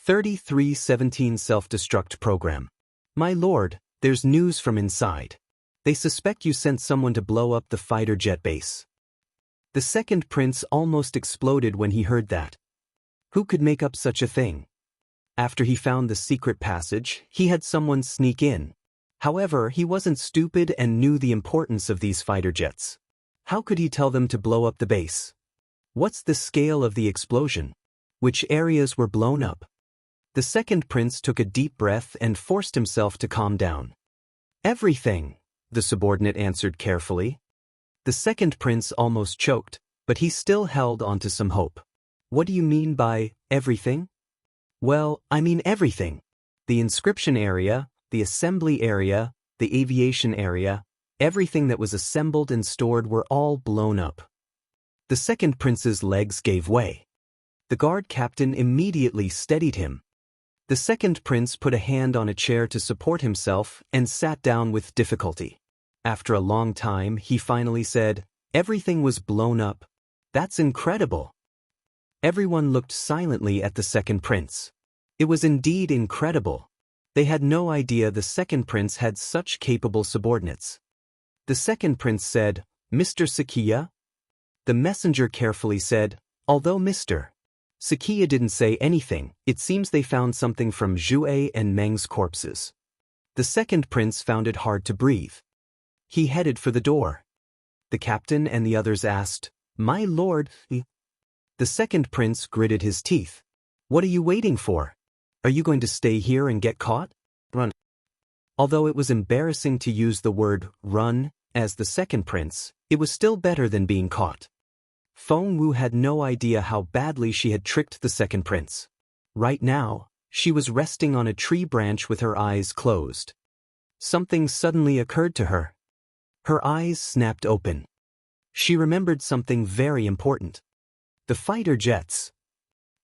3317 Self-Destruct Program. My lord, there's news from inside. They suspect you sent someone to blow up the fighter jet base. The second prince almost exploded when he heard that. Who could make up such a thing? After he found the secret passage, he had someone sneak in. However, he wasn't stupid and knew the importance of these fighter jets. How could he tell them to blow up the base? What's the scale of the explosion? Which areas were blown up? The second prince took a deep breath and forced himself to calm down. Everything, the subordinate answered carefully. The second prince almost choked, but he still held on to some hope. What do you mean by everything? Well, I mean everything. The inscription area, the assembly area, the aviation area, everything that was assembled and stored were all blown up. The second prince's legs gave way. The guard captain immediately steadied him. The second prince put a hand on a chair to support himself and sat down with difficulty. After a long time, he finally said, "Everything was blown up. That's incredible." Everyone looked silently at the second prince. It was indeed incredible. They had no idea the second prince had such capable subordinates. The second prince said, "Mr. Sakiya?" The messenger carefully said, "Although Mr. Sakiya didn't say anything, it seems they found something from Zhu'e and Meng's corpses." The second prince found it hard to breathe. He headed for the door. The captain and the others asked, "My lord?" The second prince gritted his teeth. "What are you waiting for? Are you going to stay here and get caught? Run." Although it was embarrassing to use the word run as the second prince, it was still better than being caught. Feng Wu had no idea how badly she had tricked the second prince. Right now, she was resting on a tree branch with her eyes closed. Something suddenly occurred to her. Her eyes snapped open. She remembered something very important. The fighter jets.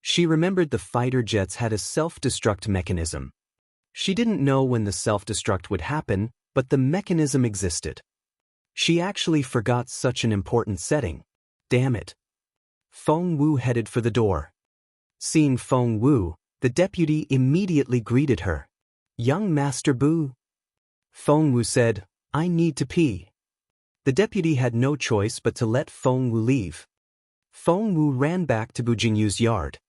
She remembered the fighter jets had a self-destruct mechanism. She didn't know when the self-destruct would happen, but the mechanism existed. She actually forgot such an important setting. Damn it. Feng Wu headed for the door. Seeing Feng Wu, the deputy immediately greeted her. "Young Master Bu." Feng Wu said, "I need to pee." The deputy had no choice but to let Feng Wu leave. Feng Wu ran back to Bu Jingyu's yard.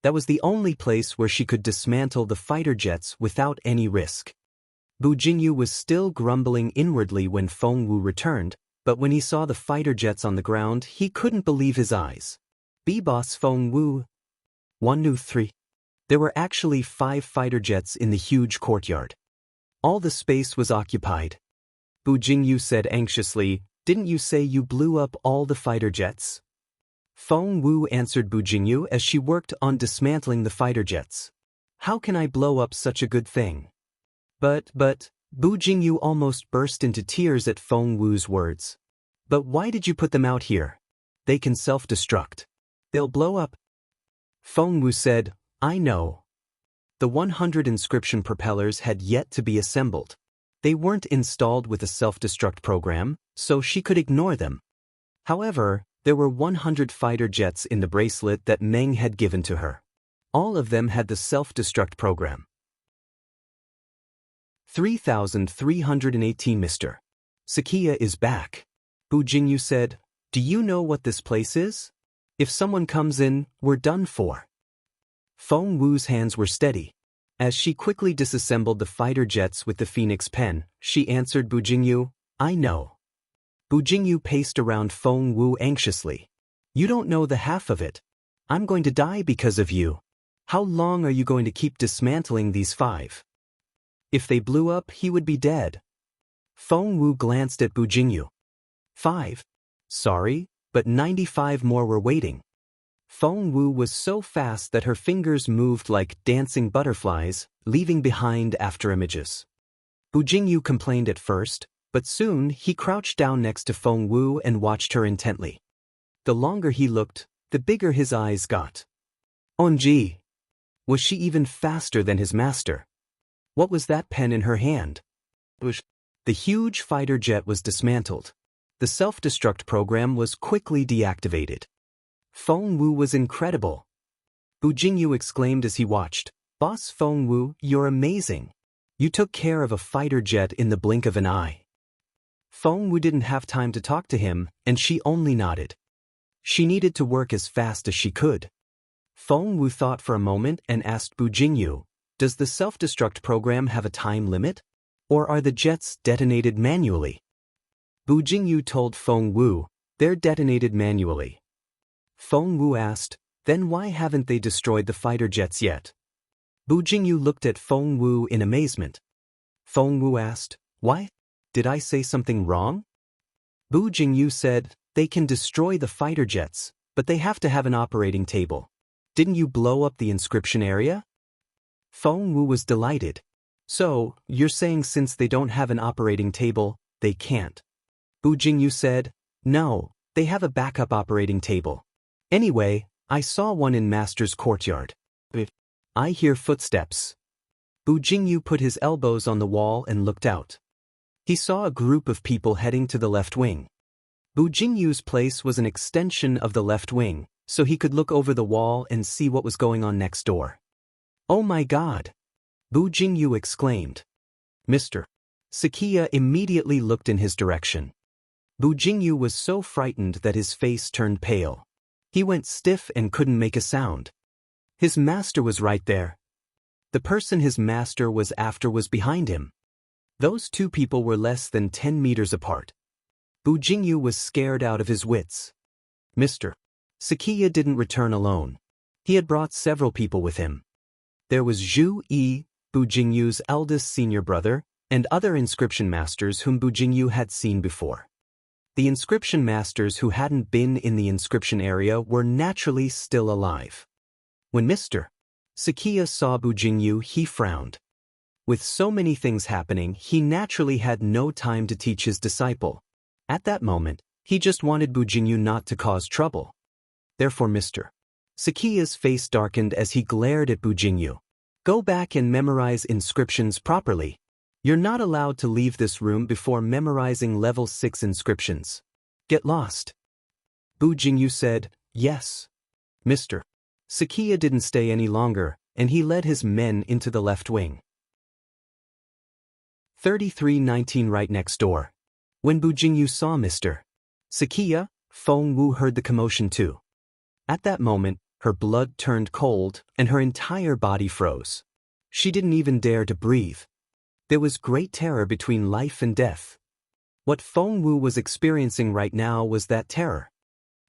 That was the only place where she could dismantle the fighter jets without any risk. Bu Jingyu was still grumbling inwardly when Feng Wu returned, but when he saw the fighter jets on the ground, he couldn't believe his eyes. "B-Boss Feng Wu." 1-2-3. There were actually 5 fighter jets in the huge courtyard. All the space was occupied. Bu Jingyu said anxiously, "Didn't you say you blew up all the fighter jets?" Feng Wu answered Bu Jingyu as she worked on dismantling the fighter jets. "How can I blow up such a good thing?" But, Bu Jingyu almost burst into tears at Feng Wu's words. "But why did you put them out here? They can self-destruct. They'll blow up." Feng Wu said, "I know." The 100 inscription propellers had yet to be assembled. They weren't installed with a self-destruct program, so she could ignore them. However, there were 100 fighter jets in the bracelet that Meng had given to her. All of them had the self-destruct program. 3318 Mr. Sakiya is back. Bu Jingyu said, "Do you know what this place is? If someone comes in, we're done for." Feng Wu's hands were steady. As she quickly disassembled the fighter jets with the Phoenix pen, she answered Bu Jingyu, "I know." Bu Jingyu paced around Feng Wu anxiously. "You don't know the half of it. I'm going to die because of you. How long are you going to keep dismantling these 5? If they blew up, he would be dead." Feng Wu glanced at Bu Jingyu. 5. Sorry, but 95 more were waiting. Feng Wu was so fast that her fingers moved like dancing butterflies, leaving behind after images. Bu Jingyu complained at first, but soon he crouched down next to Feng Wu and watched her intently. The longer he looked, the bigger his eyes got. OMG! Was she even faster than his master? What was that pen in her hand? The huge fighter jet was dismantled. The self-destruct program was quickly deactivated. Feng Wu was incredible. Bu Jingyu exclaimed as he watched, Boss Feng Wu, you're amazing. You took care of a fighter jet in the blink of an eye. Feng Wu didn't have time to talk to him, and she only nodded. She needed to work as fast as she could. Feng Wu thought for a moment and asked Bu Jingyu, does the self-destruct program have a time limit? Or are the jets detonated manually? Bu Jingyu told Feng Wu, they're detonated manually. Feng Wu asked, then why haven't they destroyed the fighter jets yet? Bu Jingyu looked at Feng Wu in amazement. Feng Wu asked, why? Did I say something wrong? Bu Jingyu said, they can destroy the fighter jets, but they have to have an operating table. Didn't you blow up the inscription area? Feng Wu was delighted. So, you're saying since they don't have an operating table, they can't? Bu Jingyu said, no, they have a backup operating table. Anyway, I saw one in Master's courtyard. I hear footsteps. Bu Jingyu put his elbows on the wall and looked out. He saw a group of people heading to the left wing. Bu Jingyu's place was an extension of the left wing, so he could look over the wall and see what was going on next door. Oh my God! Bu Jingyu exclaimed. Mr. Sakiya immediately looked in his direction. Bu Jingyu was so frightened that his face turned pale. He went stiff and couldn't make a sound. His master was right there. The person his master was after was behind him. Those two people were less than 10 meters apart. Bu Jingyu was scared out of his wits. Mr. Sakiya didn't return alone. He had brought several people with him. There was Zhu Yi, Bu Jingyu's eldest senior brother, and other inscription masters whom Bu Jingyu had seen before. The inscription masters who hadn't been in the inscription area were naturally still alive. When Mr. Sakiya saw Bu Jingyu, he frowned. With so many things happening, he naturally had no time to teach his disciple. At that moment, he just wanted Bu Jingyu not to cause trouble. Therefore Mr. Sakiya's face darkened as he glared at Bu Jingyu. Go back and memorize inscriptions properly. You're not allowed to leave this room before memorizing level 6 inscriptions. Get lost. Bu Jingyu said, yes. Mr. Sakiya didn't stay any longer, and he led his men into the left wing. 3319 right next door. When Bu Jingyu saw Mr. Sakiya, Feng Wu heard the commotion too. At that moment, her blood turned cold, and her entire body froze. She didn't even dare to breathe. There was great terror between life and death. What Feng Wu was experiencing right now was that terror.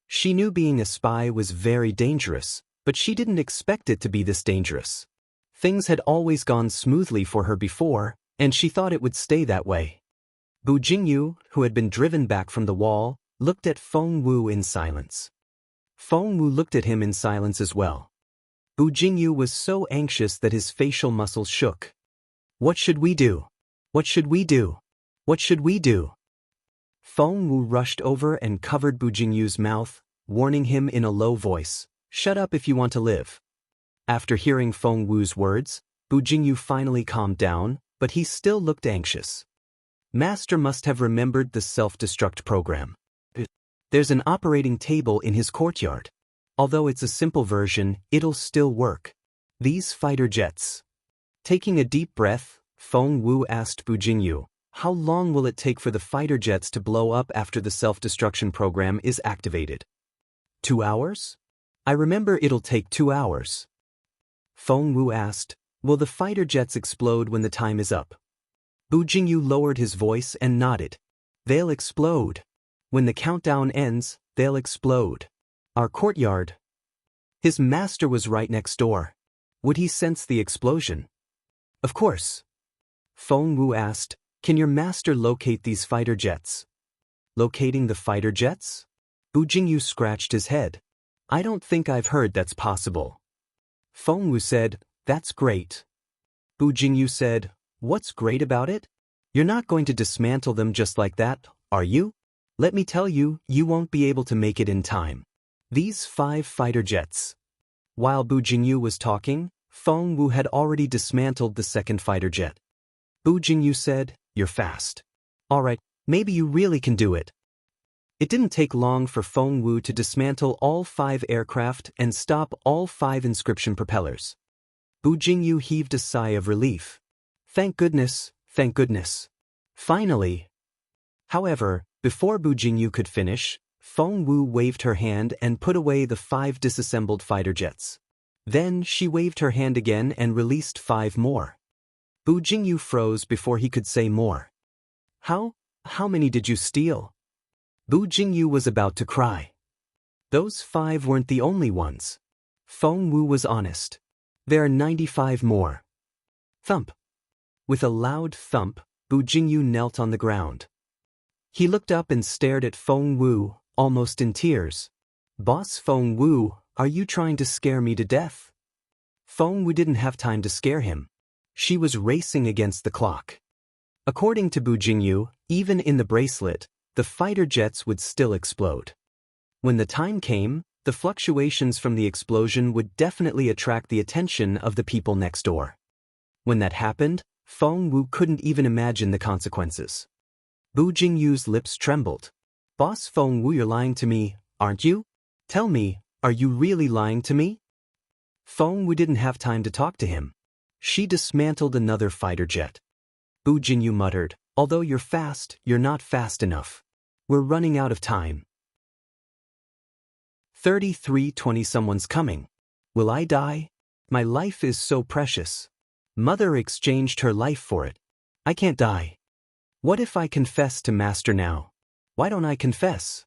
She knew being a spy was very dangerous, but she didn't expect it to be this dangerous. Things had always gone smoothly for her before, and she thought it would stay that way. Bu Jingyu, who had been driven back from the wall, looked at Feng Wu in silence. Feng Wu looked at him in silence as well. Bu Jingyu was so anxious that his facial muscles shook. What should we do? What should we do? What should we do? Feng Wu rushed over and covered Bu Jingyu's mouth, warning him in a low voice, shut up if you want to live. After hearing Feng Wu's words, Bu Jingyu finally calmed down, but he still looked anxious. Master must have remembered the self-destruct program. There's an operating table in his courtyard. Although it's a simple version, it'll still work. These fighter jets. Taking a deep breath, Feng Wu asked Bu Jingyu, how long will it take for the fighter jets to blow up after the self-destruction program is activated? 2 hours? I remember it'll take 2 hours. Feng Wu asked, will the fighter jets explode when the time is up? Bu Jingyu lowered his voice and nodded. They'll explode. When the countdown ends, they'll explode. Our courtyard. His master was right next door. Would he sense the explosion? Of course. Feng Wu asked, can your master locate these fighter jets? Locating the fighter jets? Bu Jingyu scratched his head. I don't think I've heard that's possible. Feng Wu said, that's great. Bu Jingyu said, what's great about it? You're not going to dismantle them just like that, are you? Let me tell you, you won't be able to make it in time. These 5 fighter jets. While Bu Jingyu was talking, Feng Wu had already dismantled the second fighter jet. Bu Jingyu said, you're fast. Alright, maybe you really can do it. It didn't take long for Feng Wu to dismantle all 5 aircraft and stop all 5 inscription propellers. Bu Jingyu heaved a sigh of relief. Thank goodness, thank goodness. Finally. However, before Bu Jingyu could finish, Feng Wu waved her hand and put away the 5 disassembled fighter jets. Then she waved her hand again and released 5 more. Bu Jingyu froze before he could say more. How many did you steal? Bu Jingyu was about to cry. Those 5 weren't the only ones. Feng Wu was honest. There are 95 more. Thump. With a loud thump, Bu Jingyu knelt on the ground. He looked up and stared at Feng Wu, almost in tears. Boss Feng Wu, are you trying to scare me to death? Feng Wu didn't have time to scare him. She was racing against the clock. According to Bu Jingyu, even in the bracelet, the fighter jets would still explode. When the time came, the fluctuations from the explosion would definitely attract the attention of the people next door. When that happened, Feng Wu couldn't even imagine the consequences. Bu Jingyu's lips trembled. Boss Feng Wu, you're lying to me, aren't you? Tell me, are you really lying to me? Feng Wu didn't have time to talk to him. She dismantled another fighter jet. Bu Jingyu muttered, although you're fast, you're not fast enough. We're running out of time. 33:20 Someone's coming. Will I die? My life is so precious. Mother exchanged her life for it. I can't die. What if I confess to Master now? Why don't I confess?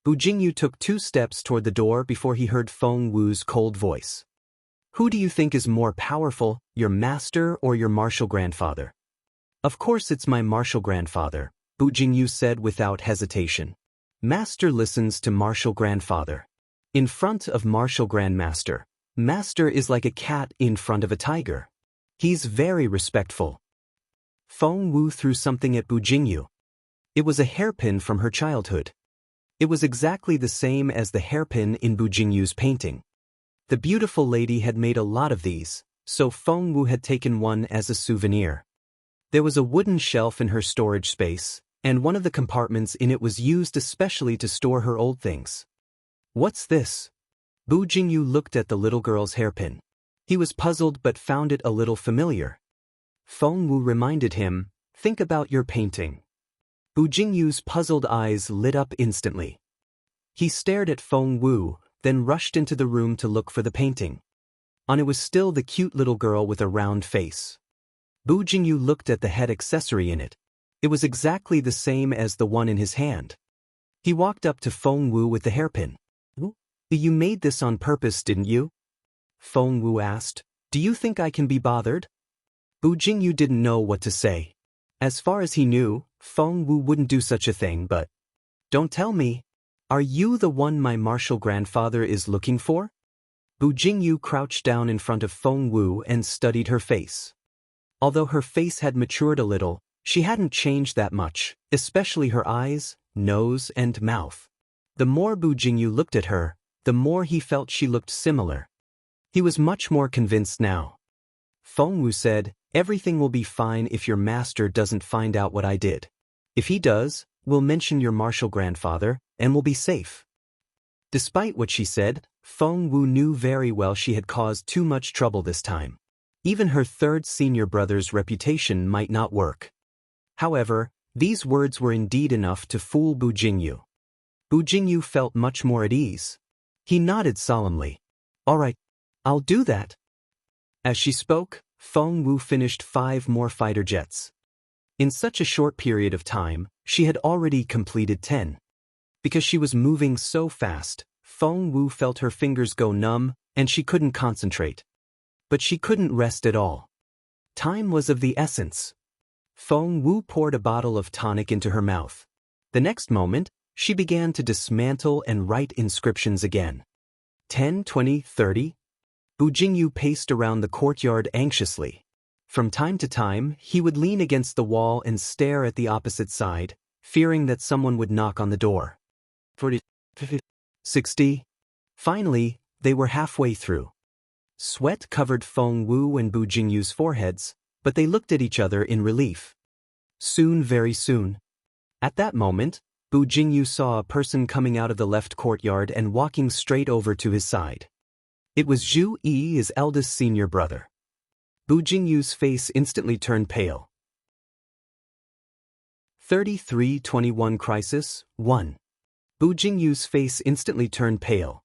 Bu Jingyu took 2 steps toward the door before he heard Feng Wu's cold voice. Who do you think is more powerful, your master or your martial grandfather? Of course it's my martial grandfather, Bu Jingyu said without hesitation. Master listens to martial grandfather. In front of martial grandmaster, master is like a cat in front of a tiger. He's very respectful. Feng Wu threw something at Bu Jingyu. It was a hairpin from her childhood. It was exactly the same as the hairpin in Bu Jingyu's painting. The beautiful lady had made a lot of these, so Feng Wu had taken one as a souvenir. There was a wooden shelf in her storage space, and one of the compartments in it was used especially to store her old things. What's this? Bu Jingyu looked at the little girl's hairpin. He was puzzled but found it a little familiar. Feng Wu reminded him, think about your painting. Bu Jingyu's puzzled eyes lit up instantly. He stared at Feng Wu, then rushed into the room to look for the painting. On it was still the cute little girl with a round face. Bu Jingyu looked at the head accessory in it. It was exactly the same as the one in his hand. He walked up to Feng Wu with the hairpin. You made this on purpose, didn't you? Feng Wu asked. Do you think I can be bothered? Bu Jingyu didn't know what to say. As far as he knew, Feng Wu wouldn't do such a thing, but... Don't tell me. Are you the one my martial grandfather is looking for? Bu Jingyu crouched down in front of Feng Wu and studied her face. Although her face had matured a little, she hadn't changed that much, especially her eyes, nose, and mouth. The more Bu Jingyu looked at her, the more he felt she looked similar. He was much more convinced now. Feng Wu said, everything will be fine if your master doesn't find out what I did. If he does, we'll mention your martial grandfather, and we'll be safe. Despite what she said, Feng Wu knew very well she had caused too much trouble this time. Even her 3rd senior brother's reputation might not work. However, these words were indeed enough to fool Bu Jingyu. Bu Jingyu felt much more at ease. He nodded solemnly. All right, I'll do that. As she spoke, Feng Wu finished 5 more fighter jets. In such a short period of time, she had already completed 10. Because she was moving so fast, Feng Wu felt her fingers go numb, and she couldn't concentrate. But she couldn't rest at all. Time was of the essence. Feng Wu poured a bottle of tonic into her mouth. The next moment, she began to dismantle and write inscriptions again. 10, 20, 30. Bu Jingyu paced around the courtyard anxiously. From time to time, he would lean against the wall and stare at the opposite side, fearing that someone would knock on the door. 40, 50, 60. Finally, they were halfway through. Sweat covered Feng Wu and Bu Jingyu's foreheads, but they looked at each other in relief. Soon, very soon. At that moment, Bu Jingyu saw a person coming out of the left courtyard and walking straight over to his side. It was Zhu Yi, his eldest senior brother. Bu Jingyu's face instantly turned pale. 3321 Crisis 1. Bu Jingyu's face instantly turned pale.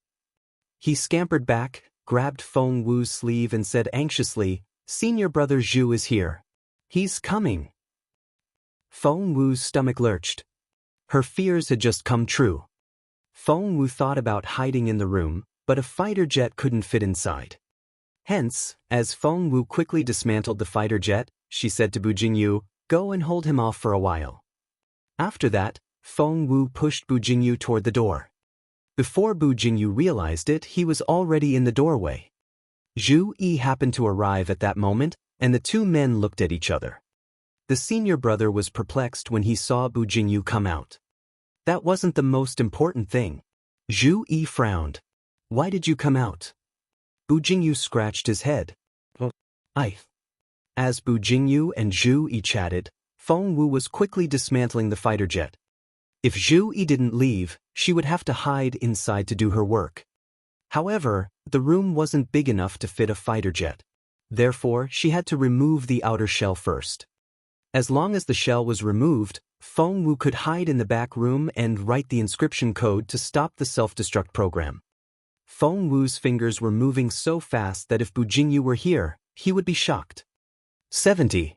He scampered back, grabbed Feng Wu's sleeve and said anxiously, "Senior brother Zhu is here. He's coming." Feng Wu's stomach lurched. Her fears had just come true. Feng Wu thought about hiding in the room, but a fighter jet couldn't fit inside. Hence, as Feng Wu quickly dismantled the fighter jet, she said to Bu Jingyu, "Go and hold him off for a while." After that, Feng Wu pushed Bu Jingyu toward the door. Before Bu Jingyu realized it, he was already in the doorway. Zhu Yi happened to arrive at that moment, and the two men looked at each other. The senior brother was perplexed when he saw Bu Jingyu come out. That wasn't the most important thing. Zhu Yi frowned. "Why did you come out?" Bu Jingyu scratched his head. As Bu Jingyu and Zhu Yi chatted, Feng Wu was quickly dismantling the fighter jet. If Zhu Yi didn't leave, she would have to hide inside to do her work. However, the room wasn't big enough to fit a fighter jet. Therefore, she had to remove the outer shell first. As long as the shell was removed, Feng Wu could hide in the back room and write the inscription code to stop the self-destruct program. Feng Wu's fingers were moving so fast that if Bu Jingyu were here, he would be shocked. 70.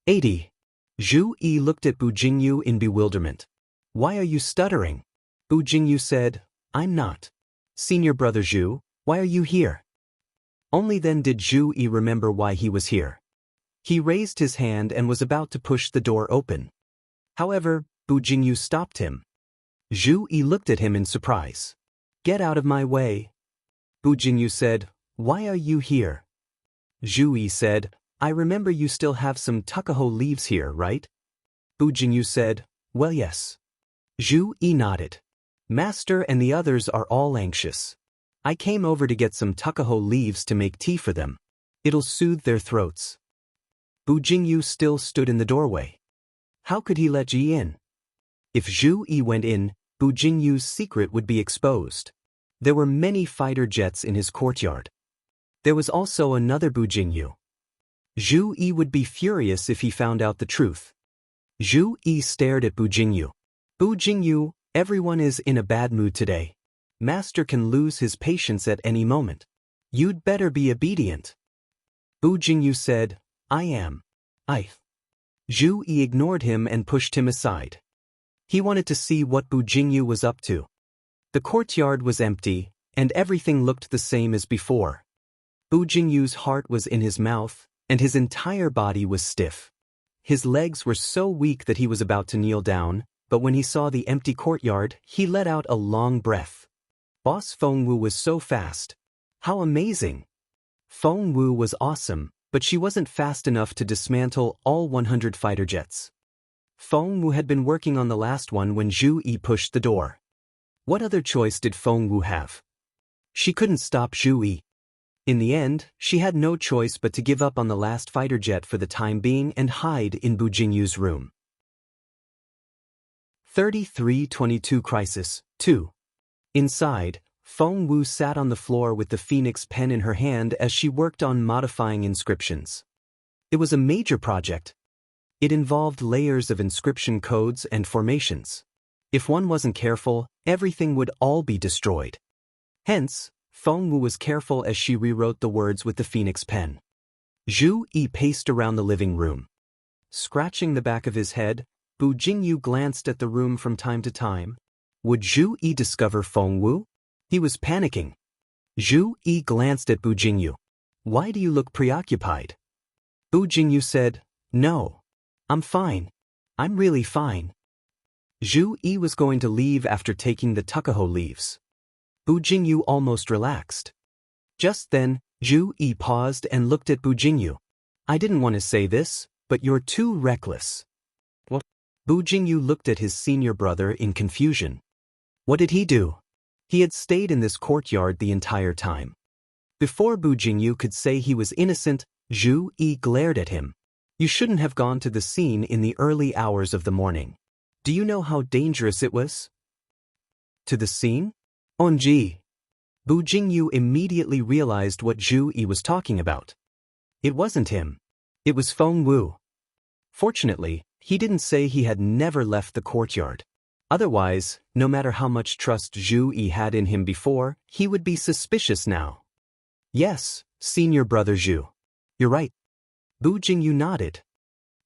80. Zhu Yi looked at Bu Jingyu in bewilderment. "Why are you stuttering?" Bu Jingyu said, "I'm not. Senior brother Zhu, why are you here?" Only then did Zhu Yi remember why he was here. He raised his hand and was about to push the door open. However, Bu Jingyu stopped him. Zhu Yi looked at him in surprise. "Get out of my way." Bu Jingyu said, "Why are you here?" Zhu Yi said, "I remember you still have some tuckaho leaves here, right?" Bu Jingyu said, "Well, yes." Zhu Yi nodded. "Master and the others are all anxious. I came over to get some tuckaho leaves to make tea for them. It'll soothe their throats." Bu Jingyu still stood in the doorway. How could he let Ji in? If Zhu Yi went in, Bu Jingyu's secret would be exposed. There were many fighter jets in his courtyard. There was also another Bu Jingyu. Zhu Yi would be furious if he found out the truth. Zhu Yi stared at Bu Jingyu. "Bu Jingyu, everyone is in a bad mood today. Master can lose his patience at any moment. You'd better be obedient." Bu Jingyu said, "I am." Zhu Yi ignored him and pushed him aside. He wanted to see what Bu Jingyu was up to. The courtyard was empty, and everything looked the same as before. Bu Jingyu's heart was in his mouth, and his entire body was stiff. His legs were so weak that he was about to kneel down, but when he saw the empty courtyard, he let out a long breath. Boss Feng Wu was so fast. How amazing! Feng Wu was awesome, but she wasn't fast enough to dismantle all 100 fighter jets. Feng Wu had been working on the last one when Zhu Yi pushed the door. What other choice did Feng Wu have? She couldn't stop Zhu Yi. In the end, she had no choice but to give up on the last fighter jet for the time being and hide in Bu Jingyu's room. 3322 Crisis 2. Inside, Feng Wu sat on the floor with the phoenix pen in her hand as she worked on modifying inscriptions. It was a major project. It involved layers of inscription codes and formations. If one wasn't careful, everything would all be destroyed. Hence, Feng Wu was careful as she rewrote the words with the phoenix pen. Zhu Yi paced around the living room. Scratching the back of his head, Bu Jingyu glanced at the room from time to time. Would Zhu Yi discover Feng Wu? He was panicking. Zhu Yi glanced at Bu Jingyu. "Why do you look preoccupied?" Bu Jingyu said, "No. I'm fine. I'm really fine." Zhu Yi was going to leave after taking the tuckaho leaves. Bu Jingyu almost relaxed. Just then, Zhu Yi paused and looked at Bu Jingyu. "I didn't want to say this, but you're too reckless." What? Bu Jingyu looked at his senior brother in confusion. What did he do? He had stayed in this courtyard the entire time. Before Bu Jingyu could say he was innocent, Zhu Yi glared at him. "You shouldn't have gone to the scene in the early hours of the morning. Do you know how dangerous it was?" "To the scene? OMG." Bu Jingyu immediately realized what Zhu Yi was talking about. It wasn't him. It was Feng Wu. Fortunately, he didn't say he had never left the courtyard. Otherwise, no matter how much trust Zhu Yi had in him before, he would be suspicious now. Yes, senior brother Zhu. You're right. Bu Jingyu nodded.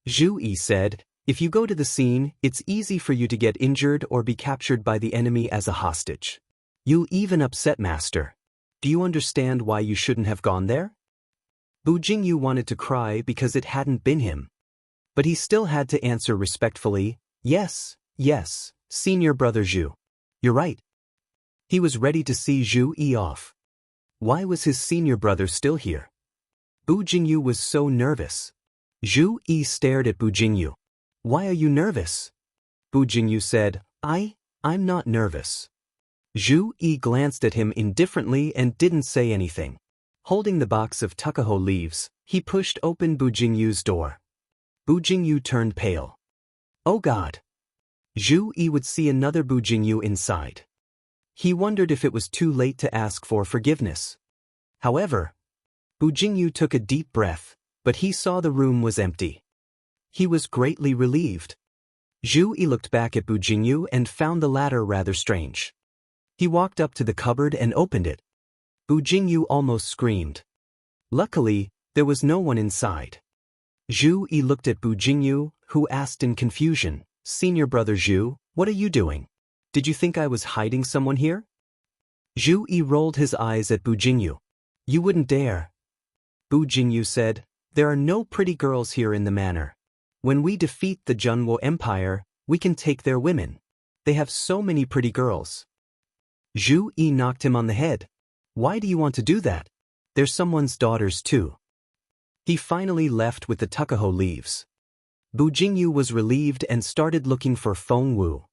Zhu Yi said, if you go to the scene, it's easy for you to get injured or be captured by the enemy as a hostage. You'll even upset Master. Do you understand why you shouldn't have gone there? Bu Jingyu wanted to cry because it hadn't been him. But he still had to answer respectfully, yes, senior brother Zhu. You're right. He was ready to see Zhu Yi off. Why was his senior brother still here? Bu Jingyu was so nervous. Zhu Yi stared at Bu Jingyu. Why are you nervous? Bu Jingyu said, I'm not nervous. Zhu Yi glanced at him indifferently and didn't say anything. Holding the box of tuckahoe leaves, he pushed open Bu Jingyu's door. Bu Jingyu turned pale. Oh God! Zhu Yi would see another Bu Jingyu inside. He wondered if it was too late to ask for forgiveness. However, Bu Jingyu took a deep breath, but he saw the room was empty. He was greatly relieved. Zhu Yi looked back at Bu Jingyu and found the latter rather strange. He walked up to the cupboard and opened it. Bu Jingyu almost screamed. Luckily, there was no one inside. Zhu Yi looked at Bu Jingyu, who asked in confusion, Senior brother Zhu, what are you doing? Did you think I was hiding someone here? Zhu Yi rolled his eyes at Bu Jingyu. You wouldn't dare. Bu Jingyu said, there are no pretty girls here in the manor. When we defeat the Junwo Empire, we can take their women. They have so many pretty girls. Zhu Yi knocked him on the head. Why do you want to do that? They're someone's daughters too. He finally left with the tuckahoe leaves. Bu Jingyu was relieved and started looking for Feng Wu.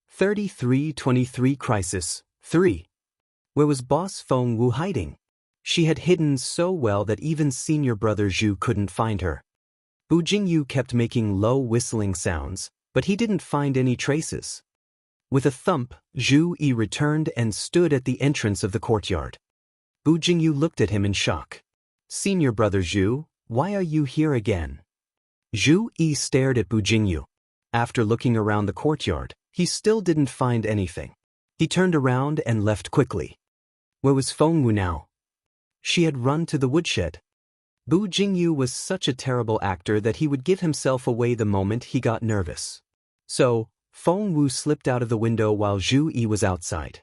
3323 Crisis 3. Where was Boss Feng Wu hiding? She had hidden so well that even senior brother Zhu couldn't find her. Bu Jingyu kept making low whistling sounds, but he didn't find any traces. With a thump, Zhu Yi returned and stood at the entrance of the courtyard. Bu Jingyu looked at him in shock. Senior brother Zhu, why are you here again? Zhu Yi stared at Bu Jingyu. After looking around the courtyard, he still didn't find anything. He turned around and left quickly. Where was Feng Wu now? She had run to the woodshed. Bu Jingyu was such a terrible actor that he would give himself away the moment he got nervous. So, Feng Wu slipped out of the window while Zhu Yi was outside.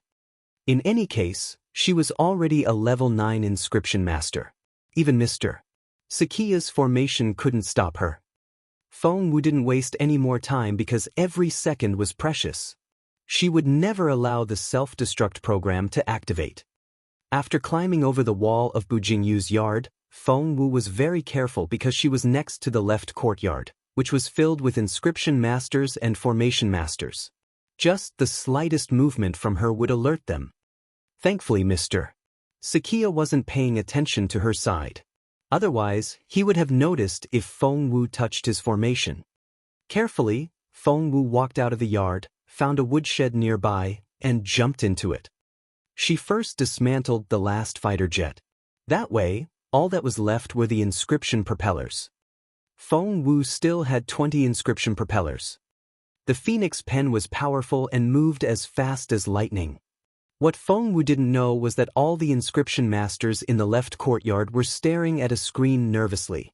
In any case, she was already a level 9 inscription master. Even Mr. Sakiya's formation couldn't stop her. Feng Wu didn't waste any more time because every second was precious. She would never allow the self-destruct program to activate. After climbing over the wall of Bu Jingyu's yard, Feng Wu was very careful because she was next to the left courtyard, which was filled with inscription masters and formation masters. Just the slightest movement from her would alert them. Thankfully, Mr. Sakiya wasn't paying attention to her side. Otherwise, he would have noticed if Feng Wu touched his formation. Carefully, Feng Wu walked out of the yard, found a woodshed nearby, and jumped into it. She first dismantled the last fighter jet. That way, all that was left were the inscription propellers. Feng Wu still had 20 inscription propellers. The Phoenix pen was powerful and moved as fast as lightning. What Feng Wu didn't know was that all the inscription masters in the left courtyard were staring at a screen nervously.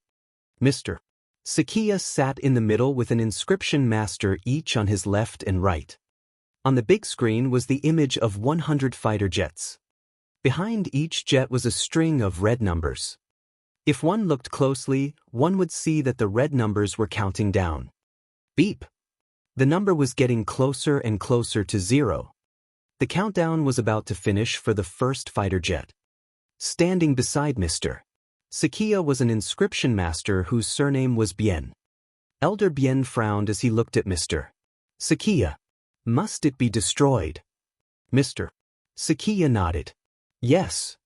Mr. Sakiya sat in the middle with an inscription master each on his left and right. On the big screen was the image of 100 fighter jets. Behind each jet was a string of red numbers. If one looked closely, one would see that the red numbers were counting down. Beep! The number was getting closer and closer to 0. The countdown was about to finish for the first fighter jet. Standing beside Mr. Sakiya was an inscription master whose surname was Bien. Elder Bien frowned as he looked at Mr. Sakiya. Must it be destroyed? Mr. Sakiya nodded. Yes.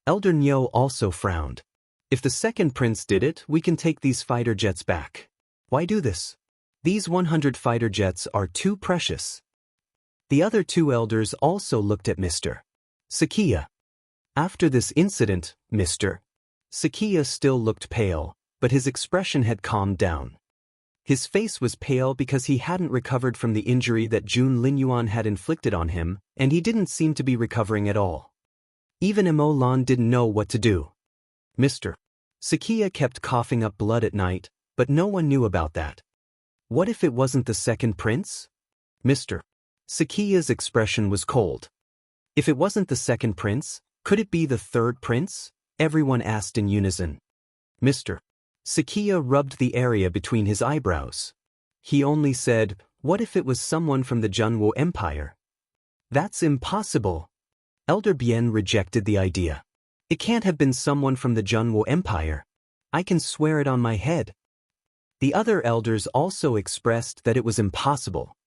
Elder Nyo also frowned. If the second prince did it, we can take these fighter jets back. Why do this? These 100 fighter jets are too precious. The other two elders also looked at Mr. Sakia. After this incident, Mr. Sakia still looked pale, but his expression had calmed down. His face was pale because he hadn't recovered from the injury that Jun Linyuan had inflicted on him, and he didn't seem to be recovering at all. Even Emo Lan didn't know what to do. Mr. Sakia kept coughing up blood at night, but no one knew about that. What if it wasn't the second prince? Mr. Sakia's expression was cold. If it wasn't the second prince, could it be the third prince? Everyone asked in unison. Mr. Sakia rubbed the area between his eyebrows. He only said, "What if it was someone from the Junwo Empire?" "That's impossible." Elder Bien rejected the idea. "It can't have been someone from the Junwo Empire. I can swear it on my head." The other elders also expressed that it was impossible.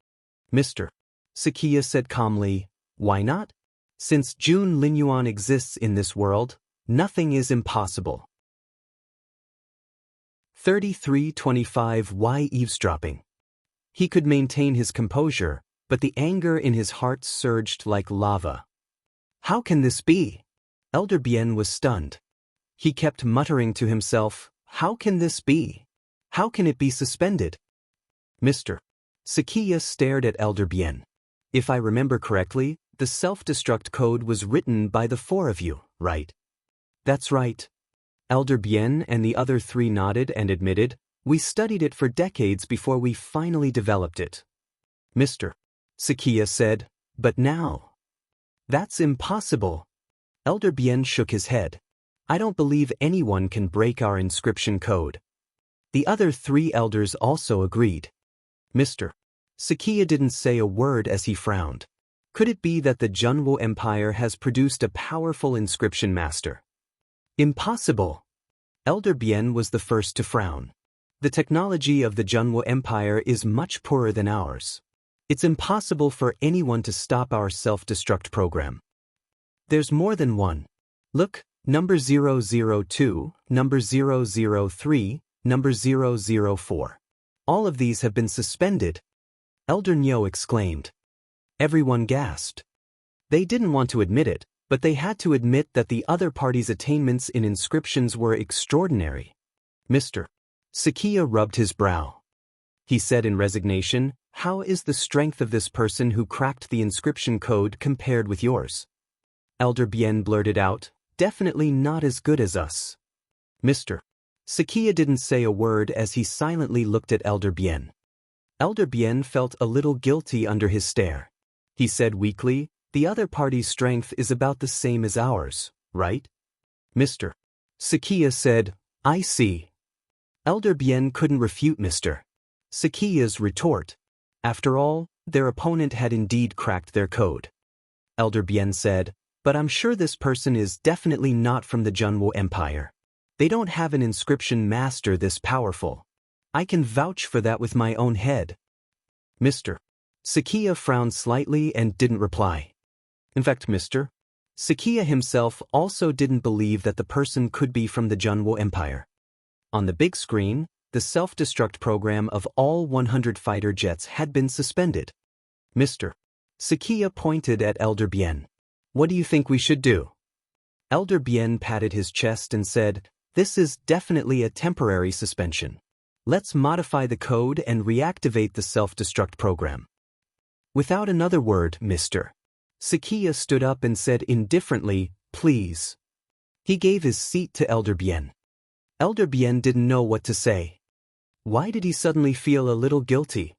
Mr. Sakia said calmly, "Why not? Since Jun Linyuan exists in this world, nothing is impossible." 3325 Why eavesdropping? He could maintain his composure, but the anger in his heart surged like lava. How can this be? Elder Bien was stunned. He kept muttering to himself, "How can this be? How can it be suspended?" Mr. Sakia stared at Elder Bien. "If I remember correctly, the self-destruct code was written by the four of you, right?" "That's right." Elder Bien and the other three nodded and admitted, "We studied it for decades before we finally developed it." Mr. Sakia said, "But now?" "That's impossible." Elder Bien shook his head. "I don't believe anyone can break our inscription code." The other three elders also agreed. Mr. Sakia didn't say a word as he frowned. Could it be that the Junwo Empire has produced a powerful inscription master? Impossible. Elder Bien was the first to frown. The technology of the Junwo Empire is much poorer than ours. It's impossible for anyone to stop our self-destruct program. There's more than one. Look, number 002, number 003, number 004. All of these have been suspended. Elder Nyo exclaimed. Everyone gasped. They didn't want to admit it, but they had to admit that the other party's attainments in inscriptions were extraordinary. Mr. Sakia rubbed his brow. He said in resignation, "How is the strength of this person who cracked the inscription code compared with yours?" Elder Bien blurted out, "Definitely not as good as us." Mr. Sakia didn't say a word as he silently looked at Elder Bien. Elder Bien felt a little guilty under his stare. He said weakly, "The other party's strength is about the same as ours, right?" Mr. Sakia said, "I see." Elder Bien couldn't refute Mr. Sakia's retort. After all, their opponent had indeed cracked their code. Elder Bien said, "But I'm sure this person is definitely not from the Junwo Empire. They don't have an inscription master this powerful. I can vouch for that with my own head." Mr. Sakia frowned slightly and didn't reply. In fact, Mr. Sakia himself also didn't believe that the person could be from the Junwo Empire. On the big screen, the self-destruct program of all 100 fighter jets had been suspended. Mr. Sakia pointed at Elder Bien. "What do you think we should do?" Elder Bien patted his chest and said, "This is definitely a temporary suspension. Let's modify the code and reactivate the self-destruct program." Without another word, Mr. Sakia stood up and said indifferently, "Please." He gave his seat to Elder Bien. Elder Bien didn't know what to say. Why did he suddenly feel a little guilty?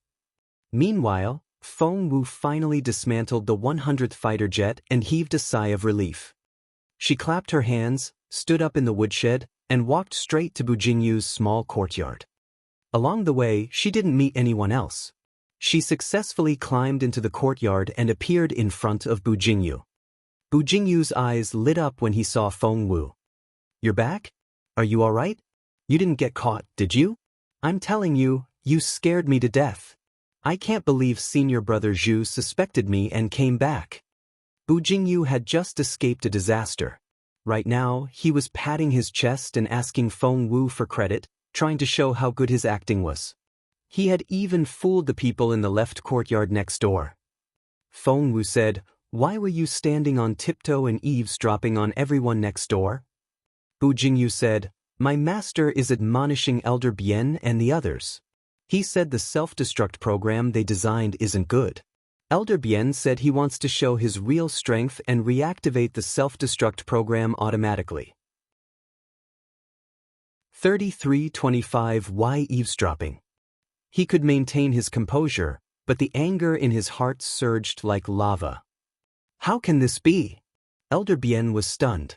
Meanwhile, Feng Wu finally dismantled the 100th fighter jet and heaved a sigh of relief. She clapped her hands, stood up in the woodshed, and walked straight to Bu Jingyu's small courtyard. Along the way, she didn't meet anyone else. She successfully climbed into the courtyard and appeared in front of Bu Jingyu. Bu Jingyu's eyes lit up when he saw Feng Wu. "You're back? Are you all right? You didn't get caught, did you? I'm telling you, you scared me to death. I can't believe senior brother Zhu suspected me and came back." Bu Jingyu had just escaped a disaster. Right now, he was patting his chest and asking Feng Wu for credit, trying to show how good his acting was. He had even fooled the people in the left courtyard next door. Feng Wu said, "Why were you standing on tiptoe and eavesdropping on everyone next door?" Bu Jingyu said, "My master is admonishing Elder Bien and the others. He said the self-destruct program they designed isn't good. Elder Bien said he wants to show his real strength and reactivate the self-destruct program automatically." 3325 Why eavesdropping? He could maintain his composure, but the anger in his heart surged like lava. How can this be? Elder Bien was stunned.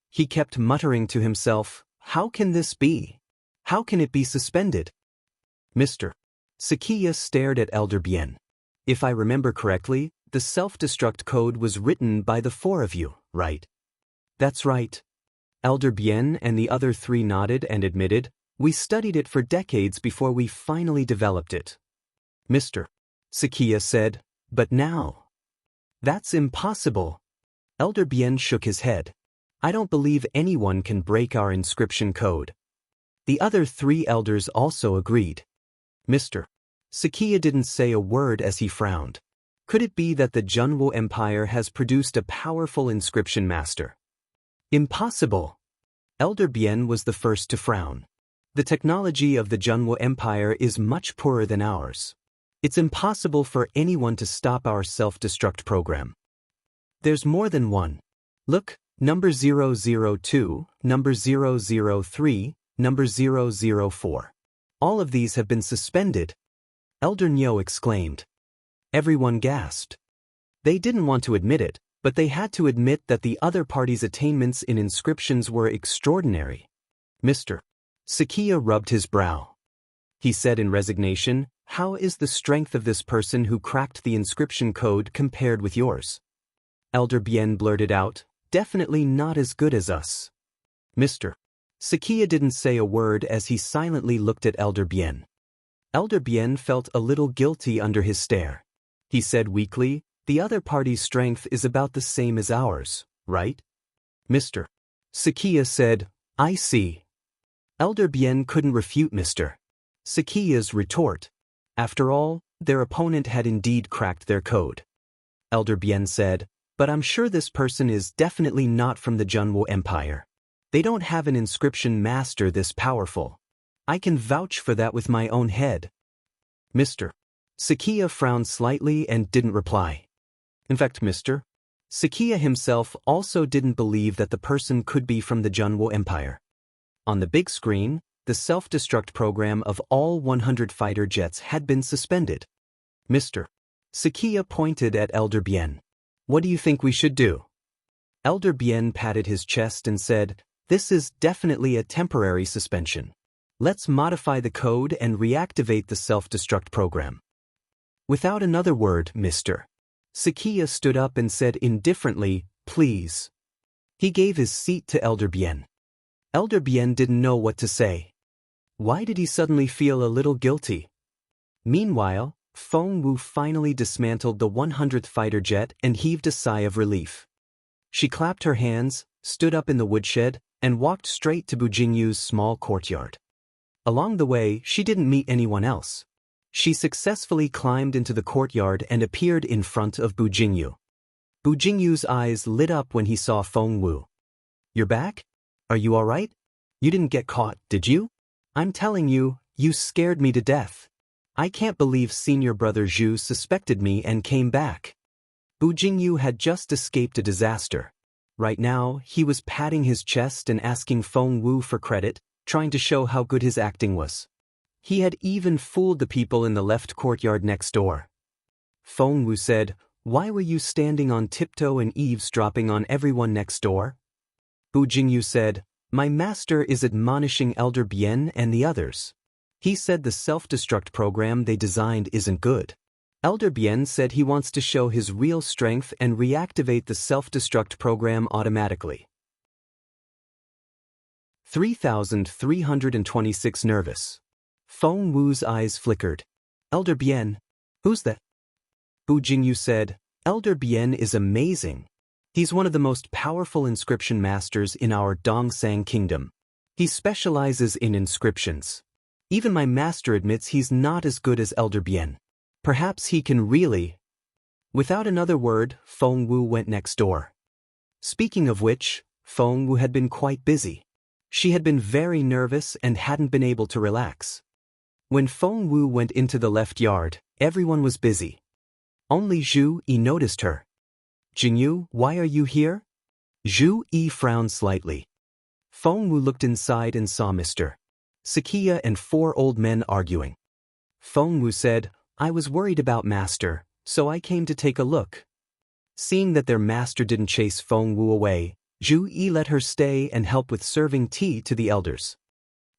He kept muttering to himself, "How can this be? How can it be suspended?" Mr. Sakiya stared at Elder Bien. "If I remember correctly, the self-destruct code was written by the four of you, right?" "That's right." Elder Bien and the other three nodded and admitted, "We studied it for decades before we finally developed it." Mr. Sakiya said, "But now." "That's impossible." Elder Bien shook his head. "I don't believe anyone can break our inscription code." The other three elders also agreed. Mr. Sakiya didn't say a word as he frowned. Could it be that the Junwo Empire has produced a powerful inscription master? Impossible. Elder Bien was the first to frown. The technology of the Junwo Empire is much poorer than ours. It's impossible for anyone to stop our self-destruct program. There's more than one. Look, number 002, number 003, number 004. All of these have been suspended. Elder Nyo exclaimed. Everyone gasped. They didn't want to admit it, but they had to admit that the other party's attainments in inscriptions were extraordinary. Mr. Sakiya rubbed his brow. He said in resignation, "How is the strength of this person who cracked the inscription code compared with yours?" Elder Bien blurted out, "Definitely not as good as us." Mr. Sakiya didn't say a word as he silently looked at Elder Bien. Elder Bien felt a little guilty under his stare. He said weakly, "The other party's strength is about the same as ours, right?" Mr. Sakiya said, "I see." Elder Bien couldn't refute Mr. Sakiya's retort. After all, their opponent had indeed cracked their code. Elder Bien said, "But I'm sure this person is definitely not from the Junwo Empire. They don't have an inscription master this powerful. I can vouch for that with my own head." Mr. Sakiya frowned slightly and didn't reply. In fact, Mr. Sakiya himself also didn't believe that the person could be from the Junwo Empire. On the big screen, the self-destruct program of all 100 fighter jets had been suspended. Mr. Sakiya pointed at Elder Bien. "What do you think we should do?" Elder Bien patted his chest and said, "This is definitely a temporary suspension. Let's modify the code and reactivate the self-destruct program." Without another word, Mr. Sakiya stood up and said indifferently, "Please." He gave his seat to Elder Bien. Elder Bien didn't know what to say. Why did he suddenly feel a little guilty? Meanwhile, Feng Wu finally dismantled the 100th fighter jet and heaved a sigh of relief. She clapped her hands, stood up in the woodshed, and walked straight to Bu Jingyu's small courtyard. Along the way, she didn't meet anyone else. She successfully climbed into the courtyard and appeared in front of Bu Jingyu. Bu Jingyu's eyes lit up when he saw Feng Wu. "You're back? Are you all right? You didn't get caught, did you? I'm telling you, you scared me to death. I can't believe senior brother Zhu suspected me and came back." Bu Jingyu had just escaped a disaster. Right now, he was patting his chest and asking Feng Wu for credit, trying to show how good his acting was. He had even fooled the people in the left courtyard next door. Feng Wu said, "Why were you standing on tiptoe and eavesdropping on everyone next door?" Bu Jingyu said, "My master is admonishing Elder Bien and the others. He said the self-destruct program they designed isn't good. Elder Bien said he wants to show his real strength and reactivate the self-destruct program automatically." 3326 Nervous. Feng Wu's eyes flickered. "Elder Bien? Who's that?" Bu Jingyu said, "Elder Bien is amazing. He's one of the most powerful inscription masters in our Dongsang kingdom. He specializes in inscriptions. Even my master admits he's not as good as Elder Bien. Perhaps he can really..." Without another word, Feng Wu went next door. Speaking of which, Feng Wu had been quite busy. She had been very nervous and hadn't been able to relax. When Feng Wu went into the left yard, everyone was busy. Only Zhu Yi noticed her. "Jingyu, why are you here?" Zhu Yi frowned slightly. Feng Wu looked inside and saw Mr. Sakia and 4 old men arguing. Feng Wu said, "I was worried about Master, so I came to take a look." Seeing that their master didn't chase Feng Wu away, Zhu Yi let her stay and help with serving tea to the elders.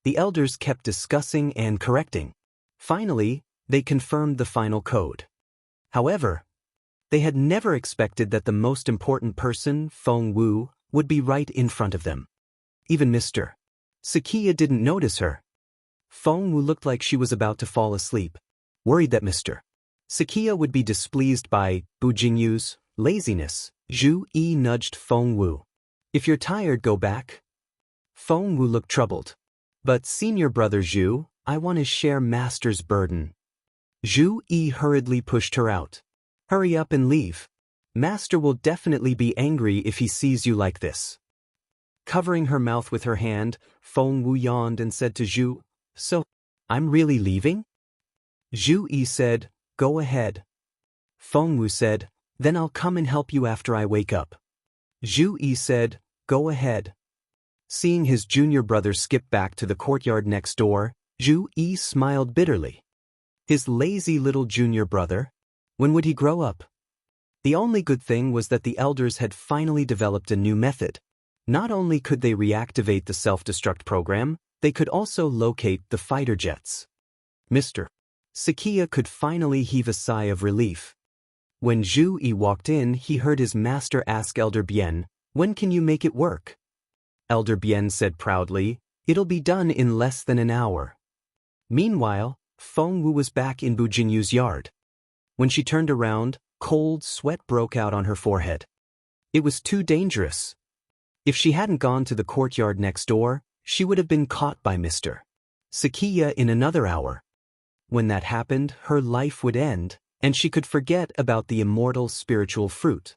The elders kept discussing and correcting. Finally, they confirmed the final code. However, they had never expected that the most important person, Feng Wu, would be right in front of them. Even Mr. Sakia didn't notice her. Feng Wu looked like she was about to fall asleep, worried that Mr. Sakia would be displeased by Bu Jingyu's laziness. Zhu Yi nudged Feng Wu. "If you're tired, go back." Feng Wu looked troubled. "But senior brother Zhu, I want to share Master's burden." Zhu Yi hurriedly pushed her out. "Hurry up and leave. Master will definitely be angry if he sees you like this." Covering her mouth with her hand, Feng Wu yawned and said to Zhu, "So, I'm really leaving?" Zhu Yi said, "Go ahead." Feng Wu said, "Then I'll come and help you after I wake up." Zhu Yi said, "Go ahead." Seeing his junior brother skip back to the courtyard next door, Zhu Yi smiled bitterly. His lazy little junior brother? When would he grow up? The only good thing was that the elders had finally developed a new method. Not only could they reactivate the self-destruct program, they could also locate the fighter jets. Mr. Sakia could finally heave a sigh of relief. When Zhu Yi walked in, he heard his master ask Elder Bien, "When can you make it work?" Elder Bien said proudly, "It'll be done in less than an hour." Meanwhile, Feng Wu was back in Bu Jinyu's yard. When she turned around, cold sweat broke out on her forehead. It was too dangerous. If she hadn't gone to the courtyard next door, she would have been caught by Mr. Sakia in another hour. When that happened, her life would end, and she could forget about the immortal spiritual fruit.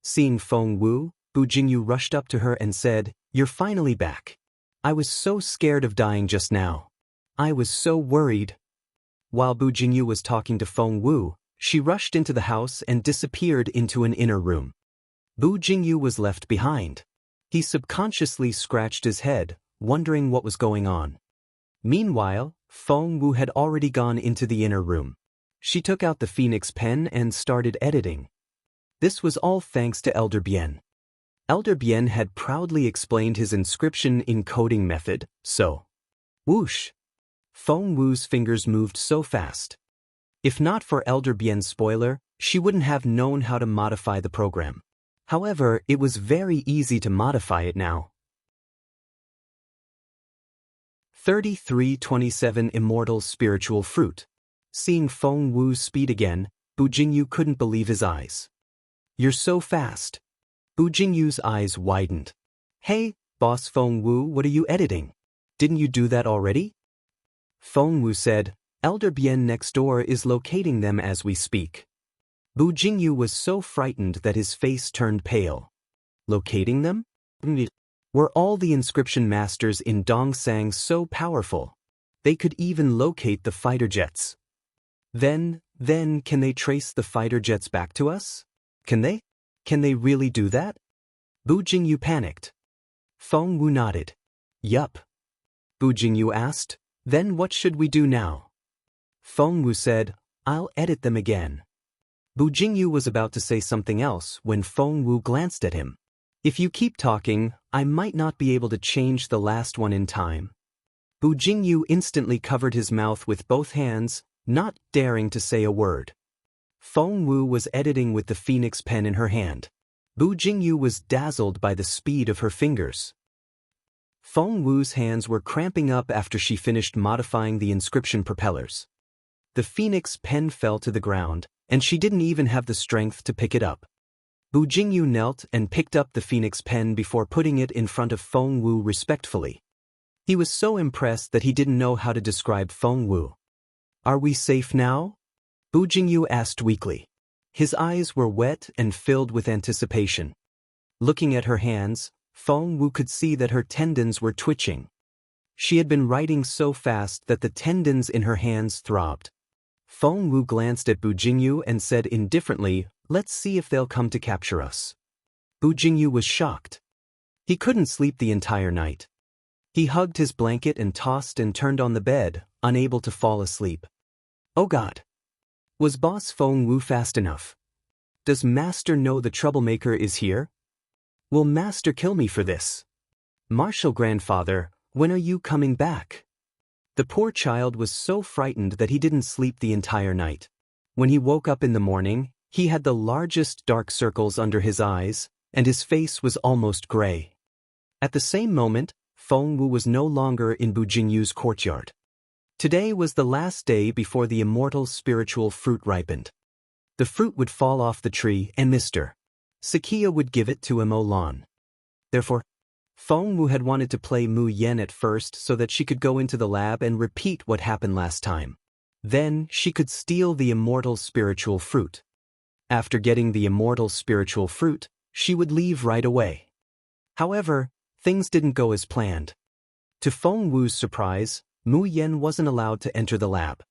Seeing Feng Wu, Bu Jinyu rushed up to her and said, "You're finally back. I was so scared of dying just now. I was so worried." While Bu Jinyu was talking to Feng Wu, she rushed into the house and disappeared into an inner room. Bu Jinyu was left behind. He subconsciously scratched his head, wondering what was going on. Meanwhile, Feng Wu had already gone into the inner room. She took out the Phoenix pen and started editing. This was all thanks to Elder Bien. Elder Bien had proudly explained his inscription encoding method, so whoosh! Feng Wu's fingers moved so fast. If not for Elder Bien's spoiler, she wouldn't have known how to modify the program. However, it was very easy to modify it now. 3327 Immortal Spiritual Fruit. Seeing Feng Wu's speed again, Bu Jingyu couldn't believe his eyes. "You're so fast." Bu Jingyu's eyes widened. "Hey, boss Feng Wu, what are you editing? Didn't you do that already?" Feng Wu said, "Elder Bien next door is locating them as we speak." Bu Jingyu was so frightened that his face turned pale. Locating them? Were all the inscription masters in Dongsang so powerful? They could even locate the fighter jets. Then can they trace the fighter jets back to us? Can they? Can they really do that? Bu Jingyu panicked. Feng Wu nodded. "Yup." Bu Jingyu asked, "Then what should we do now?" Feng Wu said, "I'll edit them again." Bu Jingyu was about to say something else when Feng Wu glanced at him. "If you keep talking, I might not be able to change the last one in time." Bu Jingyu instantly covered his mouth with both hands, not daring to say a word. Feng Wu was editing with the Phoenix pen in her hand. Bu Jingyu was dazzled by the speed of her fingers. Feng Wu's hands were cramping up after she finished modifying the inscription propellers. The Phoenix pen fell to the ground, and she didn't even have the strength to pick it up. Bu Jingyu knelt and picked up the Phoenix pen before putting it in front of Feng Wu respectfully. He was so impressed that he didn't know how to describe Feng Wu. "Are we safe now?" Bu Jingyu asked weakly. His eyes were wet and filled with anticipation. Looking at her hands, Feng Wu could see that her tendons were twitching. She had been writing so fast that the tendons in her hands throbbed. Feng Wu glanced at Bu Jingyu and said indifferently, "Let's see if they'll come to capture us." Bu Jingyu was shocked. He couldn't sleep the entire night. He hugged his blanket and tossed and turned on the bed, unable to fall asleep. Oh God! Was Boss Feng Wu fast enough? Does Master know the troublemaker is here? Will Master kill me for this? Martial grandfather, when are you coming back? The poor child was so frightened that he didn't sleep the entire night. When he woke up in the morning, he had the largest dark circles under his eyes, and his face was almost gray. At the same moment, Feng Wu was no longer in Bu Jingyu's courtyard. Today was the last day before the immortal spiritual fruit ripened. The fruit would fall off the tree and Mr. Sakia would give it to Mo Lan. Therefore, Feng Wu had wanted to play Mu Yen at first so that she could go into the lab and repeat what happened last time. Then she could steal the immortal spiritual fruit. After getting the immortal spiritual fruit, she would leave right away. However, things didn't go as planned. To Feng Wu's surprise, Mu Yen wasn't allowed to enter the lab.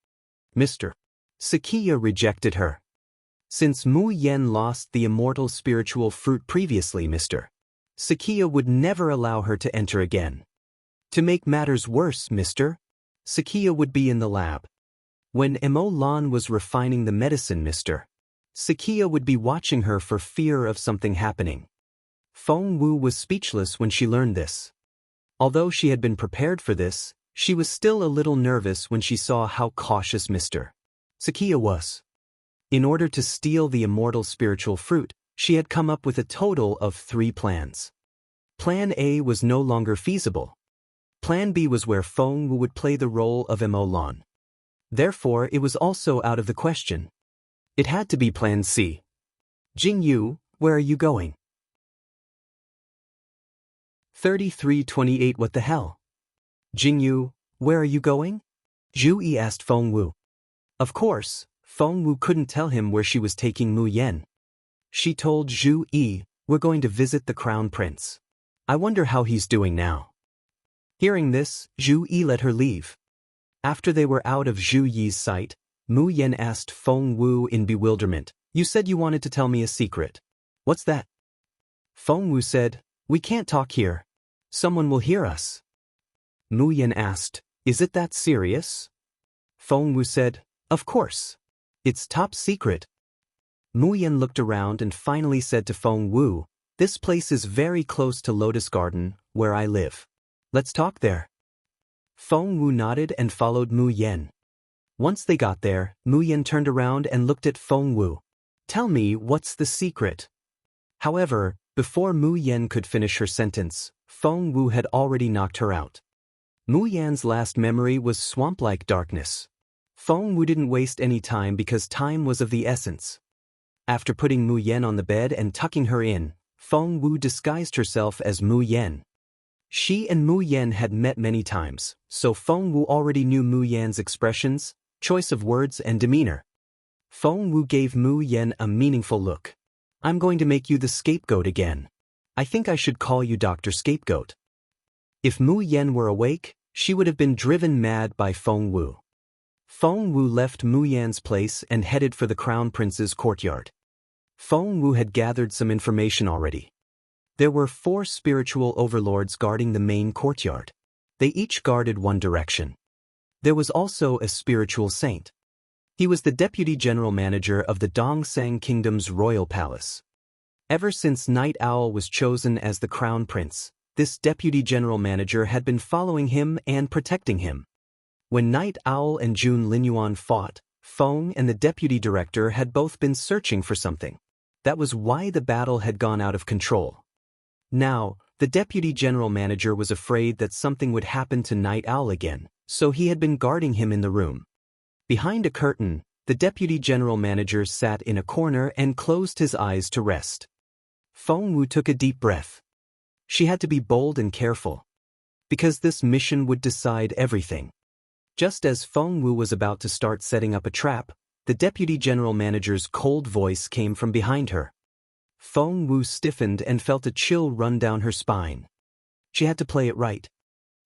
Mr. Sakia rejected her. Since Mu Yen lost the immortal spiritual fruit previously, Mr. Sakia would never allow her to enter again. To make matters worse, Mr. Sakia would be in the lab. When Mo Lan was refining the medicine, Mr. Sakia would be watching her for fear of something happening. Feng Wu was speechless when she learned this. Although she had been prepared for this, she was still a little nervous when she saw how cautious Mr. Sakia was. In order to steal the immortal spiritual fruit, she had come up with a total of 3 plans. Plan A was no longer feasible. Plan B was where Feng Wu would play the role of Mo Lan. Therefore, it was also out of the question. It had to be Plan C. Jingyu, where are you going? 3328 What the hell? Jingyu, where are you going? Zhu Yi asked Feng Wu. Of course, Feng Wu couldn't tell him where she was taking Mu Yen. She told Zhu Yi, "We're going to visit the crown prince. I wonder how he's doing now." Hearing this, Zhu Yi let her leave. After they were out of Zhu Yi's sight, Mu Yen asked Feng Wu in bewilderment, "You said you wanted to tell me a secret. What's that?" Feng Wu said, "We can't talk here. Someone will hear us." Mu Yen asked, "Is it that serious?" Feng Wu said, "Of course. It's top secret." Mu Yen looked around and finally said to Feng Wu, "This place is very close to Lotus Garden, where I live. Let's talk there." Feng Wu nodded and followed Mu Yen. Once they got there, Mu Yen turned around and looked at Feng Wu. "Tell me, what's the secret?" However, before Mu Yen could finish her sentence, Feng Wu had already knocked her out. Mu Yan's last memory was swamp-like darkness. Feng Wu didn't waste any time because time was of the essence. After putting Mu Yen on the bed and tucking her in, Feng Wu disguised herself as Mu Yen. She and Mu Yen had met many times, so Feng Wu already knew Mu Yan's expressions, choice of words and demeanor. Feng Wu gave Mu Yen a meaningful look. "I'm going to make you the scapegoat again. I think I should call you Dr. Scapegoat." If Mu Yen were awake, she would have been driven mad by Feng Wu. Feng Wu left Mu Yan's place and headed for the Crown Prince's courtyard. Feng Wu had gathered some information already. There were 4 spiritual overlords guarding the main courtyard. They each guarded one direction. There was also a spiritual saint. He was the deputy general manager of the Dongsang Kingdom's royal palace. Ever since Night Owl was chosen as the crown prince, this deputy general manager had been following him and protecting him. When Night Owl and Jun Linyuan fought, Feng and the deputy director had both been searching for something. That was why the battle had gone out of control. Now, the deputy general manager was afraid that something would happen to Night Owl again, so he had been guarding him in the room. Behind a curtain, the deputy general manager sat in a corner and closed his eyes to rest. Feng Wu took a deep breath. She had to be bold and careful, because this mission would decide everything. Just as Feng Wu was about to start setting up a trap, The deputy general manager's cold voice came from behind her. Feng Wu stiffened and felt a chill run down her spine. She had to play it right.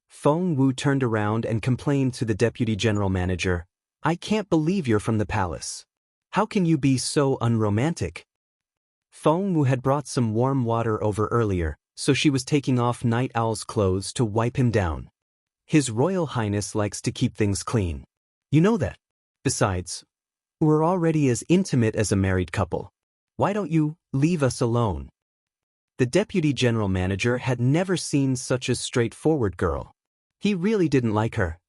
Feng Wu turned around and complained to the deputy general manager, "I can't believe you're from the palace. How can you be so unromantic?" Feng Wu had brought some warm water over earlier, so she was taking off Night Owl's clothes to wipe him down. His Royal Highness likes to keep things clean. You know that. Besides, we're already as intimate as a married couple. Why don't you leave us alone? The deputy general manager had never seen such a straightforward girl. He really didn't like her.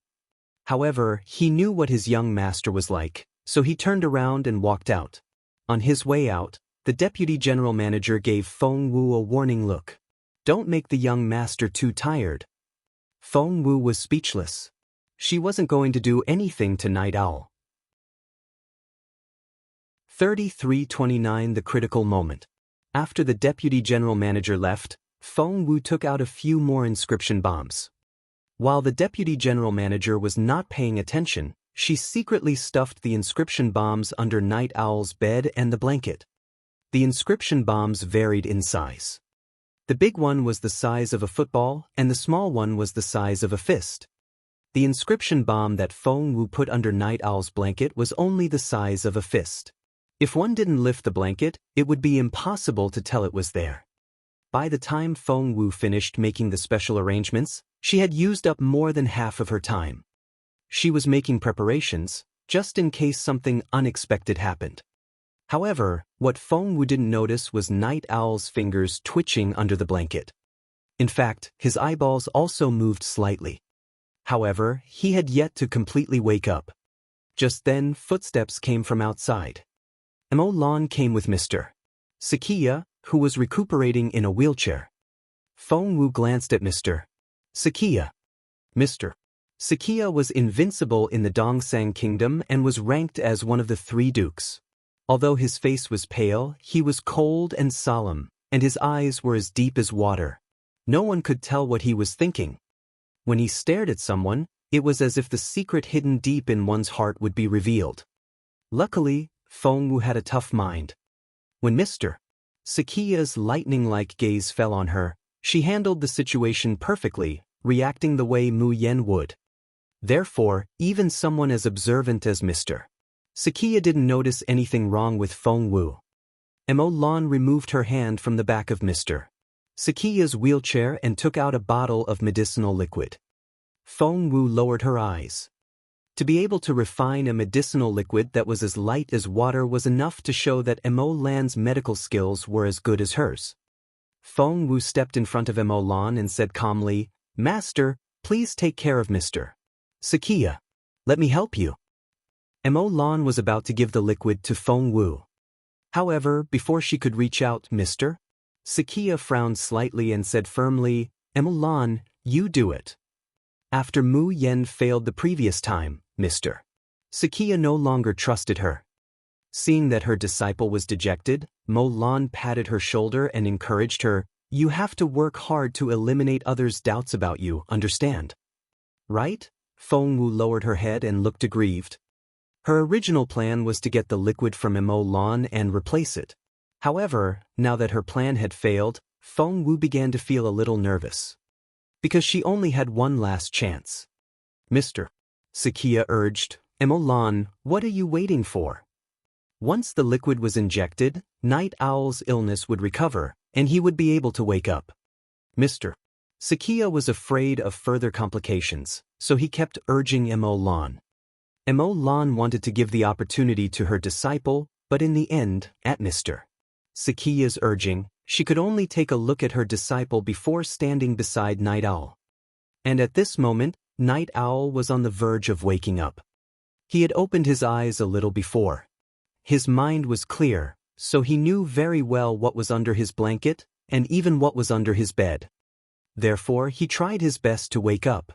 However, he knew what his young master was like, so he turned around and walked out. On his way out, the deputy general manager gave Feng Wu a warning look. Don't make the young master too tired. Feng Wu was speechless. She wasn't going to do anything to Night Owl. 33:29 The critical moment. After the deputy general manager left, Feng Wu took out a few more inscription bombs. While the deputy general manager was not paying attention, she secretly stuffed the inscription bombs under Night Owl's bed and the blanket. The inscription bombs varied in size. The big one was the size of a football, and the small one was the size of a fist. The inscription bomb that Feng Wu put under Night Owl's blanket was only the size of a fist. If one didn't lift the blanket, it would be impossible to tell it was there. By the time Feng Wu finished making the special arrangements, she had used up more than half of her time. She was making preparations, just in case something unexpected happened. However, what Feng Wu didn't notice was Night Owl's fingers twitching under the blanket. In fact, his eyeballs also moved slightly. However, he had yet to completely wake up. Just then, footsteps came from outside. Lan came with Mr. Sakiya, who was recuperating in a wheelchair. Feng Wu glanced at Mr. Sakiya. Mr. Sakiya was invincible in the Dongsang Kingdom and was ranked as one of the 3 dukes. Although his face was pale, he was cold and solemn, and his eyes were as deep as water. No one could tell what he was thinking. When he stared at someone, it was as if the secret hidden deep in one's heart would be revealed. Luckily, Feng Wu had a tough mind. When Mr. Sakiya's lightning-like gaze fell on her, she handled the situation perfectly, reacting the way Mu Yen would. Therefore, even someone as observant as Mr. Sakiya didn't notice anything wrong with Feng Wu. Lan removed her hand from the back of Mr. Sakiya's wheelchair and took out a bottle of medicinal liquid. Feng Wu lowered her eyes. To be able to refine a medicinal liquid that was as light as water was enough to show that Lan's medical skills were as good as hers. Feng Wu stepped in front of Lan and said calmly, "Master, please take care of Mr. Sakiya. Let me help you." Lan was about to give the liquid to Feng Wu. However, before she could reach out, Mr. Sakiya frowned slightly and said firmly, "Lan, you do it." After Mu Yen failed the previous time, Mr. Sakiya no longer trusted her. Seeing that her disciple was dejected, Lan patted her shoulder and encouraged her, "You have to work hard to eliminate others' doubts about you, understand? Right?" Feng Wu lowered her head and looked aggrieved. Her original plan was to get the liquid from Lan and replace it. However, now that her plan had failed, Feng Wu began to feel a little nervous. Because she only had one last chance. "Mr. Sakiya urged, "Lan, what are you waiting for?" Once the liquid was injected, Night Owl's illness would recover, and he would be able to wake up. Mr. Sakiya was afraid of further complications, so he kept urging Lan. Lan wanted to give the opportunity to her disciple, but in the end, at Mr. Sakiya's urging, she could only take a look at her disciple before standing beside Night Owl. And at this moment, Night Owl was on the verge of waking up. He had opened his eyes a little before. His mind was clear, so he knew very well what was under his blanket, and even what was under his bed. Therefore, he tried his best to wake up.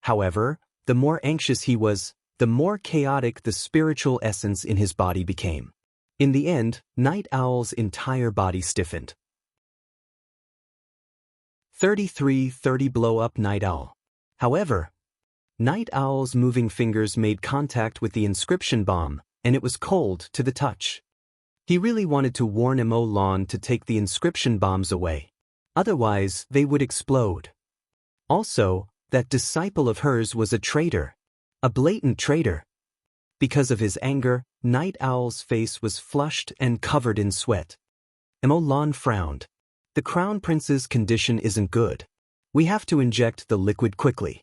However, the more anxious he was, the more chaotic the spiritual essence in his body became. In the end, Night Owl's entire body stiffened. 33:30 Blow up Night Owl. However, Night Owl's moving fingers made contact with the inscription bomb, and it was cold to the touch. He really wanted to warn Lan to take the inscription bombs away. Otherwise, they would explode. Also, that disciple of hers was a traitor. A blatant traitor. Because of his anger, Night Owl's face was flushed and covered in sweat. Lan frowned. The Crown Prince's condition isn't good. We have to inject the liquid quickly.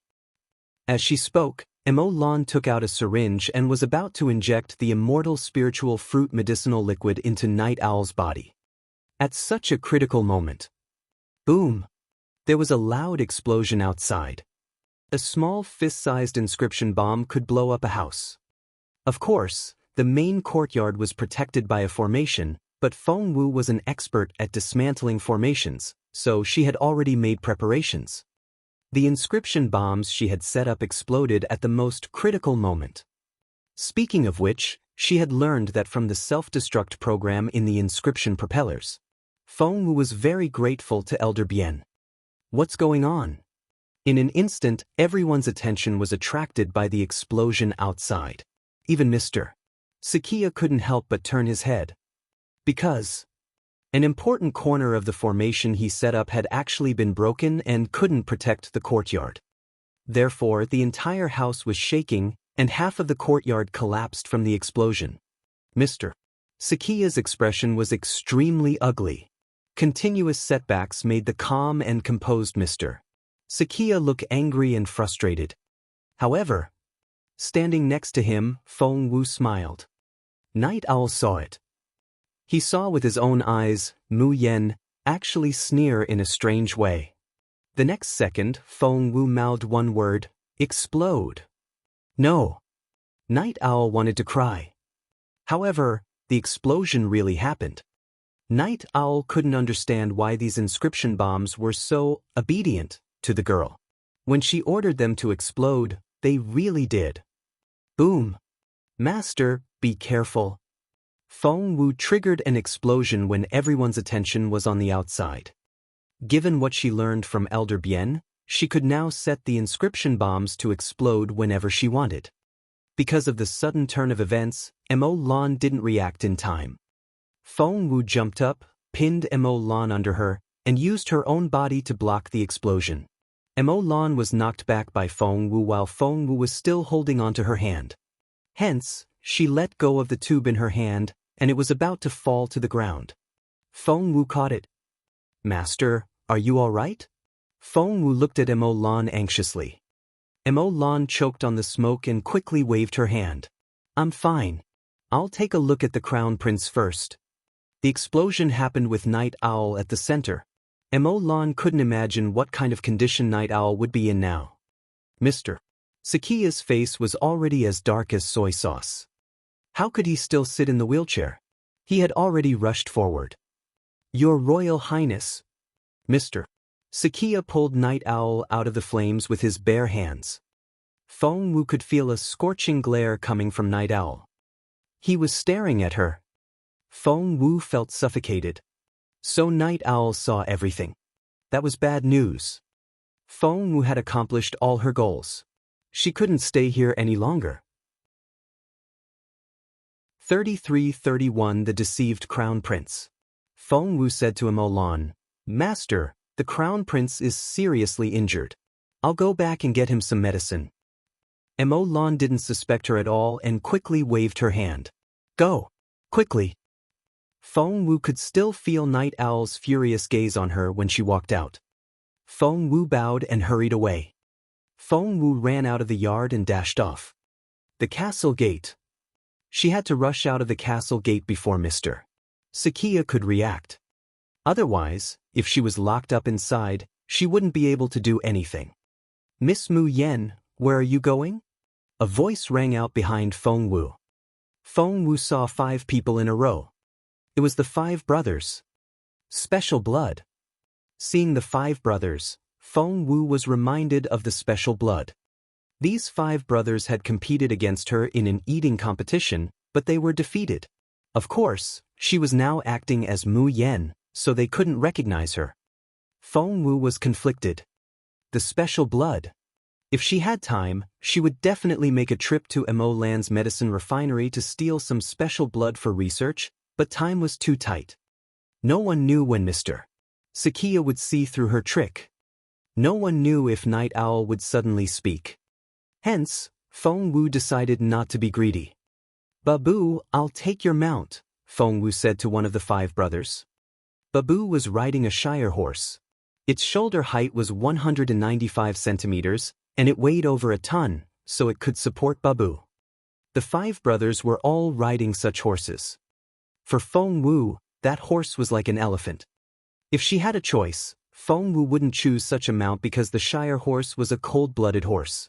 As she spoke, Lan took out a syringe and was about to inject the immortal spiritual fruit medicinal liquid into Night Owl's body. At such a critical moment. Boom! There was a loud explosion outside. A small fist-sized inscription bomb could blow up a house. Of course, the main courtyard was protected by a formation, but Feng Wu was an expert at dismantling formations, so she had already made preparations. The inscription bombs she had set up exploded at the most critical moment. Speaking of which, she had learned that from the self-destruct program in the inscription propellers. Feng Wu was very grateful to Elder Bien. What's going on? In an instant, everyone's attention was attracted by the explosion outside. Even Mr. Sakia couldn't help but turn his head. Because an important corner of the formation he set up had actually been broken and couldn't protect the courtyard. Therefore, the entire house was shaking, and half of the courtyard collapsed from the explosion. Mr. Sakia's expression was extremely ugly. Continuous setbacks made the calm and composed Mr. Sakia look angry and frustrated. However, standing next to him, Feng Wu smiled. Night Owl saw it. He saw with his own eyes Mu Yen actually sneer in a strange way. The next second, Feng Wu mouthed one word, explode. No. Night Owl wanted to cry. However, the explosion really happened. Night Owl couldn't understand why these inscription bombs were so obedient to the girl. When she ordered them to explode, they really did. Boom. Master, be careful. Feng Wu triggered an explosion when everyone's attention was on the outside. Given what she learned from Elder Bien, she could now set the inscription bombs to explode whenever she wanted. Because of the sudden turn of events, Lan didn't react in time. Feng Wu jumped up, pinned Lan under her, and used her own body to block the explosion. Lan was knocked back by Feng Wu while Feng Wu was still holding onto her hand. Hence, she let go of the tube in her hand, and it was about to fall to the ground. Feng Wu caught it. Master, are you all right? Feng Wu looked at Lan anxiously. Lan choked on the smoke and quickly waved her hand. I'm fine. I'll take a look at the Crown Prince first. The explosion happened with Night Owl at the center. Lan couldn't imagine what kind of condition Night Owl would be in now. Mr. Sakia's face was already as dark as soy sauce. How could he still sit in the wheelchair? He had already rushed forward. Your Royal Highness. Mr. Sakia pulled Night Owl out of the flames with his bare hands. Feng Wu could feel a scorching glare coming from Night Owl. He was staring at her. Feng Wu felt suffocated. So Night Owl saw everything. That was bad news. Feng Wu had accomplished all her goals. She couldn't stay here any longer. 33-31 The Deceived Crown Prince. Feng Wu said to Lan, Master, the Crown Prince is seriously injured. I'll go back and get him some medicine. Lan didn't suspect her at all and quickly waved her hand. Go. Quickly. Feng Wu could still feel Night Owl's furious gaze on her when she walked out. Feng Wu bowed and hurried away. Feng Wu ran out of the yard and dashed off. The castle gate. She had to rush out of the castle gate before Mr. Sakia could react. Otherwise, if she was locked up inside, she wouldn't be able to do anything. Miss Mu Yen, where are you going? A voice rang out behind Feng Wu. Feng Wu saw 5 people in a row. It was the 5 brothers. Special blood. Seeing the 5 brothers, Feng Wu was reminded of the special blood. These 5 brothers had competed against her in an eating competition, but they were defeated. Of course, she was now acting as Mu Yen, so they couldn't recognize her. Feng Wu was conflicted. The special blood. If she had time, she would definitely make a trip to Mo Lan's medicine refinery to steal some special blood for research, but time was too tight. No one knew when Mr. Sakia would see through her trick. No one knew if Night Owl would suddenly speak. Hence, Feng Wu decided not to be greedy. "Babu, I'll take your mount," Feng Wu said to one of the 5 brothers. Babu was riding a shire horse. Its shoulder height was 195 centimeters, and it weighed over a ton, so it could support Babu. The 5 brothers were all riding such horses. For Feng Wu, that horse was like an elephant. If she had a choice, Feng Wu wouldn't choose such a mount because the shire horse was a cold-blooded horse.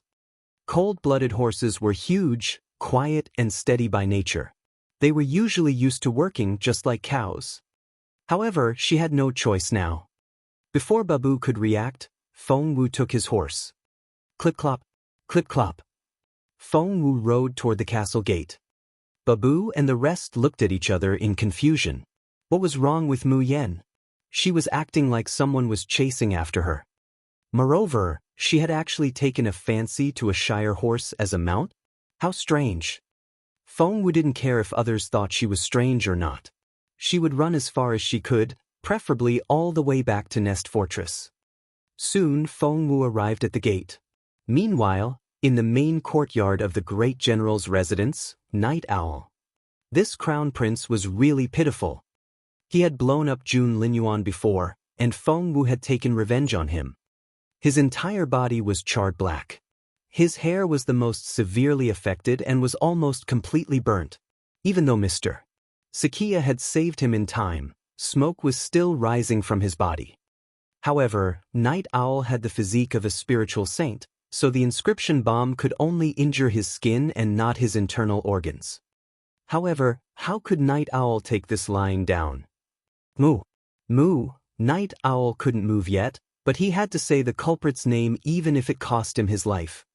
Cold-blooded horses were huge, quiet, and steady by nature. They were usually used to working just like cows. However, she had no choice now. Before Babu could react, Feng Wu took his horse. Clip-clop, clip-clop. Feng Wu rode toward the castle gate. Babu and the rest looked at each other in confusion. What was wrong with Mu Yan? She was acting like someone was chasing after her. Moreover, she had actually taken a fancy to a shire horse as a mount? How strange. Feng Wu didn't care if others thought she was strange or not. She would run as far as she could, preferably all the way back to Nest Fortress. Soon Feng Wu arrived at the gate. Meanwhile, in the main courtyard of the great general's residence, Night Owl. This crown prince was really pitiful. He had blown up Jun Linyuan before, and Feng Wu had taken revenge on him. His entire body was charred black. His hair was the most severely affected and was almost completely burnt. Even though Mr. Sakia had saved him in time, smoke was still rising from his body. However, Night Owl had the physique of a spiritual saint, so the inscription bomb could only injure his skin and not his internal organs. However, how could Night Owl take this lying down? Moo. Moo. Night Owl couldn't move yet, but he had to say the culprit's name even if it cost him his life.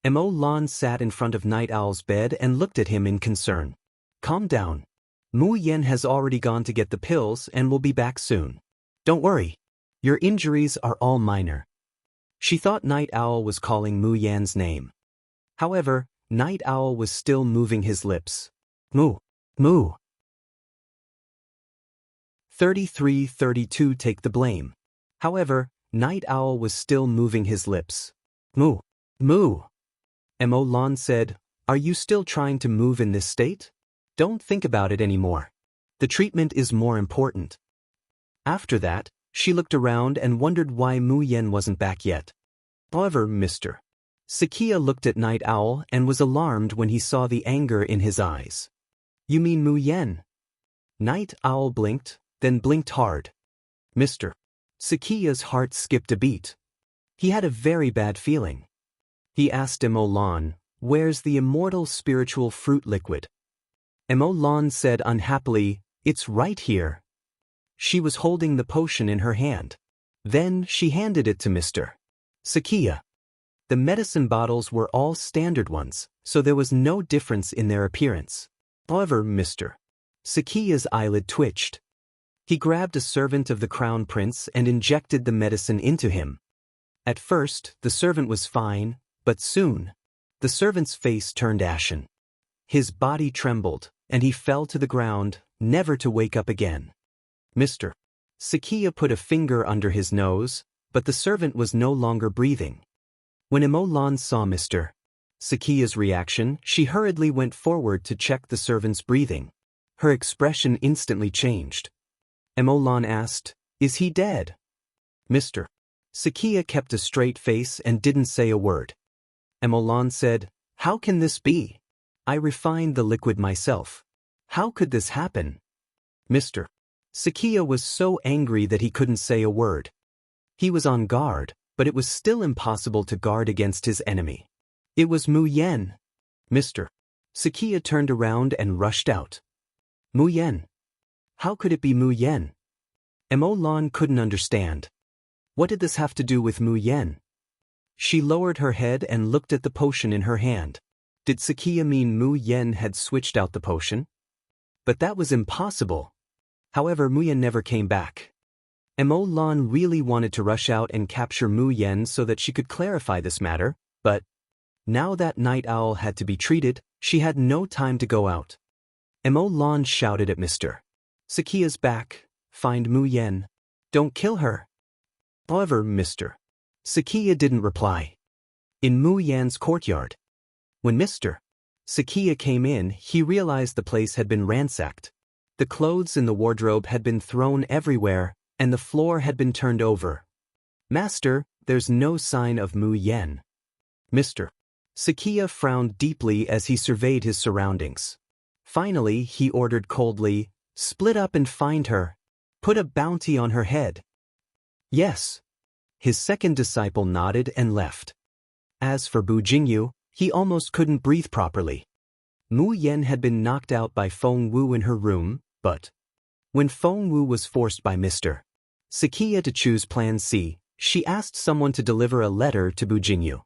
Mo Lan sat in front of Night Owl's bed and looked at him in concern. "Calm down. Mu Yan has already gone to get the pills and will be back soon. Don't worry. Your injuries are all minor." She thought Night Owl was calling Mu Yan's name. However, Night Owl was still moving his lips. "Moo. Moo." 33-32 take the blame. However, Night Owl was still moving his lips. "Moo. Moo." Mo Lan said, "Are you still trying to move in this state? Don't think about it anymore. The treatment is more important." After that, she looked around and wondered why Mu Yan wasn't back yet. However, Mr. Sakia looked at Night Owl and was alarmed when he saw the anger in his eyes. "You mean Mu Yan?" Night Owl blinked, then blinked hard. Mr. Sakia's heart skipped a beat. He had a very bad feeling. He asked Mo Lan, "Where's the immortal spiritual fruit liquid?" Mo Lan said unhappily, "It's right here." She was holding the potion in her hand. Then she handed it to Mr. Sakia. The medicine bottles were all standard ones, so there was no difference in their appearance. However, Mr. Sakia's eyelid twitched. He grabbed a servant of the crown prince and injected the medicine into him. At first, the servant was fine, but soon, the servant's face turned ashen. His body trembled, and he fell to the ground, never to wake up again. Mr. Sakia put a finger under his nose, but the servant was no longer breathing. When Mo Lan saw Mr. Sakia's reaction, she hurriedly went forward to check the servant's breathing. Her expression instantly changed. Mo Lan asked, "Is he dead?" Mr. Sakia kept a straight face and didn't say a word. Mo Lan said, "How can this be? I refined the liquid myself. How could this happen?" Mr. Sakia was so angry that he couldn't say a word. He was on guard, but it was still impossible to guard against his enemy. It was Mu Yan. Mr. Sakia turned around and rushed out. "Mu Yan. How could it be Mu Yan?" Mo Lan couldn't understand. What did this have to do with Mu Yan? She lowered her head and looked at the potion in her hand. Did Sakia mean Mu Yan had switched out the potion? But that was impossible. However, Mu Yan never came back. Mo Lan really wanted to rush out and capture Mu Yan so that she could clarify this matter, But now that Night Owl had to be treated, she had no time to go out. Emolan shouted at Mr. Sakia's back, "Find Mu Yen. Don't kill her." However, Mr. Sakia didn't reply. In Mu Yan's courtyard. When Mr. Sakia came in, he realized the place had been ransacked. The clothes in the wardrobe had been thrown everywhere, and the floor had been turned over. "Master, there's no sign of Mu Yen." Mr. Sakia frowned deeply as he surveyed his surroundings. Finally, he ordered coldly, "Split up and find her. Put a bounty on her head." "Yes." His second disciple nodded and left. As for Bu Jingyu, he almost couldn't breathe properly. Mu Yen had been knocked out by Feng Wu in her room, but when Feng Wu was forced by Mr. Sakia to choose Plan C, she asked someone to deliver a letter to Bu Jingyu.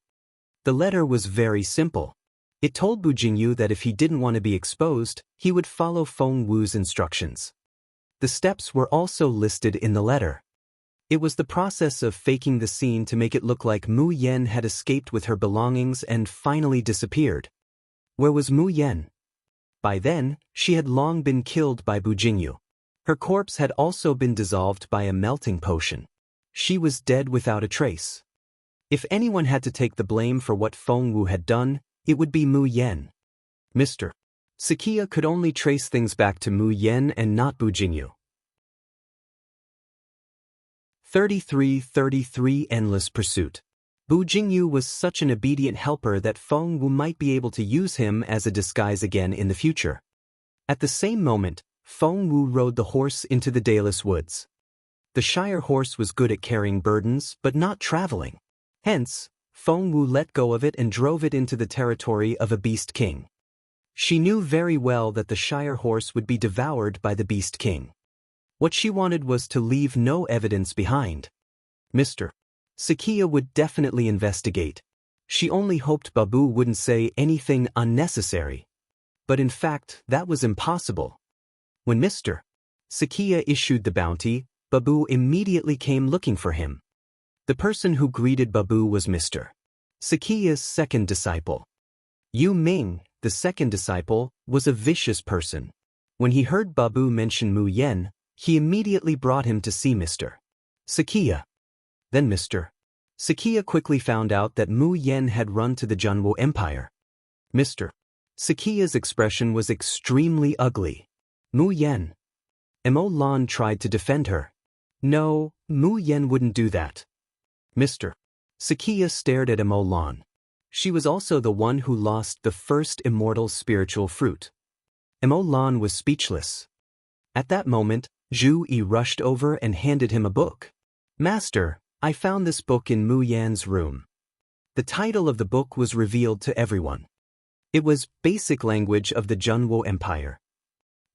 The letter was very simple. It told Bu Jingyu that if he didn't want to be exposed, he would follow Feng Wu's instructions. The steps were also listed in the letter. It was the process of faking the scene to make it look like Mu Yen had escaped with her belongings and finally disappeared. Where was Mu Yen? By then, she had long been killed by Bu Jingyu. Her corpse had also been dissolved by a melting potion. She was dead without a trace. If anyone had to take the blame for what Feng Wu had done, it would be Mu Yen. Mr. Sakia could only trace things back to Mu Yen and not Bu Jingyu. 33 Endless Pursuit. Bu Jingyu was such an obedient helper that Feng Wu might be able to use him as a disguise again in the future. At the same moment, Feng Wu rode the horse into the Dayless Woods. The Shire horse was good at carrying burdens but not traveling. Hence, Feng Wu let go of it and drove it into the territory of a Beast King. She knew very well that the Shire horse would be devoured by the Beast King. What she wanted was to leave no evidence behind. Mr. Sakia would definitely investigate. She only hoped Babu wouldn't say anything unnecessary. But in fact, that was impossible. When Mr. Sakia issued the bounty, Babu immediately came looking for him. The person who greeted Babu was Mr. Sakia's second disciple. Yu Ming, the second disciple, was a vicious person. When he heard Babu mention Mu Yen, he immediately brought him to see Mr. Sakia. Then Mr. Sakia quickly found out that Mu Yen had run to the Junwo Empire. Mr. Sakia's expression was extremely ugly. Mu Yen. Emolan tried to defend her. No, Mu Yen wouldn't do that. Mr. Sakia stared at Emolan. She was also the one who lost the first immortal spiritual fruit. Emolan was speechless. At that moment, Zhu Yi rushed over and handed him a book. "Master, I found this book in Mu Yan's room." The title of the book was revealed to everyone. It was Basic Language of the Junwo Empire.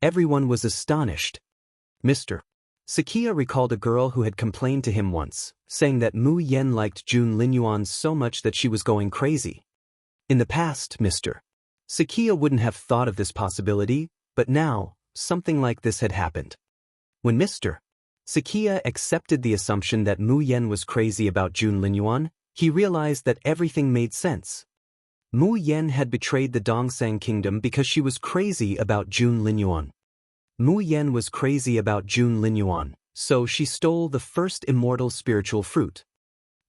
Everyone was astonished. Mr. Sakia recalled a girl who had complained to him once, saying that Mu Yen liked Jun Linyuan so much that she was going crazy. In the past, Mr. Sakia wouldn't have thought of this possibility, but now, something like this had happened. When Mr. Sakia accepted the assumption that Mu Yen was crazy about Jun Linyuan, he realized that everything made sense. Mu Yen had betrayed the Dongsang Kingdom because she was crazy about Jun Linyuan. Mu Yen was crazy about Jun Linyuan, so she stole the first immortal spiritual fruit.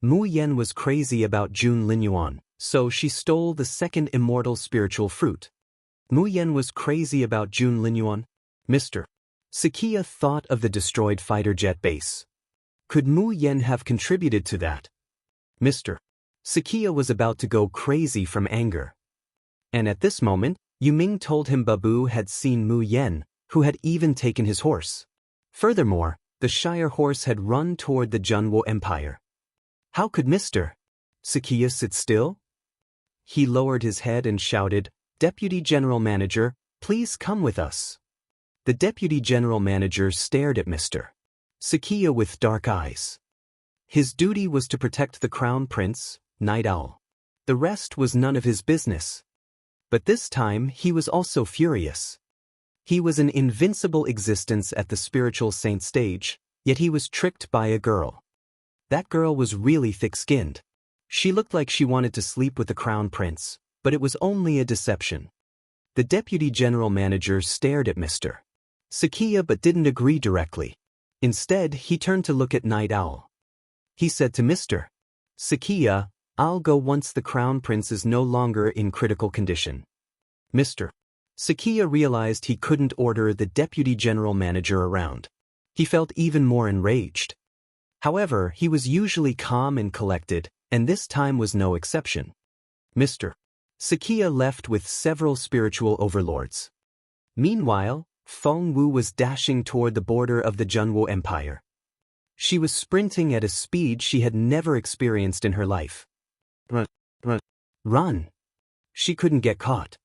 Mu Yen was crazy about Jun Linyuan, so she stole the second immortal spiritual fruit. Mu Yen was crazy about Jun Linyuan. Mr. Sakia thought of the destroyed fighter jet base. Could Mu Yen have contributed to that? Mr. Sakia was about to go crazy from anger. And at this moment, Yu Ming told him Babu had seen Mu Yen, who had even taken his horse. Furthermore, the Shire horse had run toward the Junwo Empire. How could Mr. Sakia sit still? He lowered his head and shouted, "Deputy General Manager, please come with us." The Deputy General Manager stared at Mr. Sakia with dark eyes. His duty was to protect the Crown Prince, Night Owl. The rest was none of his business. But this time he was also furious. He was an invincible existence at the spiritual saint stage, yet he was tricked by a girl. That girl was really thick-skinned. She looked like she wanted to sleep with the crown prince, but it was only a deception. The deputy general manager stared at Mr. Sakia but didn't agree directly. Instead, he turned to look at Night Owl. He said to Mr. Sakia, "I'll go once the crown prince is no longer in critical condition." Mr. Sakia realized he couldn't order the deputy general manager around. He felt even more enraged. However, he was usually calm and collected, and this time was no exception. Mr. Sakia left with several spiritual overlords. Meanwhile, Feng Wu was dashing toward the border of the Junwo Empire. She was sprinting at a speed she had never experienced in her life. Run! She couldn't get caught.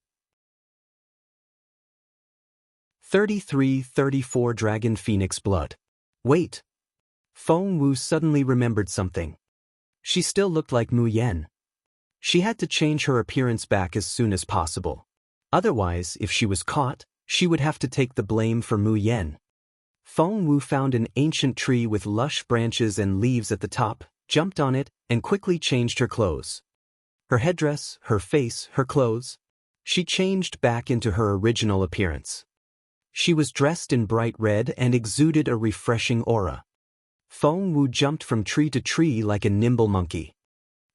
33-34 Dragon Phoenix Blood. Wait! Feng Wu suddenly remembered something. She still looked like Mu Yan. She had to change her appearance back as soon as possible. Otherwise, if she was caught, she would have to take the blame for Mu Yan. Feng Wu found an ancient tree with lush branches and leaves at the top, jumped on it, and quickly changed her clothes. Her headdress, her face, her clothes. She changed back into her original appearance. She was dressed in bright red and exuded a refreshing aura. Feng Wu jumped from tree to tree like a nimble monkey.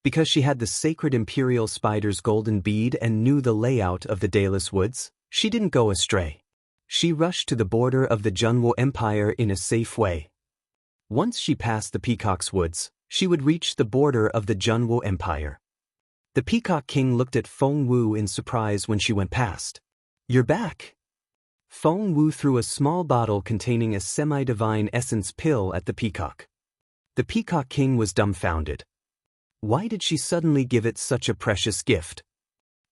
Because she had the sacred imperial spider's golden bead and knew the layout of the Dayless Woods, she didn't go astray. She rushed to the border of the Junwo Empire in a safe way. Once she passed the Peacock's Woods, she would reach the border of the Junwo Empire. The Peacock King looked at Feng Wu in surprise when she went past. "You're back." Feng Wu threw a small bottle containing a semi-divine essence pill at the peacock. The Peacock King was dumbfounded. Why did she suddenly give it such a precious gift?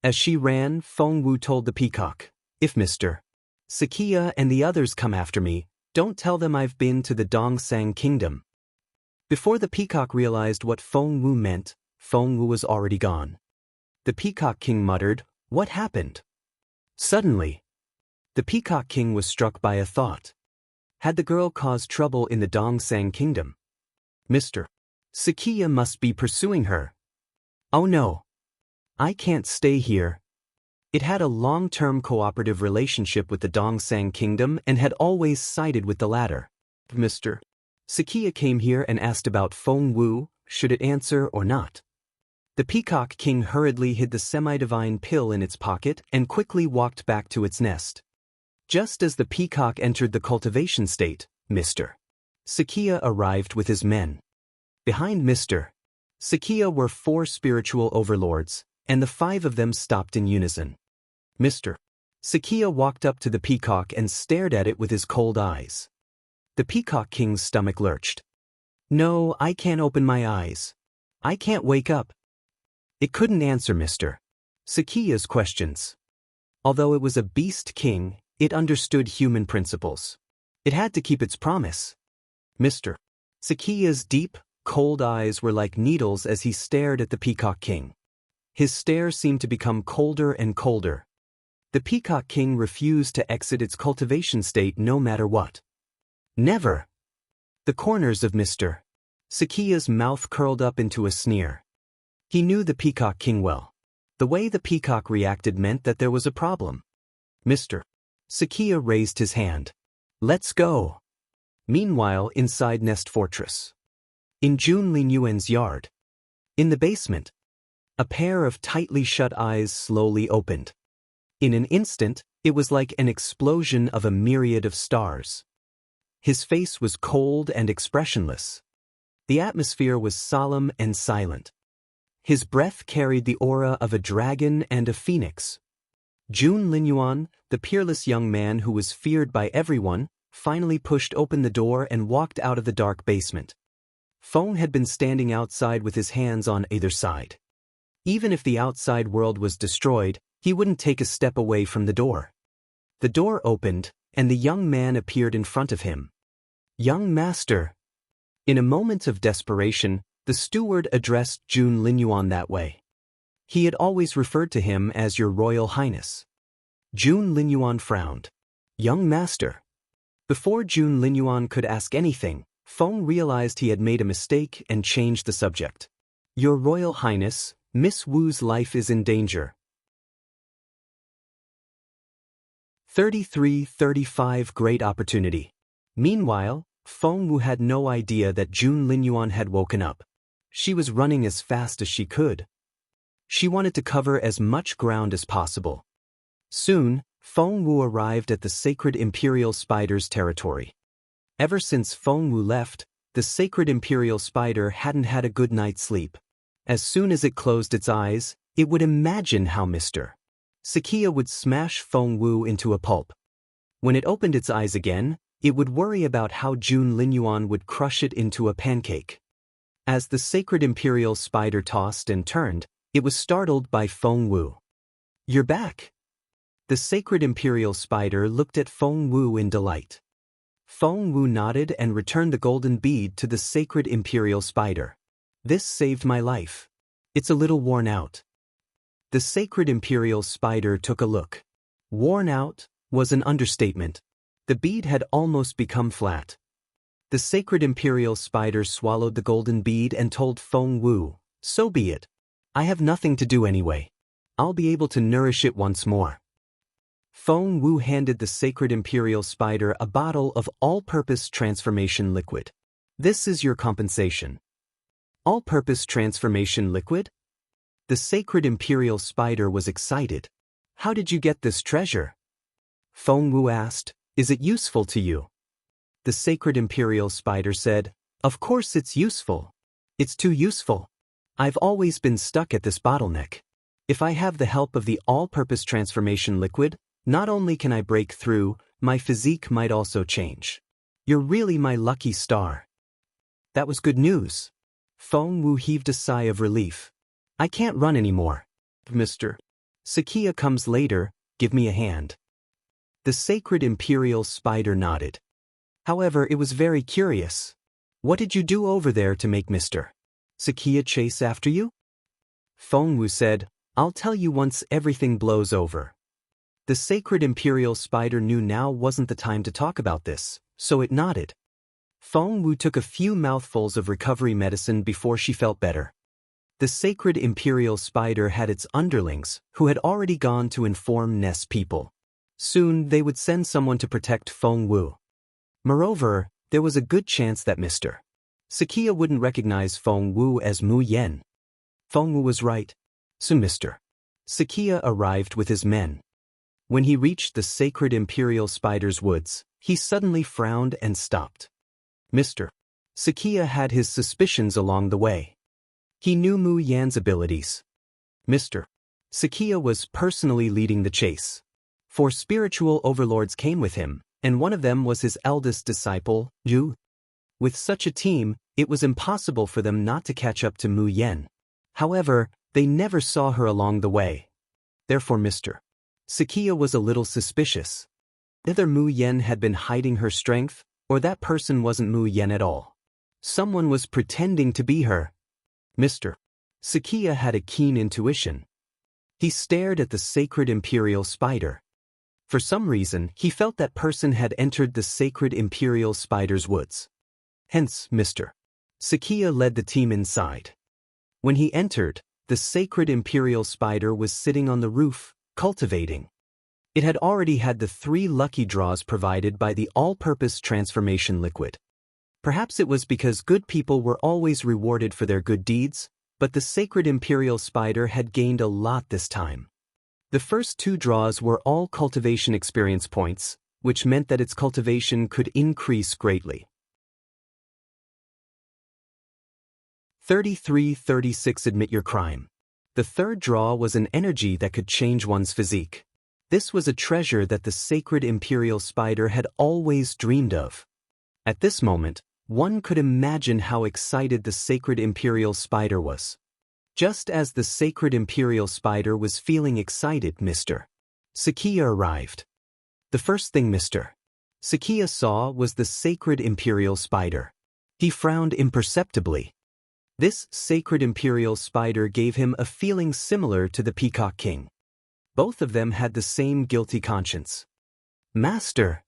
As she ran, Feng Wu told the peacock, "If Mr. Sakia and the others come after me, don't tell them I've been to the Dongsang Kingdom." Before the peacock realized what Feng Wu meant, Feng Wu was already gone. The Peacock King muttered, "What happened?" Suddenly, the Peacock King was struck by a thought. Had the girl caused trouble in the Dongsang Kingdom? Mr. Sakia must be pursuing her. Oh no! I can't stay here. It had a long-term cooperative relationship with the Dongsang Kingdom and had always sided with the latter. Mr. Sakia came here and asked about Feng Wu, should it answer or not? The Peacock King hurriedly hid the semi-divine pill in its pocket and quickly walked back to its nest. Just as the peacock entered the cultivation state, Mr. Sakia arrived with his men. Behind Mr. Sakia were 4 spiritual overlords, and the 5 of them stopped in unison. Mr. Sakia walked up to the peacock and stared at it with his cold eyes. The Peacock King's stomach lurched. "No, I can't open my eyes. I can't wake up." It couldn't answer Mr. Sakia's questions. Although it was a beast king, it understood human principles. It had to keep its promise. Mr. Sakia's deep, cold eyes were like needles as he stared at the Peacock King. His stare seemed to become colder and colder. The Peacock King refused to exit its cultivation state no matter what. Never! The corners of Mr. Sakia's mouth curled up into a sneer. He knew the Peacock King well. The way the peacock reacted meant that there was a problem. Mr. Sakia raised his hand. "Let's go." Meanwhile, inside Nest Fortress. In Jun Linyuan's yard. In the basement. A pair of tightly shut eyes slowly opened. In an instant, it was like an explosion of a myriad of stars. His face was cold and expressionless. The atmosphere was solemn and silent. His breath carried the aura of a dragon and a phoenix. Jun Linyuan, the peerless young man who was feared by everyone, finally pushed open the door and walked out of the dark basement. Feng had been standing outside with his hands on either side. Even if the outside world was destroyed, he wouldn't take a step away from the door. The door opened, and the young man appeared in front of him. "Young master." In a moment of desperation, the steward addressed Jun Linyuan that way. He had always referred to him as Your Royal Highness. Jun Linyuan frowned. "Young master." Before Jun Linyuan could ask anything, Feng realized he had made a mistake and changed the subject. Your Royal Highness, Miss Wu's life is in danger. 33-35 Great opportunity. Meanwhile, Feng Wu had no idea that Jun Linyuan had woken up. She was running as fast as she could. She wanted to cover as much ground as possible. Soon, Feng Wu arrived at the sacred Imperial Spider's territory. Ever since Feng Wu left, the sacred Imperial Spider hadn't had a good night's sleep. As soon as it closed its eyes, it would imagine how Mr. Sakia would smash Feng Wu into a pulp. When it opened its eyes again, it would worry about how Jun Linyuan would crush it into a pancake. As the sacred Imperial Spider tossed and turned, it was startled by Feng Wu. "You're back." The sacred Imperial Spider looked at Feng Wu in delight. Feng Wu nodded and returned the golden bead to the sacred Imperial Spider. "This saved my life. It's a little worn out." The sacred Imperial Spider took a look. Worn out was an understatement. The bead had almost become flat. The sacred Imperial Spider swallowed the golden bead and told Feng Wu, "So be it. I have nothing to do anyway. I'll be able to nourish it once more." Feng Wu handed the sacred Imperial Spider a bottle of all-purpose transformation liquid. "This is your compensation." "All-purpose transformation liquid?" The sacred Imperial Spider was excited. "How did you get this treasure?" Feng Wu asked, "Is it useful to you?" The sacred Imperial Spider said, "Of course it's useful. It's too useful. I've always been stuck at this bottleneck. If I have the help of the all-purpose transformation liquid, not only can I break through, my physique might also change. You're really my lucky star." That was good news. Feng Wu heaved a sigh of relief. "I can't run anymore. Mr. Sakia comes later, give me a hand." The sacred Imperial Spider nodded. However, it was very curious. "What did you do over there to make Mr. Sakia chase after you?" Feng Wu said, "I'll tell you once everything blows over." The sacred Imperial Spider knew now wasn't the time to talk about this, so it nodded. Feng Wu took a few mouthfuls of recovery medicine before she felt better. The sacred Imperial Spider had its underlings, who had already gone to inform Ness people. Soon they would send someone to protect Feng Wu. Moreover, there was a good chance that Mr. Sakia wouldn't recognize Feng Wu as Mu Yen. Feng Wu was right. Soon Mr. Sakia arrived with his men. When he reached the sacred Imperial Spider's woods, he suddenly frowned and stopped. Mr. Sakia had his suspicions along the way. He knew Mu Yan's abilities. Mr. Sakia was personally leading the chase. 4 spiritual overlords came with him, and one of them was his eldest disciple, Yu. With such a team, it was impossible for them not to catch up to Mu Yan. However, they never saw her along the way. Therefore Mr. Sakia was a little suspicious. Either Mu Yan had been hiding her strength, or that person wasn't Mu Yan at all. Someone was pretending to be her. Mr. Sakia had a keen intuition. He stared at the sacred Imperial Spider. For some reason, he felt that person had entered the sacred Imperial Spider's woods. Hence, Mr. Sakia led the team inside. When he entered, the sacred Imperial Spider was sitting on the roof, cultivating. It had already had the 3 lucky draws provided by the all-purpose transformation liquid. Perhaps it was because good people were always rewarded for their good deeds, but the sacred Imperial Spider had gained a lot this time. The first 2 draws were all cultivation experience points, which meant that its cultivation could increase greatly. 33-36 Admit your crime. The third draw was an energy that could change one's physique. This was a treasure that the sacred Imperial Spider had always dreamed of. At this moment, one could imagine how excited the sacred Imperial Spider was. Just as the sacred Imperial Spider was feeling excited, Mr. Sakia arrived. The first thing Mr. Sakia saw was the sacred Imperial Spider. He frowned imperceptibly. This sacred Imperial Spider gave him a feeling similar to the Peacock King. Both of them had the same guilty conscience. "Master!"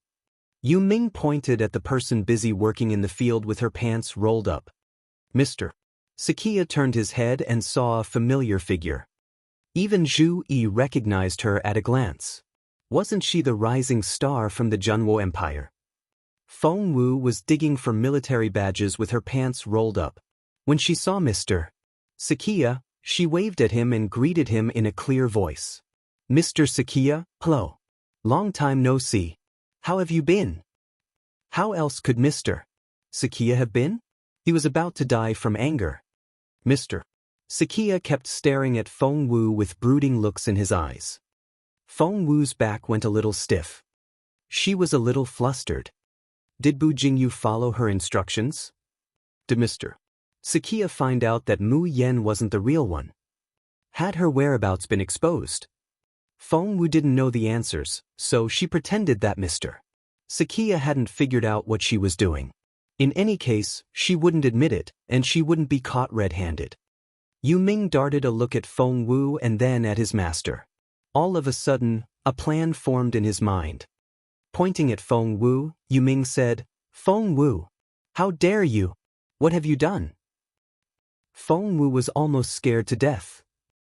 Yu Ming pointed at the person busy working in the field with her pants rolled up. Mr. Sakia turned his head and saw a familiar figure. Even Zhu Yi recognized her at a glance. Wasn't she the rising star from the Junwo Empire? Feng Wu was digging for military badges with her pants rolled up. When she saw Mr. Sakia, she waved at him and greeted him in a clear voice. Mr. Sakia, hello. Long time no see. How have you been? How else could Mr. Sakia have been? He was about to die from anger. Mr. Sakia kept staring at Feng Wu with brooding looks in his eyes. Feng Wu's back went a little stiff. She was a little flustered. Did Bu Jingyu follow her instructions? Did Mr. Sakia find out that Mu Yen wasn't the real one? Had her whereabouts been exposed? Feng Wu didn't know the answers, so she pretended that Mr. Sakia hadn't figured out what she was doing. In any case, she wouldn't admit it, and she wouldn't be caught red-handed. Yu Ming darted a look at Feng Wu and then at his master. All of a sudden, a plan formed in his mind. Pointing at Feng Wu, Yu Ming said, Feng Wu, how dare you? What have you done? Feng Wu was almost scared to death.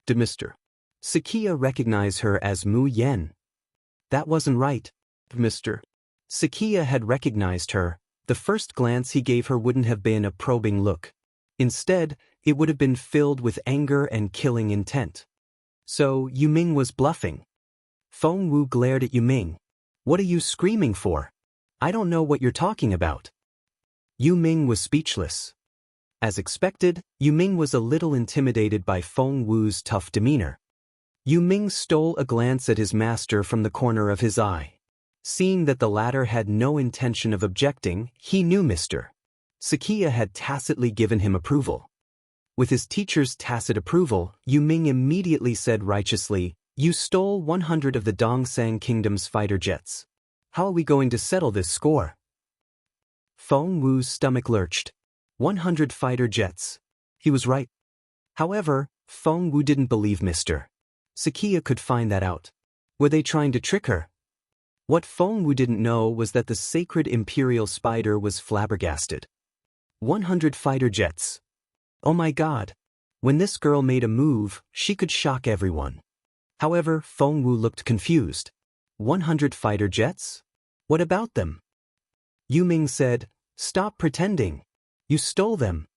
Did Mr. Sakia recognize her as Mu Yen? That wasn't right. Mr. Sakia had recognized her. The first glance he gave her wouldn't have been a probing look. Instead, it would have been filled with anger and killing intent. So, Yu Ming was bluffing. Feng Wu glared at Yu Ming. What are you screaming for? I don't know what you're talking about. Yu Ming was speechless. As expected, Yu Ming was a little intimidated by Feng Wu's tough demeanor. Yu Ming stole a glance at his master from the corner of his eye. Seeing that the latter had no intention of objecting, he knew Mr. Sakia had tacitly given him approval. With his teacher's tacit approval, Yu Ming immediately said righteously, You stole 100 of the Dongsang Kingdom's fighter jets. How are we going to settle this score? Feng Wu's stomach lurched. 100 fighter jets. He was right. However, Feng Wu didn't believe Mr. Sakia could find that out. Were they trying to trick her? What Feng Wu didn't know was that the sacred imperial spider was flabbergasted. 100 fighter jets. Oh my God. When this girl made a move, she could shock everyone. However, Feng Wu looked confused. 100 fighter jets? What about them? Yu Ming said, Stop pretending. You stole them.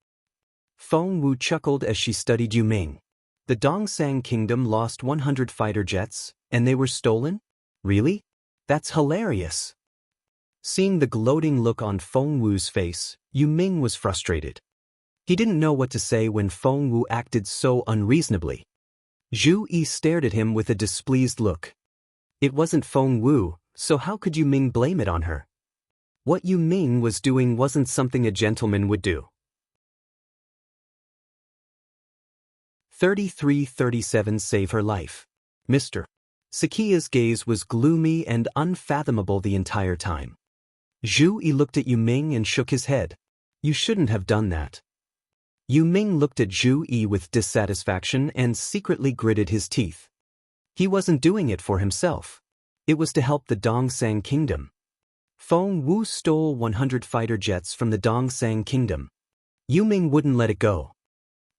Feng Wu chuckled as she studied Yu Ming. The Dongsang Kingdom lost 100 fighter jets, and they were stolen? Really? That's hilarious. Seeing the gloating look on Feng Wu's face, Yu Ming was frustrated. He didn't know what to say when Feng Wu acted so unreasonably. Zhu Yi stared at him with a displeased look. It wasn't Feng Wu, so how could Yu Ming blame it on her? What Yu Ming was doing wasn't something a gentleman would do. 3337 Save her life. Mr. Sakia's gaze was gloomy and unfathomable the entire time. Zhu Yi looked at Yu Ming and shook his head. You shouldn't have done that. Yu Ming looked at Zhu Yi with dissatisfaction and secretly gritted his teeth. He wasn't doing it for himself. It was to help the Dongsang Kingdom. Feng Wu stole 100 fighter jets from the Dongsang Kingdom. Yu Ming wouldn't let it go.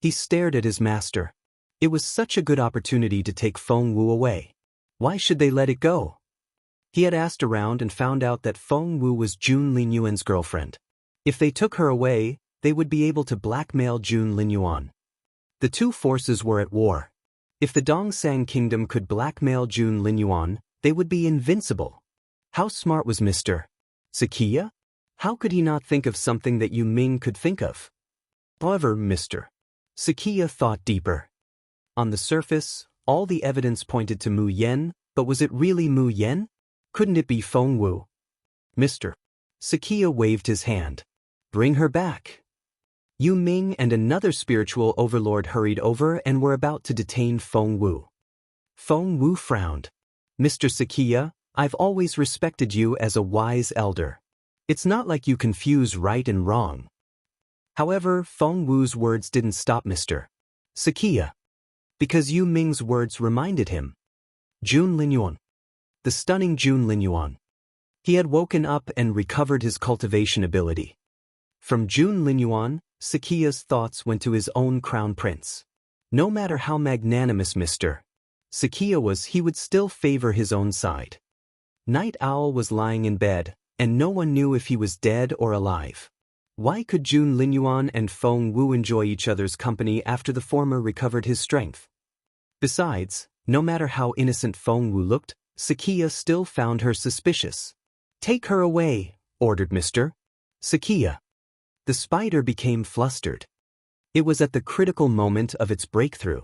He stared at his master. It was such a good opportunity to take Feng Wu away. Why should they let it go? He had asked around and found out that Feng Wu was Jun Linyuan's girlfriend. If they took her away, they would be able to blackmail Jun Linyuan. The two forces were at war. If the Dongsang Kingdom could blackmail Jun Linyuan, they would be invincible. How smart was Mr. Sakia? How could he not think of something that Yu Ming could think of? However, Mr. Sakia thought deeper. On the surface, all the evidence pointed to Mu Yen, but was it really Mu Yen? Couldn't it be Feng Wu? Mr. Sakia waved his hand. Bring her back. Yu Ming and another spiritual overlord hurried over and were about to detain Feng Wu. Feng Wu frowned. Mr. Sakia, I've always respected you as a wise elder. It's not like you confuse right and wrong. However, Feng Wu's words didn't stop Mr. Sakia. Because Yu Ming's words reminded him. Jun Linyuan. The stunning Jun Linyuan. He had woken up and recovered his cultivation ability. From Jun Linyuan, Sakia's thoughts went to his own crown prince. No matter how magnanimous Mr. Sakia was, he would still favor his own side. Night Owl was lying in bed, and no one knew if he was dead or alive. Why could Jun Linyuan and Feng Wu enjoy each other's company after the former recovered his strength? Besides, no matter how innocent Feng Wu looked, Sakia still found her suspicious. "Take her away," ordered Mr. Sakia. The spider became flustered. It was at the critical moment of its breakthrough.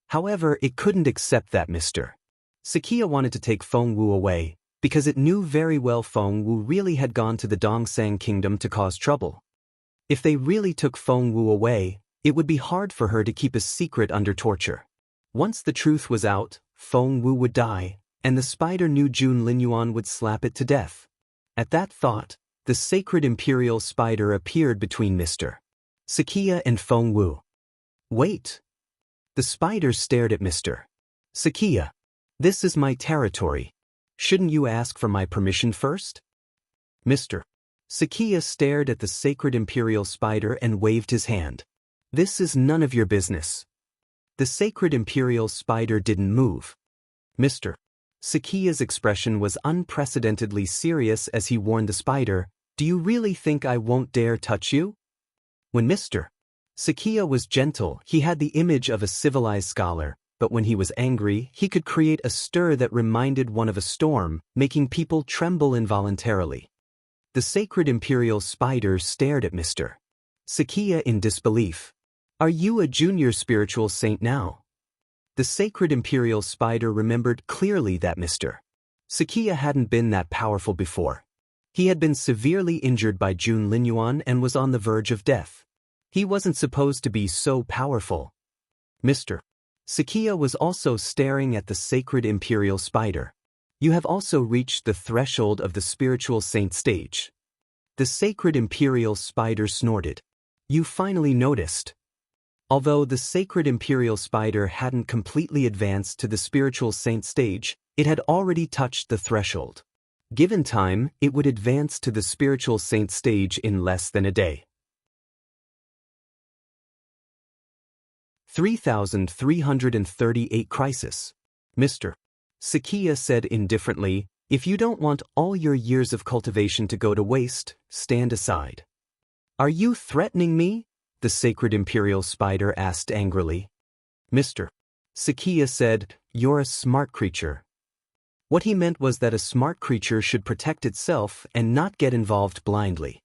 However, it couldn't accept that Mr. Sakia wanted to take Feng Wu away, because it knew very well Feng Wu really had gone to the Dongsang kingdom to cause trouble. If they really took Feng Wu away, it would be hard for her to keep a secret under torture. Once the truth was out, Feng Wu would die, and the spider knew Jun Linyuan would slap it to death. At that thought, the sacred imperial spider appeared between Mr. Sakia and Feng Wu. "Wait." The spider stared at Mr. Sakia. "This is my territory. Shouldn't you ask for my permission first?" Mr. Sakia stared at the sacred imperial spider and waved his hand. "This is none of your business." The sacred imperial spider didn't move. Mr. Sakia's expression was unprecedentedly serious as he warned the spider, "Do you really think I won't dare touch you?" When Mr. Sakia was gentle, he had the image of a civilized scholar, but when he was angry, he could create a stir that reminded one of a storm, making people tremble involuntarily. The sacred imperial spider stared at Mr. Sakia in disbelief. "Are you a junior spiritual saint now?" The sacred imperial spider remembered clearly that Mr. Sakia hadn't been that powerful before. He had been severely injured by Jun Linyuan and was on the verge of death. He wasn't supposed to be so powerful. Mr. Sakia was also staring at the sacred imperial spider. "You have also reached the threshold of the spiritual saint stage." The sacred imperial spider snorted. "You finally noticed." Although the sacred imperial spider hadn't completely advanced to the spiritual saint stage, it had already touched the threshold. Given time, it would advance to the spiritual saint stage in less than a day. 3338 Crisis. Mr. Sakia said indifferently, "If you don't want all your years of cultivation to go to waste, stand aside." "Are you threatening me?" the sacred imperial spider asked angrily. Mr. Sakia said, "You're a smart creature." What he meant was that a smart creature should protect itself and not get involved blindly.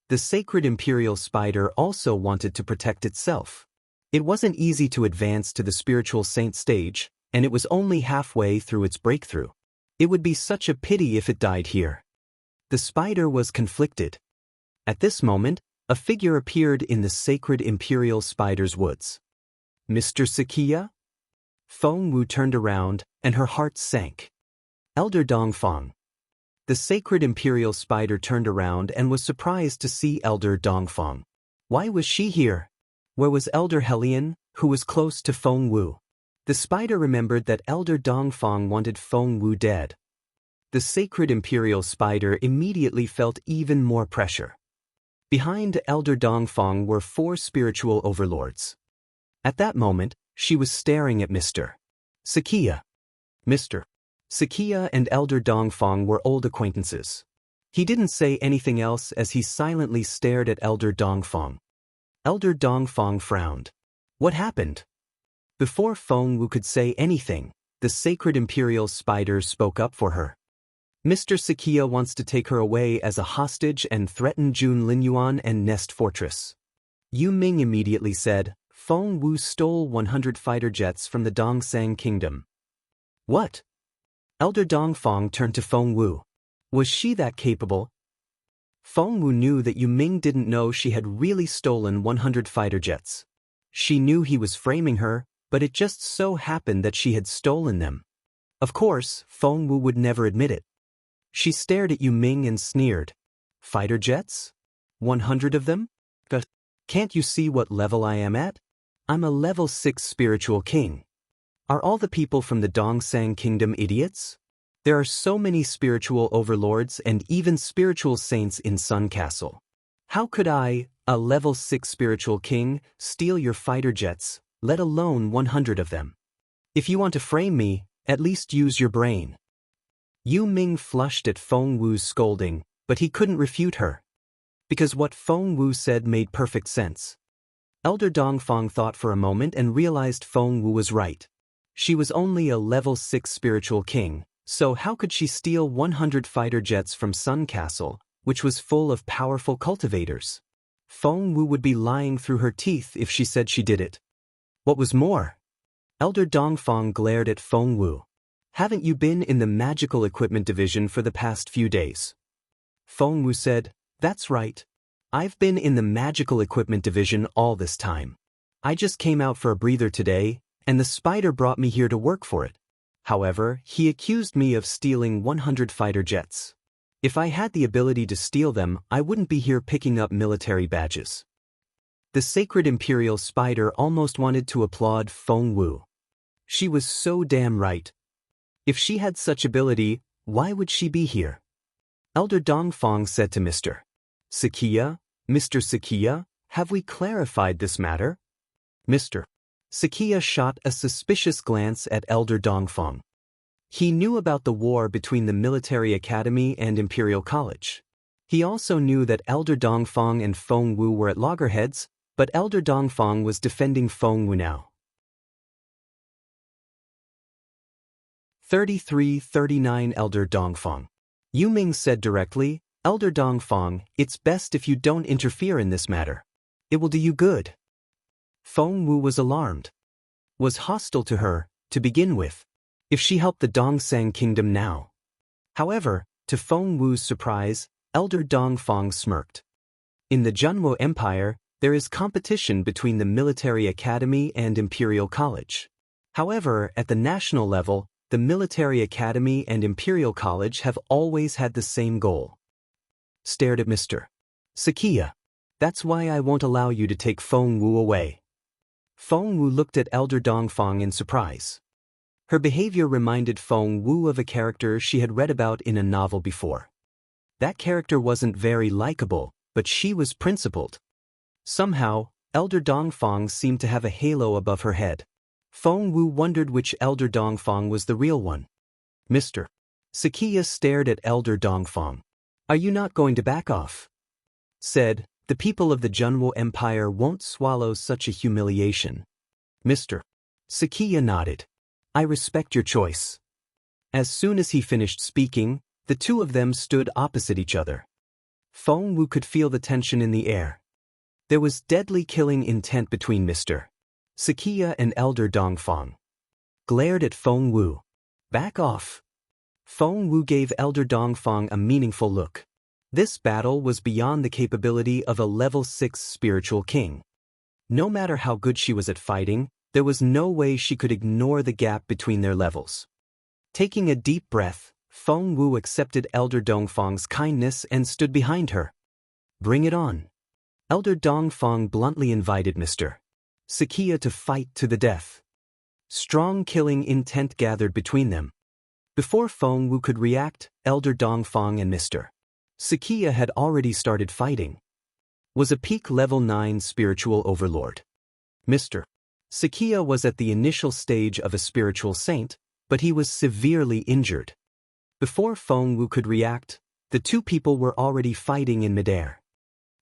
The sacred imperial spider also wanted to protect itself. It wasn't easy to advance to the spiritual saint stage, and it was only halfway through its breakthrough. It would be such a pity if it died here. The spider was conflicted. At this moment, a figure appeared in the sacred imperial spider's woods. "Mr. Sakia?" Feng Wu turned around, and her heart sank. "Elder Dongfang." The sacred imperial spider turned around and was surprised to see Elder Dongfang. Why was she here? Where was Elder Helian, who was close to Feng Wu? The spider remembered that Elder Dongfang wanted Feng Wu dead. The sacred imperial spider immediately felt even more pressure. Behind Elder Dongfang were 4 spiritual overlords. At that moment, she was staring at Mr. Sakia. Mr. Sakia and Elder Dongfang were old acquaintances. He didn't say anything else as he silently stared at Elder Dongfang. Elder Dongfang frowned. What happened? Before Feng Wu could say anything, the sacred imperial spider spoke up for her. "Mr. Sakia wants to take her away as a hostage and threaten Jun Linyuan and Nest Fortress." Yu Ming immediately said, "Feng Wu stole 100 fighter jets from the Dongsang kingdom." "What?" Elder Dongfang turned to Feng Wu. Was she that capable? Feng Wu knew that Yu Ming didn't know she had really stolen 100 fighter jets. She knew he was framing her, but it just so happened that she had stolen them. Of course, Feng Wu would never admit it. She stared at Yu Ming and sneered. "Fighter jets? 100 of them? Can't you see what level I am at? I'm a level 6 spiritual king. Are all the people from the Dongsang kingdom idiots? There are so many spiritual overlords and even spiritual saints in Sun Castle. How could I, A level 6 spiritual king, steal your fighter jets, let alone 100 of them. If you want to frame me, at least use your brain. Yu Ming flushed at Feng Wu's scolding, but he couldn't refute her. Because what Feng Wu said made perfect sense. Elder Dongfang thought for a moment and realized Feng Wu was right. She was only a level 6 spiritual king, so how could she steal 100 fighter jets from Sun Castle, which was full of powerful cultivators? Feng Wu would be lying through her teeth if she said she did it. What was more? Elder Dongfang glared at Feng Wu. Haven't you been in the magical equipment division for the past few days? Feng Wu said, that's right. I've been in the magical equipment division all this time. I just came out for a breather today, and the spider brought me here to work for it. However, he accused me of stealing 100 fighter jets. If I had the ability to steal them, I wouldn't be here picking up military badges. The sacred imperial spider almost wanted to applaud Feng Wu. She was so damn right. If she had such ability, why would she be here? Elder Dongfang said to Mr. Sakiya, Mr. Sakiya, have we clarified this matter? Mr. Sakiya shot a suspicious glance at Elder Dongfang. He knew about the war between the military academy and Imperial College. He also knew that Elder Dongfang and Feng Wu were at loggerheads, but Elder Dongfang was defending Feng Wu now. 33-39 Elder Dongfang. Yu Ming said directly, Elder Dongfang, it's best if you don't interfere in this matter. It will do you good. Feng Wu was alarmed. Was hostile to her, to begin with. If she helped the Dongsang kingdom now. However, to Feng Wu's surprise, Elder Dongfang smirked. In the Junwo Empire, there is competition between the military academy and Imperial College. However, at the national level, the military academy and Imperial College have always had the same goal. Stared at Mr. Sakiya. That's why I won't allow you to take Feng Wu away. Feng Wu looked at Elder Dongfang in surprise. Her behavior reminded Feng Wu of a character she had read about in a novel before. That character wasn't very likable, but she was principled. Somehow, Elder Dongfang seemed to have a halo above her head. Feng Wu wondered which Elder Dongfang was the real one. Mr. Sakiya stared at Elder Dongfang. Are you not going to back off? Said, the people of the Junwo Empire won't swallow such a humiliation. Mr. Sakiya nodded. I respect your choice. As soon as he finished speaking, the two of them stood opposite each other. Feng Wu could feel the tension in the air. There was deadly killing intent between Mr. Sakiya and Elder Dongfang. Glared at Feng Wu. Back off. Feng Wu gave Elder Dongfang a meaningful look. This battle was beyond the capability of a level 6 spiritual king. No matter how good she was at fighting, there was no way she could ignore the gap between their levels. Taking a deep breath, Feng Wu accepted Elder Dongfang's kindness and stood behind her. Bring it on. Elder Dongfang bluntly invited Mr. Sakiya to fight to the death. Strong killing intent gathered between them. Before Feng Wu could react, Elder Dongfang and Mr. Sakiya had already started fighting. Was a peak level 9 spiritual overlord. Mr. Sakiya was at the initial stage of a spiritual saint, but he was severely injured. Before Feng Wu could react, the two people were already fighting in midair.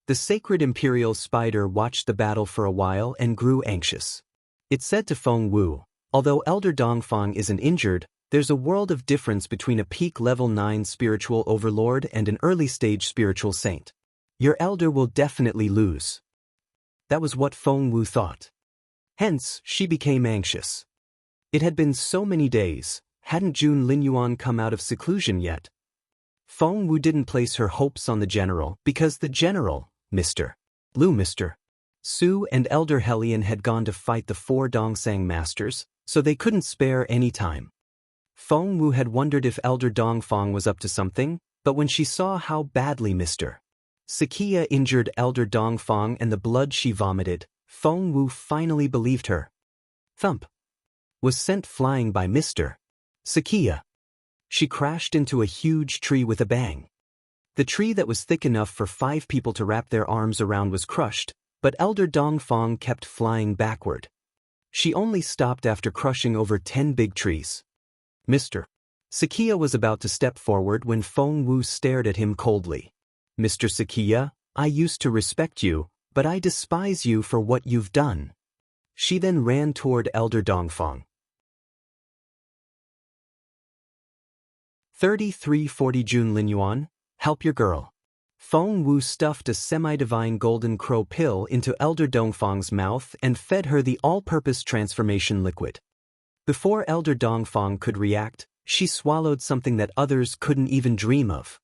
The sacred imperial spider watched the battle for a while and grew anxious. It said to Feng Wu, although Elder Dongfang isn't injured, there's a world of difference between a peak level 9 spiritual overlord and an early stage spiritual saint. Your elder will definitely lose. That was what Feng Wu thought. Hence, she became anxious. It had been so many days, hadn't Jun Linyuan come out of seclusion yet? Feng Wu didn't place her hopes on the general because the general, Mr. Su and Elder Hellion had gone to fight the 4 Dongsang masters, so they couldn't spare any time. Feng Wu had wondered if Elder Dongfang was up to something, but when she saw how badly Mr. Sakiya injured Elder Dongfang and the blood she vomited, Feng Wu finally believed her. Thump. Was sent flying by Mr. Sakiya. She crashed into a huge tree with a bang. The tree that was thick enough for 5 people to wrap their arms around was crushed, but Elder Dongfang kept flying backward. She only stopped after crushing over 10 big trees. Mr. Sakia was about to step forward when Feng Wu stared at him coldly. Mr. Sakia, I used to respect you, but I despise you for what you've done. She then ran toward Elder Dongfang. 3340 Jun Linyuan, help your girl. Feng Wu stuffed a semi-divine golden crow pill into Elder Dongfang's mouth and fed her the all-purpose transformation liquid. Before Elder Dongfang could react, she swallowed something that others couldn't even dream of.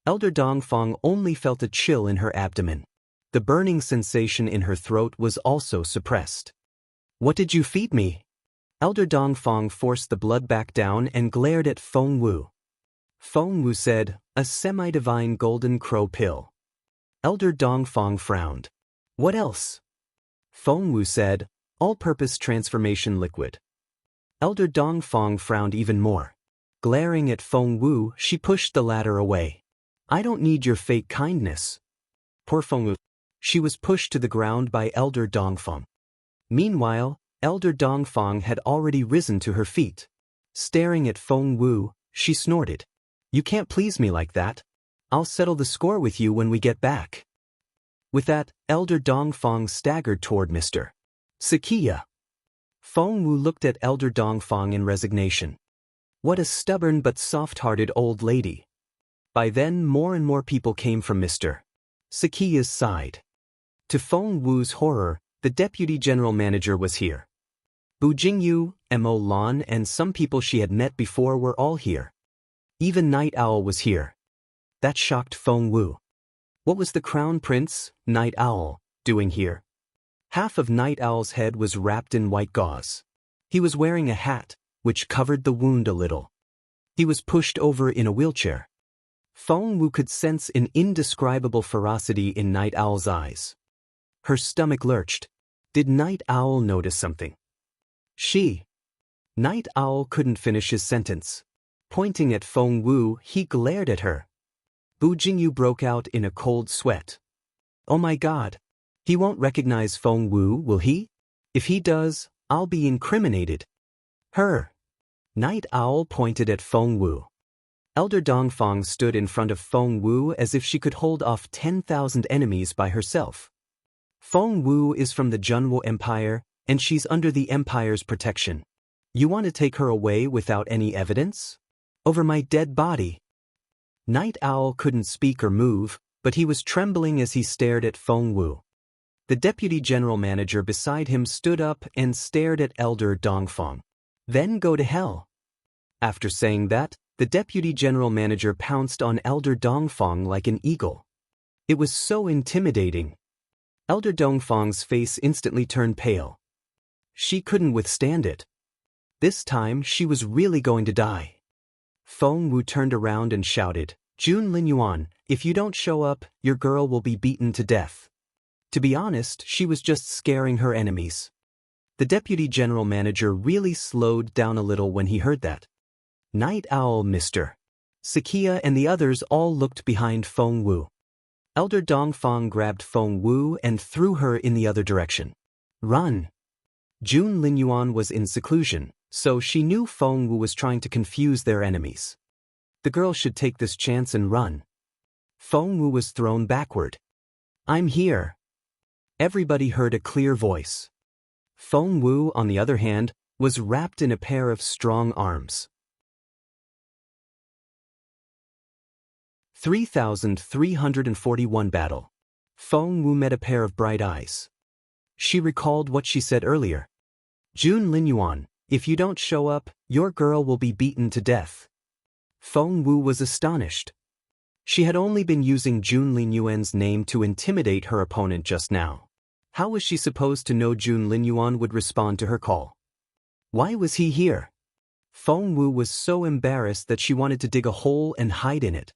Elder Dongfang only felt a chill in her abdomen. The burning sensation in her throat was also suppressed. What did you feed me? Elder Dongfang forced the blood back down and glared at Feng Wu. Feng Wu said, a semi-divine golden crow pill. Elder Dongfang frowned. What else? Feng Wu said, all-purpose transformation liquid. Elder Dongfang frowned even more. Glaring at Feng Wu, she pushed the latter away. I don't need your fake kindness. Poor Feng Wu. She was pushed to the ground by Elder Dongfang. Meanwhile, Elder Dongfang had already risen to her feet. Staring at Feng Wu, she snorted. You can't please me like that. I'll settle the score with you when we get back. With that, Elder Dongfang staggered toward Mr. Sakia. Feng Wu looked at Elder Dongfang in resignation. What a stubborn but soft-hearted old lady. By then, more and more people came from Mr. Sakia's side. To Feng Wu's horror, the deputy general manager was here. Bu Jingyu, Mo Lan, and some people she had met before were all here. Even Night Owl was here. That shocked Feng Wu. What was the Crown Prince, Night Owl, doing here? Half of Night Owl's head was wrapped in white gauze. He was wearing a hat, which covered the wound a little. He was pushed over in a wheelchair. Feng Wu could sense an indescribable ferocity in Night Owl's eyes. Her stomach lurched. Did Night Owl notice something? Night Owl couldn't finish his sentence. Pointing at Feng Wu, he glared at her. Bu Jingyu broke out in a cold sweat. Oh my God! He won't recognize Feng Wu, will he? If he does, I'll be incriminated. Her. Night Owl pointed at Feng Wu. Elder Dongfang stood in front of Feng Wu as if she could hold off 10,000 enemies by herself. Feng Wu is from the Junwo Empire, and she's under the Empire's protection. You want to take her away without any evidence? Over my dead body. Night Owl couldn't speak or move, but he was trembling as he stared at Feng Wu. The deputy general manager beside him stood up and stared at Elder Dongfang. Then go to hell. After saying that, the deputy general manager pounced on Elder Dongfang like an eagle. It was so intimidating. Elder Dongfang's face instantly turned pale. She couldn't withstand it. This time she was really going to die. Feng Wu turned around and shouted, Jun Linyuan, if you don't show up, your girl will be beaten to death. To be honest, she was just scaring her enemies. The deputy general manager really slowed down a little when he heard that. Night Owl, Mr. Sakia and the others all looked behind Feng Wu. Elder Dongfang grabbed Feng Wu and threw her in the other direction. Run! Jun Linyuan was in seclusion, so she knew Feng Wu was trying to confuse their enemies. The girl should take this chance and run. Feng Wu was thrown backward. I'm here. Everybody heard a clear voice. Feng Wu, on the other hand, was wrapped in a pair of strong arms. 3341 Battle. Feng Wu met a pair of bright eyes. She recalled what she said earlier. Jun Linyuan, if you don't show up, your girl will be beaten to death. Feng Wu was astonished. She had only been using Jun Linyuan's name to intimidate her opponent just now. How was she supposed to know Jun Linyuan would respond to her call? Why was he here? Feng Wu was so embarrassed that she wanted to dig a hole and hide in it.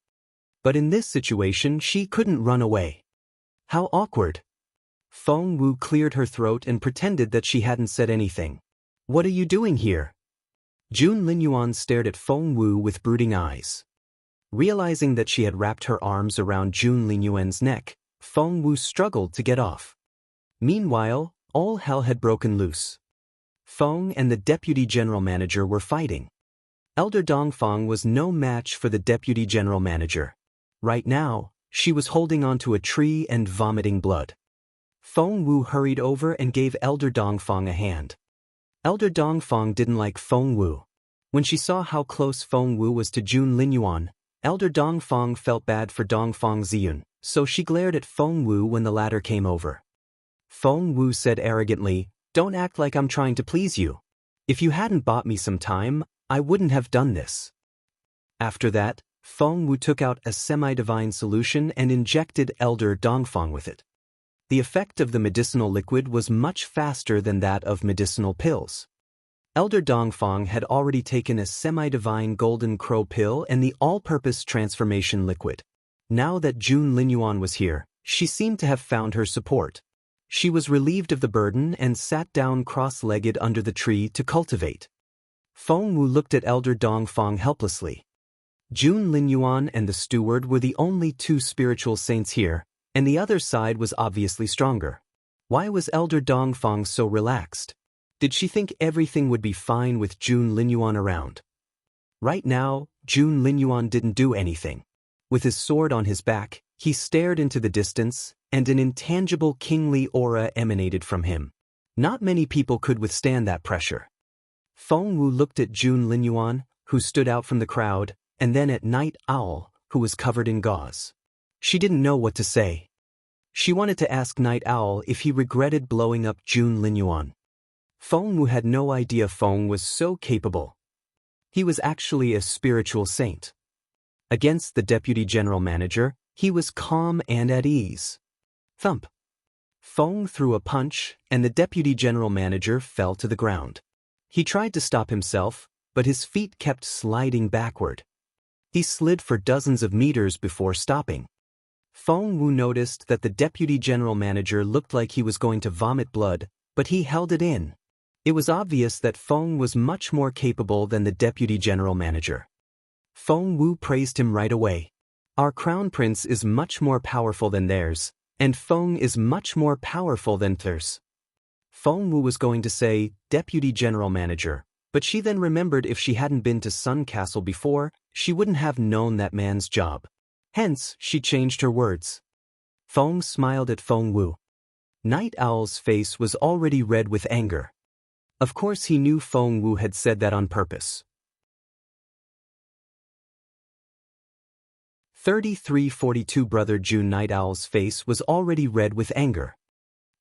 But in this situation, she couldn't run away. How awkward. Feng Wu cleared her throat and pretended that she hadn't said anything. What are you doing here? Jun Linyuan stared at Feng Wu with brooding eyes. Realizing that she had wrapped her arms around Jun Linyuan's neck, Feng Wu struggled to get off. Meanwhile, all hell had broken loose. Feng and the deputy general manager were fighting. Elder Dongfang was no match for the deputy general manager. Right now, she was holding onto a tree and vomiting blood. Feng Wu hurried over and gave Elder Dongfang a hand. Elder Dongfang didn't like Feng Wu. When she saw how close Feng Wu was to Jun Linyuan, Elder Dongfang felt bad for Dongfang Ziyun, so she glared at Feng Wu when the latter came over. Feng Wu said arrogantly, "Don't act like I'm trying to please you. If you hadn't bought me some time, I wouldn't have done this." After that, Feng Wu took out a semi-divine solution and injected Elder Dongfang with it. The effect of the medicinal liquid was much faster than that of medicinal pills. Elder Dongfang had already taken a semi-divine golden crow pill and the all-purpose transformation liquid. Now that Jun Linyuan was here, she seemed to have found her support. She was relieved of the burden and sat down cross-legged under the tree to cultivate. Feng Wu looked at Elder Dongfang helplessly. Jun Linyuan and the steward were the only two spiritual saints here, and the other side was obviously stronger. Why was Elder Dongfang so relaxed? Did she think everything would be fine with Jun Linyuan around? Right now, Jun Linyuan didn't do anything. With his sword on his back, he stared into the distance, and an intangible kingly aura emanated from him. Not many people could withstand that pressure. Feng Wu looked at Jun Linyuan, who stood out from the crowd, and then at Night Owl, who was covered in gauze. She didn't know what to say. She wanted to ask Night Owl if he regretted blowing up Jun Linyuan. Feng Wu had no idea Feng was so capable. He was actually a spiritual saint. Against the deputy general manager, he was calm and at ease. Thump. Feng threw a punch, and the deputy general manager fell to the ground. He tried to stop himself, but his feet kept sliding backward. He slid for dozens of meters before stopping. Feng Wu noticed that the deputy general manager looked like he was going to vomit blood, but he held it in. It was obvious that Feng was much more capable than the deputy general manager. Feng Wu praised him right away. "Our crown prince is much more powerful than theirs, and Feng is much more powerful than theirs." Feng Wu was going to say, "Deputy general manager," but she then remembered if she hadn't been to Sun Castle before, she wouldn't have known that man's job. Hence, she changed her words. Feng smiled at Feng Wu. Night Owl's face was already red with anger. Of course he knew Feng Wu had said that on purpose. 3342 Brother Jun Night Owl's face was already red with anger.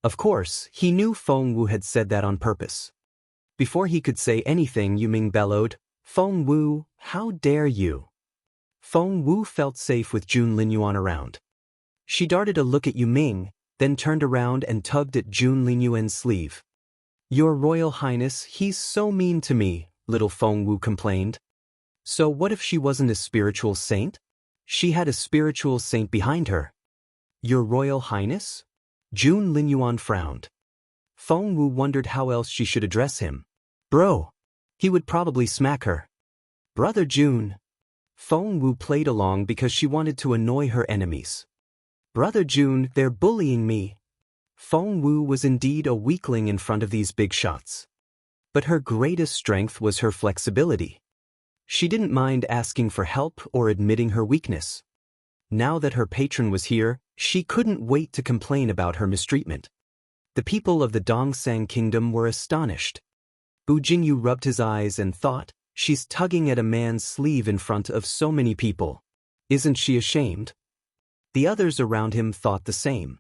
Of course, he knew Feng Wu had said that on purpose. Before he could say anything, Yuming bellowed, "Feng Wu, how dare you!" Feng Wu felt safe with Jun Linyuan around. She darted a look at Yuming, then turned around and tugged at Jun Linyuan's sleeve. "Your Royal Highness, he's so mean to me," little Feng Wu complained. So what if she wasn't a spiritual saint? She had a spiritual saint behind her. "Your Royal Highness?" Jun Linyuan frowned. Feng Wu wondered how else she should address him. "Bro." He would probably smack her. "Brother Jun." Feng Wu played along because she wanted to annoy her enemies. "Brother Jun, they're bullying me." Feng Wu was indeed a weakling in front of these big shots. But her greatest strength was her flexibility. She didn't mind asking for help or admitting her weakness. Now that her patron was here, she couldn't wait to complain about her mistreatment. The people of the Dongsang Kingdom were astonished. Bu Jingyu rubbed his eyes and thought, "She's tugging at a man's sleeve in front of so many people. Isn't she ashamed?" The others around him thought the same.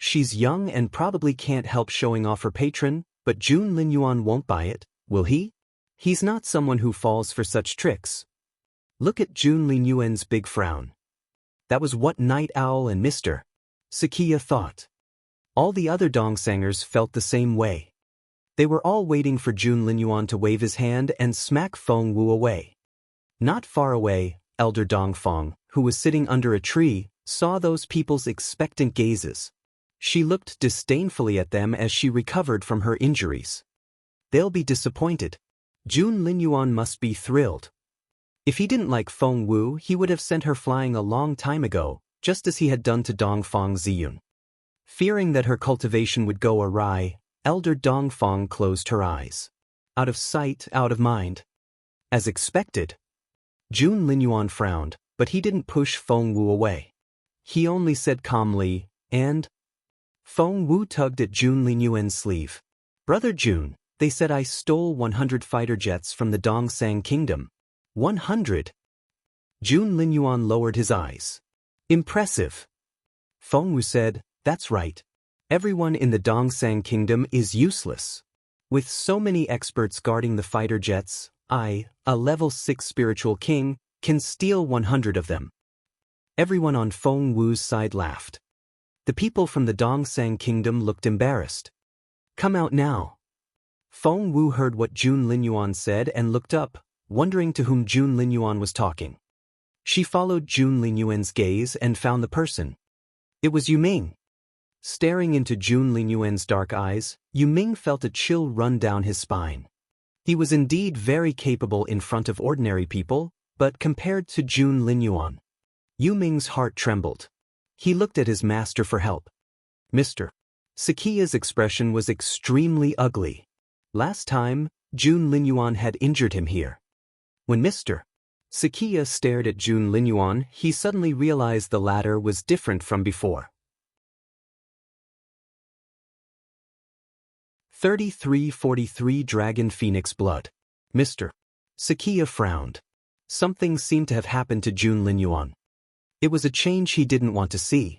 She's young and probably can't help showing off her patron, but Jun Linyuan won't buy it, will he? He's not someone who falls for such tricks. Look at Jun Linyuan's big frown. That was what Night Owl and Mr. Sakiya thought. All the other Dongsangers felt the same way. They were all waiting for Jun Linyuan to wave his hand and smack Feng Wu away. Not far away, Elder Dongfang, who was sitting under a tree, saw those people's expectant gazes. She looked disdainfully at them as she recovered from her injuries. They'll be disappointed. Jun Linyuan must be thrilled. If he didn't like Feng Wu, he would have sent her flying a long time ago, just as he had done to Dongfang Ziyun. Fearing that her cultivation would go awry, Elder Dongfang closed her eyes. Out of sight, out of mind. As expected. Jun Linyuan frowned, but he didn't push Feng Wu away. He only said calmly, "And?" Feng Wu tugged at Jun Linyuan's sleeve. "Brother Jun, they said I stole 100 fighter jets from the Dongsang Kingdom." 100? Jun Linyuan lowered his eyes. "Impressive." Feng Wu said, "That's right. Everyone in the Dongsang Kingdom is useless. With so many experts guarding the fighter jets, I, a level 6 spiritual king, can steal 100 of them." Everyone on Feng Wu's side laughed. The people from the Dongsang Kingdom looked embarrassed. "Come out now." Feng Wu heard what Jun Linyuan said and looked up, wondering to whom Jun Linyuan was talking. She followed Jun Linyuan's gaze and found the person. It was Yu Ming. Staring into Jun Linyuan's dark eyes, Yu Ming felt a chill run down his spine. He was indeed very capable in front of ordinary people, but compared to Jun Linyuan, Yu Ming's heart trembled. He looked at his master for help. Mr. Sakiya's expression was extremely ugly. Last time, Jun Linyuan had injured him here. When Mr. Sakiya stared at Jun Linyuan, he suddenly realized the latter was different from before. 3343 Dragon Phoenix Blood. Mr. Sakiya frowned. Something seemed to have happened to Jun Linyuan. It was a change he didn't want to see.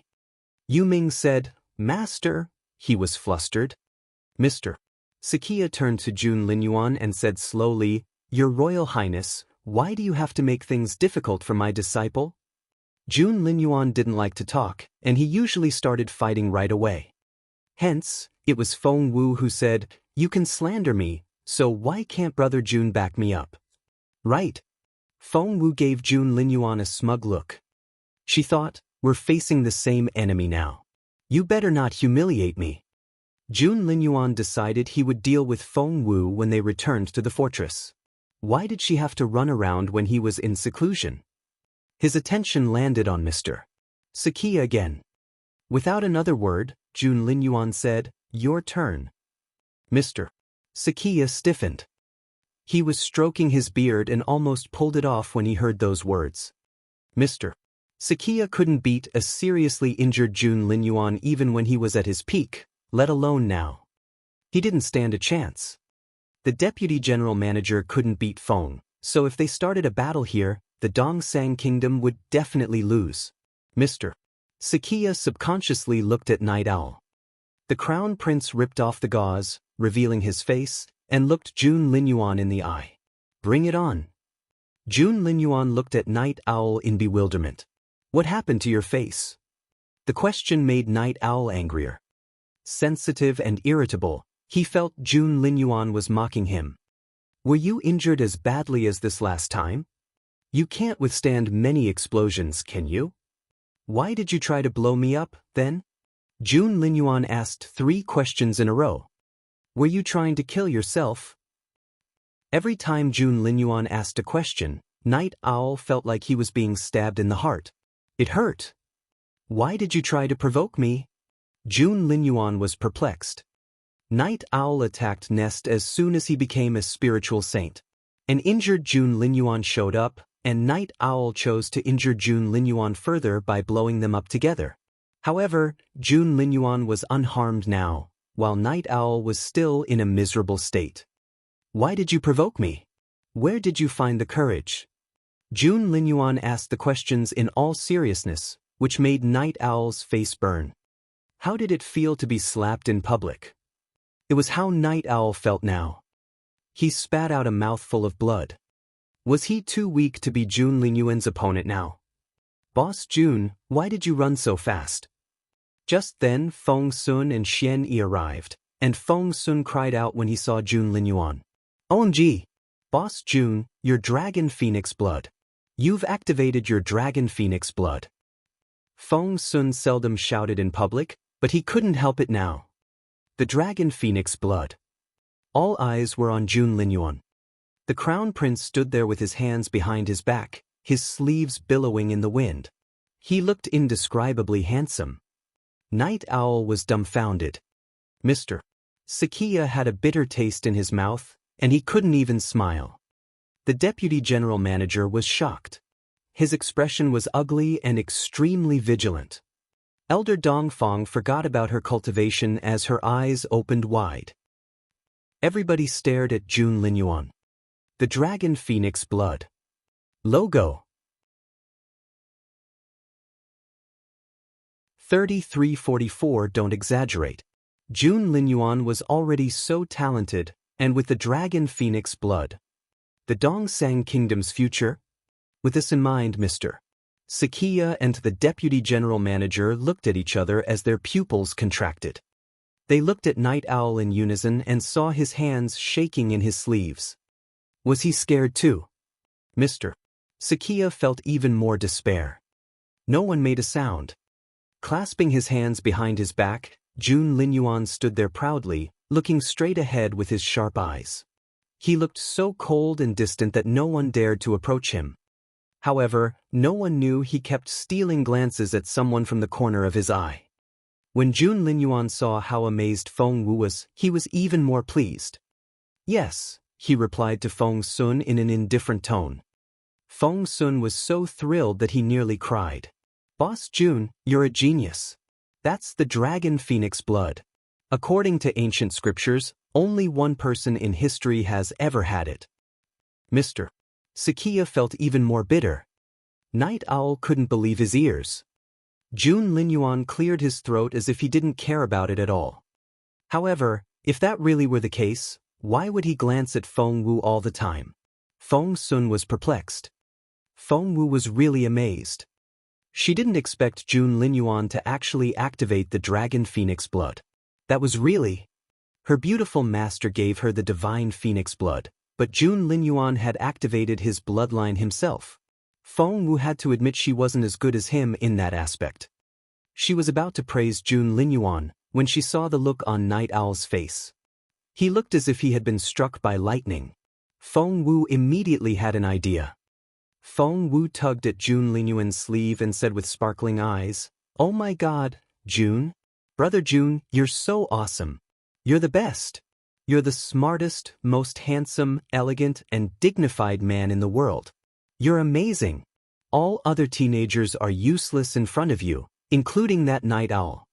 Yu Ming said, "Master," he was flustered. Mr. Sakiya turned to Jun Linyuan and said slowly, "Your Royal Highness, why do you have to make things difficult for my disciple?" Jun Linyuan didn't like to talk, and he usually started fighting right away. Hence, it was Feng Wu who said, "You can slander me, so why can't Brother Jun back me up?" Right. Feng Wu gave Jun Linyuan a smug look. She thought, "We're facing the same enemy now. You better not humiliate me." Jun Linyuan decided he would deal with Feng Wu when they returned to the fortress. Why did she have to run around when he was in seclusion? His attention landed on Mr. Sakiya again. Without another word, Jun Linyuan said, "Your turn." Mr. Sakiya stiffened. He was stroking his beard and almost pulled it off when he heard those words. Mr. Sakiya couldn't beat a seriously injured Jun Linyuan even when he was at his peak, let alone now. He didn't stand a chance. The deputy general manager couldn't beat Feng, so if they started a battle here, the Dongsang Kingdom would definitely lose. Mr. Sakiya subconsciously looked at Night Owl. The crown prince ripped off the gauze, revealing his face, and looked Jun Linyuan in the eye. "Bring it on." Jun Linyuan looked at Night Owl in bewilderment. "What happened to your face?" The question made Night Owl angrier. Sensitive and irritable, he felt Jun Linyuan was mocking him. "Were you injured as badly as this last time? You can't withstand many explosions, can you? Why did you try to blow me up, then?" Jun Linyuan asked 3 questions in a row. "Were you trying to kill yourself?" Every time Jun Linyuan asked a question, Night Owl felt like he was being stabbed in the heart. It hurt. "Why did you try to provoke me?" Jun Linyuan was perplexed. Night Owl attacked Nest as soon as he became a spiritual saint. An injured Jun Linyuan showed up, and Night Owl chose to injure Jun Linyuan further by blowing them up together. However, Jun Linyuan was unharmed now, while Night Owl was still in a miserable state. "Why did you provoke me? Where did you find the courage?" Jun Linyuan asked the questions in all seriousness, which made Night Owl's face burn. How did it feel to be slapped in public? It was how Night Owl felt now. He spat out a mouthful of blood. Was he too weak to be Jun Linyuan's opponent now? "Boss Jun, why did you run so fast?" Just then Feng Sun and Xian Yi arrived, and Feng Sun cried out when he saw Jun Linyuan. "OMG! Boss Jun, your Dragon Phoenix blood. You've activated your Dragon Phoenix blood." Feng Sun seldom shouted in public, but he couldn't help it now. The Dragon Phoenix blood. All eyes were on Jun Linyuan. The crown prince stood there with his hands behind his back, his sleeves billowing in the wind. He looked indescribably handsome. Night Owl was dumbfounded. Mr. Sakia had a bitter taste in his mouth, and he couldn't even smile. The deputy general manager was shocked. His expression was ugly and extremely vigilant. Elder Dongfang forgot about her cultivation as her eyes opened wide. Everybody stared at Jun Linyuan. The Dragon Phoenix Blood logo. 3344. Don't exaggerate. Jun Linyuan was already so talented, and with the Dragon Phoenix Blood, the Dongsang Kingdom's future? With this in mind, Mr. Sakia and the deputy general manager looked at each other as their pupils contracted. They looked at Night Owl in unison and saw his hands shaking in his sleeves. Was he scared too? Mr. Sakia felt even more despair. No one made a sound. Clasping his hands behind his back, Jun Linyuan stood there proudly, looking straight ahead with his sharp eyes. He looked so cold and distant that no one dared to approach him. However, no one knew he kept stealing glances at someone from the corner of his eye. When Jun Linyuan saw how amazed Feng Wu was, he was even more pleased. Yes, he replied to Feng Sun in an indifferent tone. Feng Sun was so thrilled that he nearly cried. Boss Jun, you're a genius. That's the Dragon Phoenix Blood. According to ancient scriptures, only one person in history has ever had it. Mr. Sakia felt even more bitter. Night Owl couldn't believe his ears. Jun Linyuan cleared his throat as if he didn't care about it at all. However, if that really were the case, why would he glance at Feng Wu all the time? Feng Sun was perplexed. Feng Wu was really amazed. She didn't expect Jun Linyuan to actually activate the Dragon Phoenix Blood. That was really... Her beautiful master gave her the divine Phoenix Blood, but Jun Linyuan had activated his bloodline himself. Feng Wu had to admit she wasn't as good as him in that aspect. She was about to praise Jun Linyuan when she saw the look on Night Owl's face. He looked as if he had been struck by lightning. Feng Wu immediately had an idea. Feng Wu tugged at Jun Linyuan's sleeve and said with sparkling eyes, "Oh my God, Jun? Brother Jun, you're so awesome. You're the best. You're the smartest, most handsome, elegant, and dignified man in the world. You're amazing. All other teenagers are useless in front of you, including that Night Owl."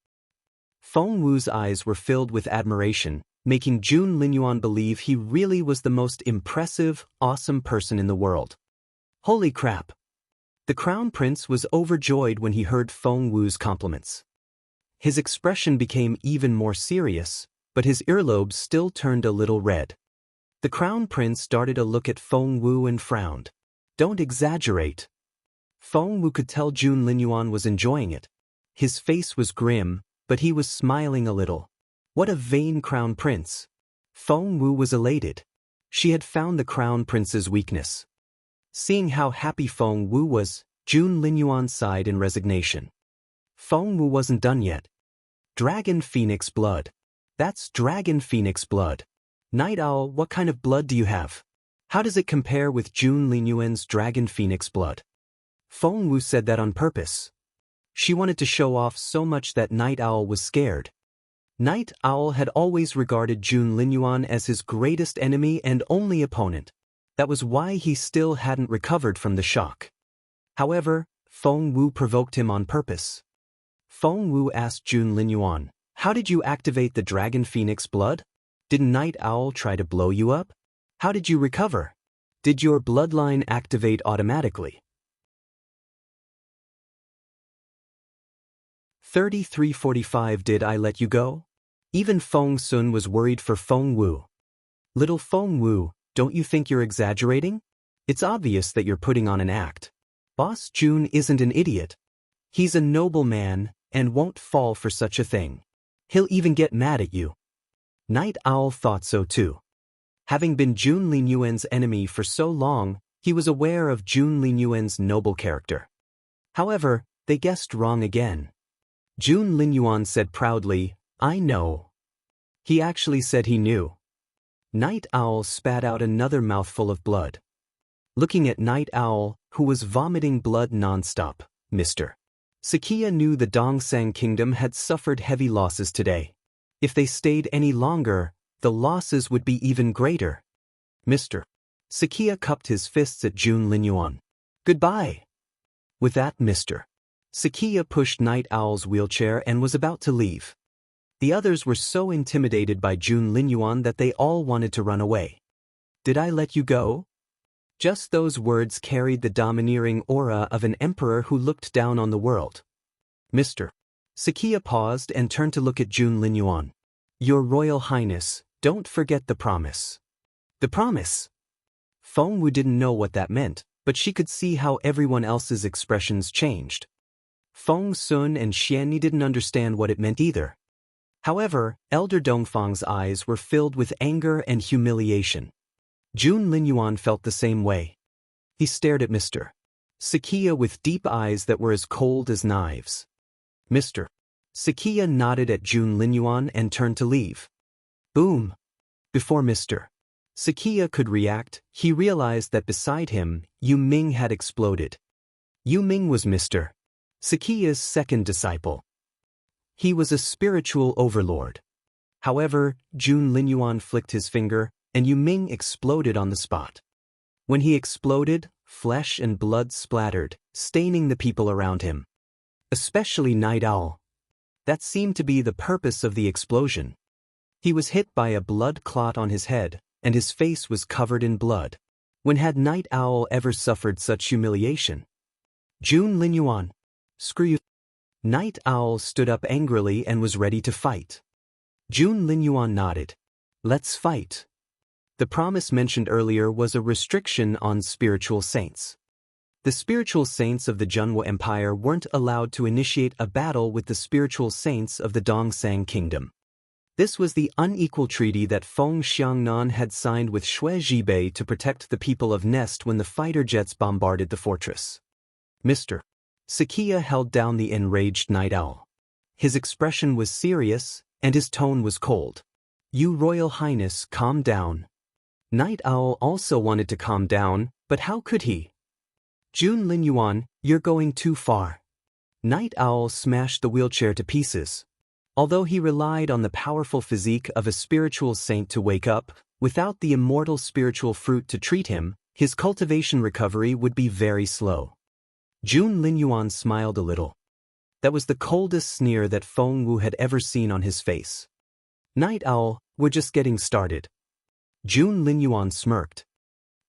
Feng Wu's eyes were filled with admiration, making Jun Linyuan believe he really was the most impressive, awesome person in the world. Holy crap! The Crown Prince was overjoyed when he heard Feng Wu's compliments. His expression became even more serious, but his earlobes still turned a little red. The Crown Prince darted a look at Feng Wu and frowned. Don't exaggerate. Feng Wu could tell Jun Linyuan was enjoying it. His face was grim, but he was smiling a little. What a vain Crown Prince. Feng Wu was elated. She had found the Crown Prince's weakness. Seeing how happy Feng Wu was, Jun Linyuan sighed in resignation. Feng Wu wasn't done yet. Dragon Phoenix Blood. That's Dragon Phoenix Blood. Night Owl, what kind of blood do you have? How does it compare with Jun Linyuan's Dragon Phoenix Blood? Feng Wu said that on purpose. She wanted to show off so much that Night Owl was scared. Night Owl had always regarded Jun Linyuan as his greatest enemy and only opponent. That was why he still hadn't recovered from the shock. However, Feng Wu provoked him on purpose. Feng Wu asked Jun Linyuan, "How did you activate the Dragon Phoenix Blood? Did Night Owl try to blow you up? How did you recover? Did your bloodline activate automatically?" 3345. Did I let you go? Even Feng Sun was worried for Feng Wu. Little Feng Wu, don't you think you're exaggerating? It's obvious that you're putting on an act. Boss Jun isn't an idiot. He's a noble man and won't fall for such a thing. He'll even get mad at you. Night Owl thought so too. Having been Jun Linyuan's enemy for so long, he was aware of Jun Linyuan's noble character. However, they guessed wrong again. Jun Linyuan said proudly, "I know." He actually said he knew. Night Owl spat out another mouthful of blood. Looking at Night Owl, who was vomiting blood nonstop, Mr. Sakia knew the Dongsang Kingdom had suffered heavy losses today. If they stayed any longer, the losses would be even greater. Mr. Sakia cupped his fists at Jun Linyuan. Goodbye. With that, Mr. Sakia pushed Night Owl's wheelchair and was about to leave. The others were so intimidated by Jun Linyuan that they all wanted to run away. Did I let you go? Just those words carried the domineering aura of an emperor who looked down on the world. Mr. Sakia paused and turned to look at Jun Linyuan. Your Royal Highness, don't forget the promise. The promise? Feng Wu didn't know what that meant, but she could see how everyone else's expressions changed. Feng Sun and Xianni didn't understand what it meant either. However, Elder Dongfang's eyes were filled with anger and humiliation. Jun Linyuan felt the same way. He stared at Mr. Sakia with deep eyes that were as cold as knives. Mr. Sakia nodded at Jun Linyuan and turned to leave. Boom! Before Mr. Sakia could react, he realized that beside him, Yu Ming had exploded. Yu Ming was Mr. Sakia's second disciple. He was a spiritual overlord. However, Jun Linyuan flicked his finger, and Yu Ming exploded on the spot. When he exploded, flesh and blood splattered, staining the people around him. Especially Night Owl. That seemed to be the purpose of the explosion. He was hit by a blood clot on his head, and his face was covered in blood. When had Night Owl ever suffered such humiliation? Jun Linyuan. Screw you. Night Owl stood up angrily and was ready to fight. Jun Linyuan nodded. Let's fight. The promise mentioned earlier was a restriction on spiritual saints. The spiritual saints of the Junwo Empire weren't allowed to initiate a battle with the spiritual saints of the Dongsang Kingdom. This was the unequal treaty that Feng Xiangnan had signed with Xue Jibei to protect the people of Nest when the fighter jets bombarded the fortress. Mr. Sakia held down the enraged Night Owl. His expression was serious, and his tone was cold. You Royal Highness, calm down. Night Owl also wanted to calm down, but how could he? Jun Linyuan, you're going too far. Night Owl smashed the wheelchair to pieces. Although he relied on the powerful physique of a spiritual saint to wake up, without the immortal spiritual fruit to treat him, his cultivation recovery would be very slow. Jun Linyuan smiled a little. That was the coldest sneer that Feng Wu had ever seen on his face. Night Owl, we're just getting started. Jun Linyuan smirked.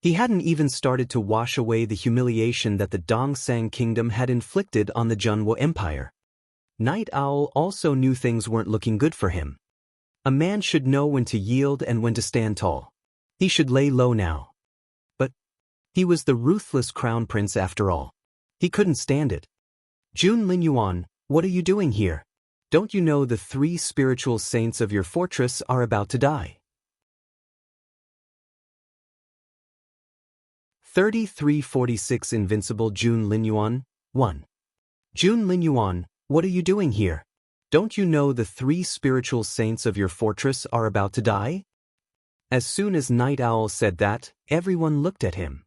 He hadn't even started to wash away the humiliation that the Dongsang Kingdom had inflicted on the Junwo Empire. Night Owl also knew things weren't looking good for him. A man should know when to yield and when to stand tall. He should lay low now. But he was the ruthless crown prince after all. He couldn't stand it. Jun Linyuan, what are you doing here? Don't you know the 3 spiritual saints of your fortress are about to die? 3346 Invincible Jun Linyuan, 1. Jun Linyuan, what are you doing here? Don't you know the 3 spiritual saints of your fortress are about to die? As soon as Night Owl said that, everyone looked at him.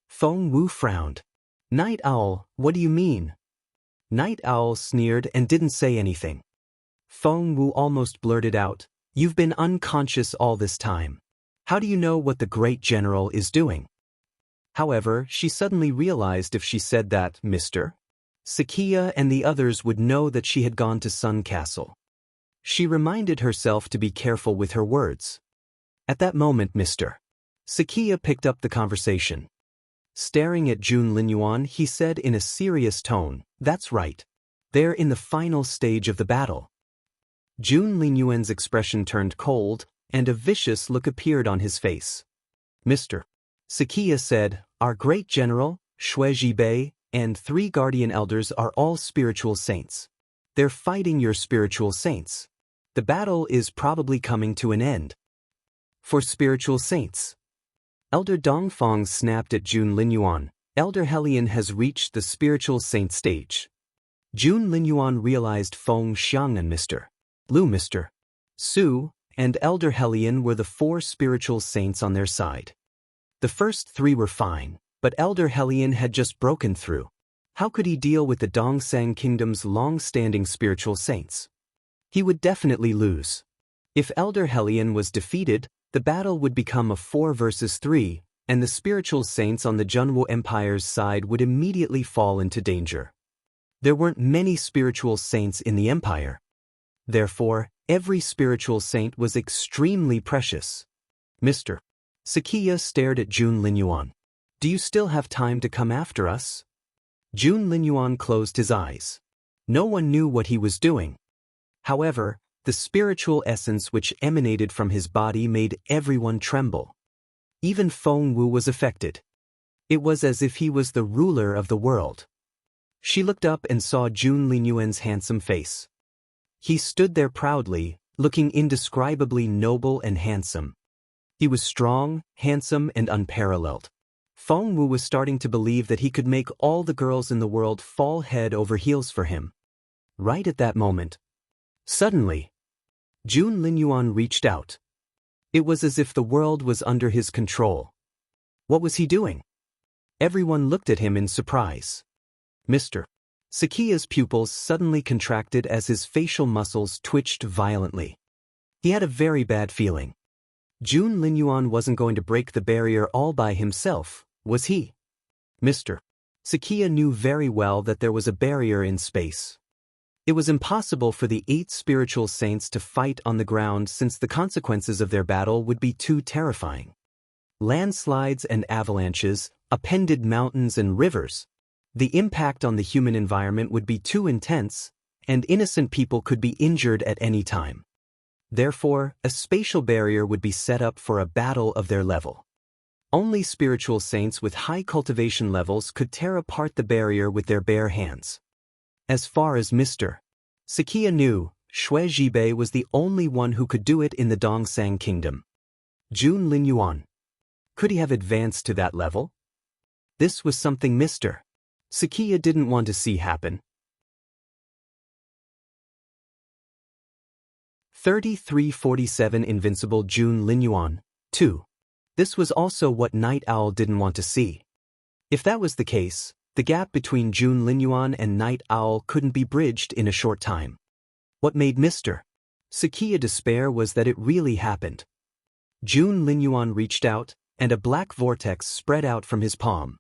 Feng Wu frowned. Night Owl, what do you mean? Night Owl sneered and didn't say anything. Feng Wu almost blurted out, you've been unconscious all this time. How do you know what the great general is doing? However, she suddenly realized if she said that, Mr. Sakia and the others would know that she had gone to Sun Castle. She reminded herself to be careful with her words. At that moment, Mr. Sakia picked up the conversation. Staring at Jun Linyuan, he said in a serious tone, that's right. They're in the final stage of the battle. Jun Linyuan's expression turned cold, and a vicious look appeared on his face. Mr. Sakia said, our great general, Xue Jibei, and 3 guardian elders are all spiritual saints. They're fighting your spiritual saints. The battle is probably coming to an end. For spiritual saints. Elder Dongfang snapped at Jun Linyuan. Elder Helion has reached the spiritual saint stage. Jun Linyuan realized Feng Xiang and Mr. Lu Mr. Su and Elder Hellion were the 4 spiritual saints on their side. The first 3 were fine, but Elder Hellion had just broken through. How could he deal with the Dongsang Kingdom's long-standing spiritual saints? He would definitely lose. If Elder Hellion was defeated, the battle would become a 4 versus 3, and the spiritual saints on the Junwo Empire's side would immediately fall into danger. There weren't many spiritual saints in the empire. Therefore, every spiritual saint was extremely precious. Mr. Sakiya stared at Jun Linyuan. Do you still have time to come after us? Jun Linyuan closed his eyes. No one knew what he was doing. However, the spiritual essence which emanated from his body made everyone tremble. Even Feng Wu was affected. It was as if he was the ruler of the world. She looked up and saw Jun Linyuan's handsome face. He stood there proudly, looking indescribably noble and handsome. He was strong, handsome, and unparalleled. Feng Wu was starting to believe that he could make all the girls in the world fall head over heels for him. Right at that moment, suddenly, Jun Linyuan reached out. It was as if the world was under his control. What was he doing? Everyone looked at him in surprise. Mr. Sakiya's pupils suddenly contracted as his facial muscles twitched violently. He had a very bad feeling. Jun Linyuan wasn't going to break the barrier all by himself, was he? Mr. Sakiya knew very well that there was a barrier in space. It was impossible for the 8 spiritual saints to fight on the ground since the consequences of their battle would be too terrifying. Landslides and avalanches, upended mountains and rivers. The impact on the human environment would be too intense, and innocent people could be injured at any time. Therefore, a spatial barrier would be set up for a battle of their level. Only spiritual saints with high cultivation levels could tear apart the barrier with their bare hands. As far as Mr. Sakiya knew, Xue Zhibei was the only one who could do it in the Dongsang Kingdom. Jun Linyuan. Could he have advanced to that level? This was something Mr. Sakiya didn't want to see happen. 3347 Invincible Jun Linyuan, 2. This was also what Night Owl didn't want to see. If that was the case, the gap between Jun Linyuan and Night Owl couldn't be bridged in a short time. What made Mr. Sakiya despair was that it really happened. Jun Linyuan reached out, and a black vortex spread out from his palm.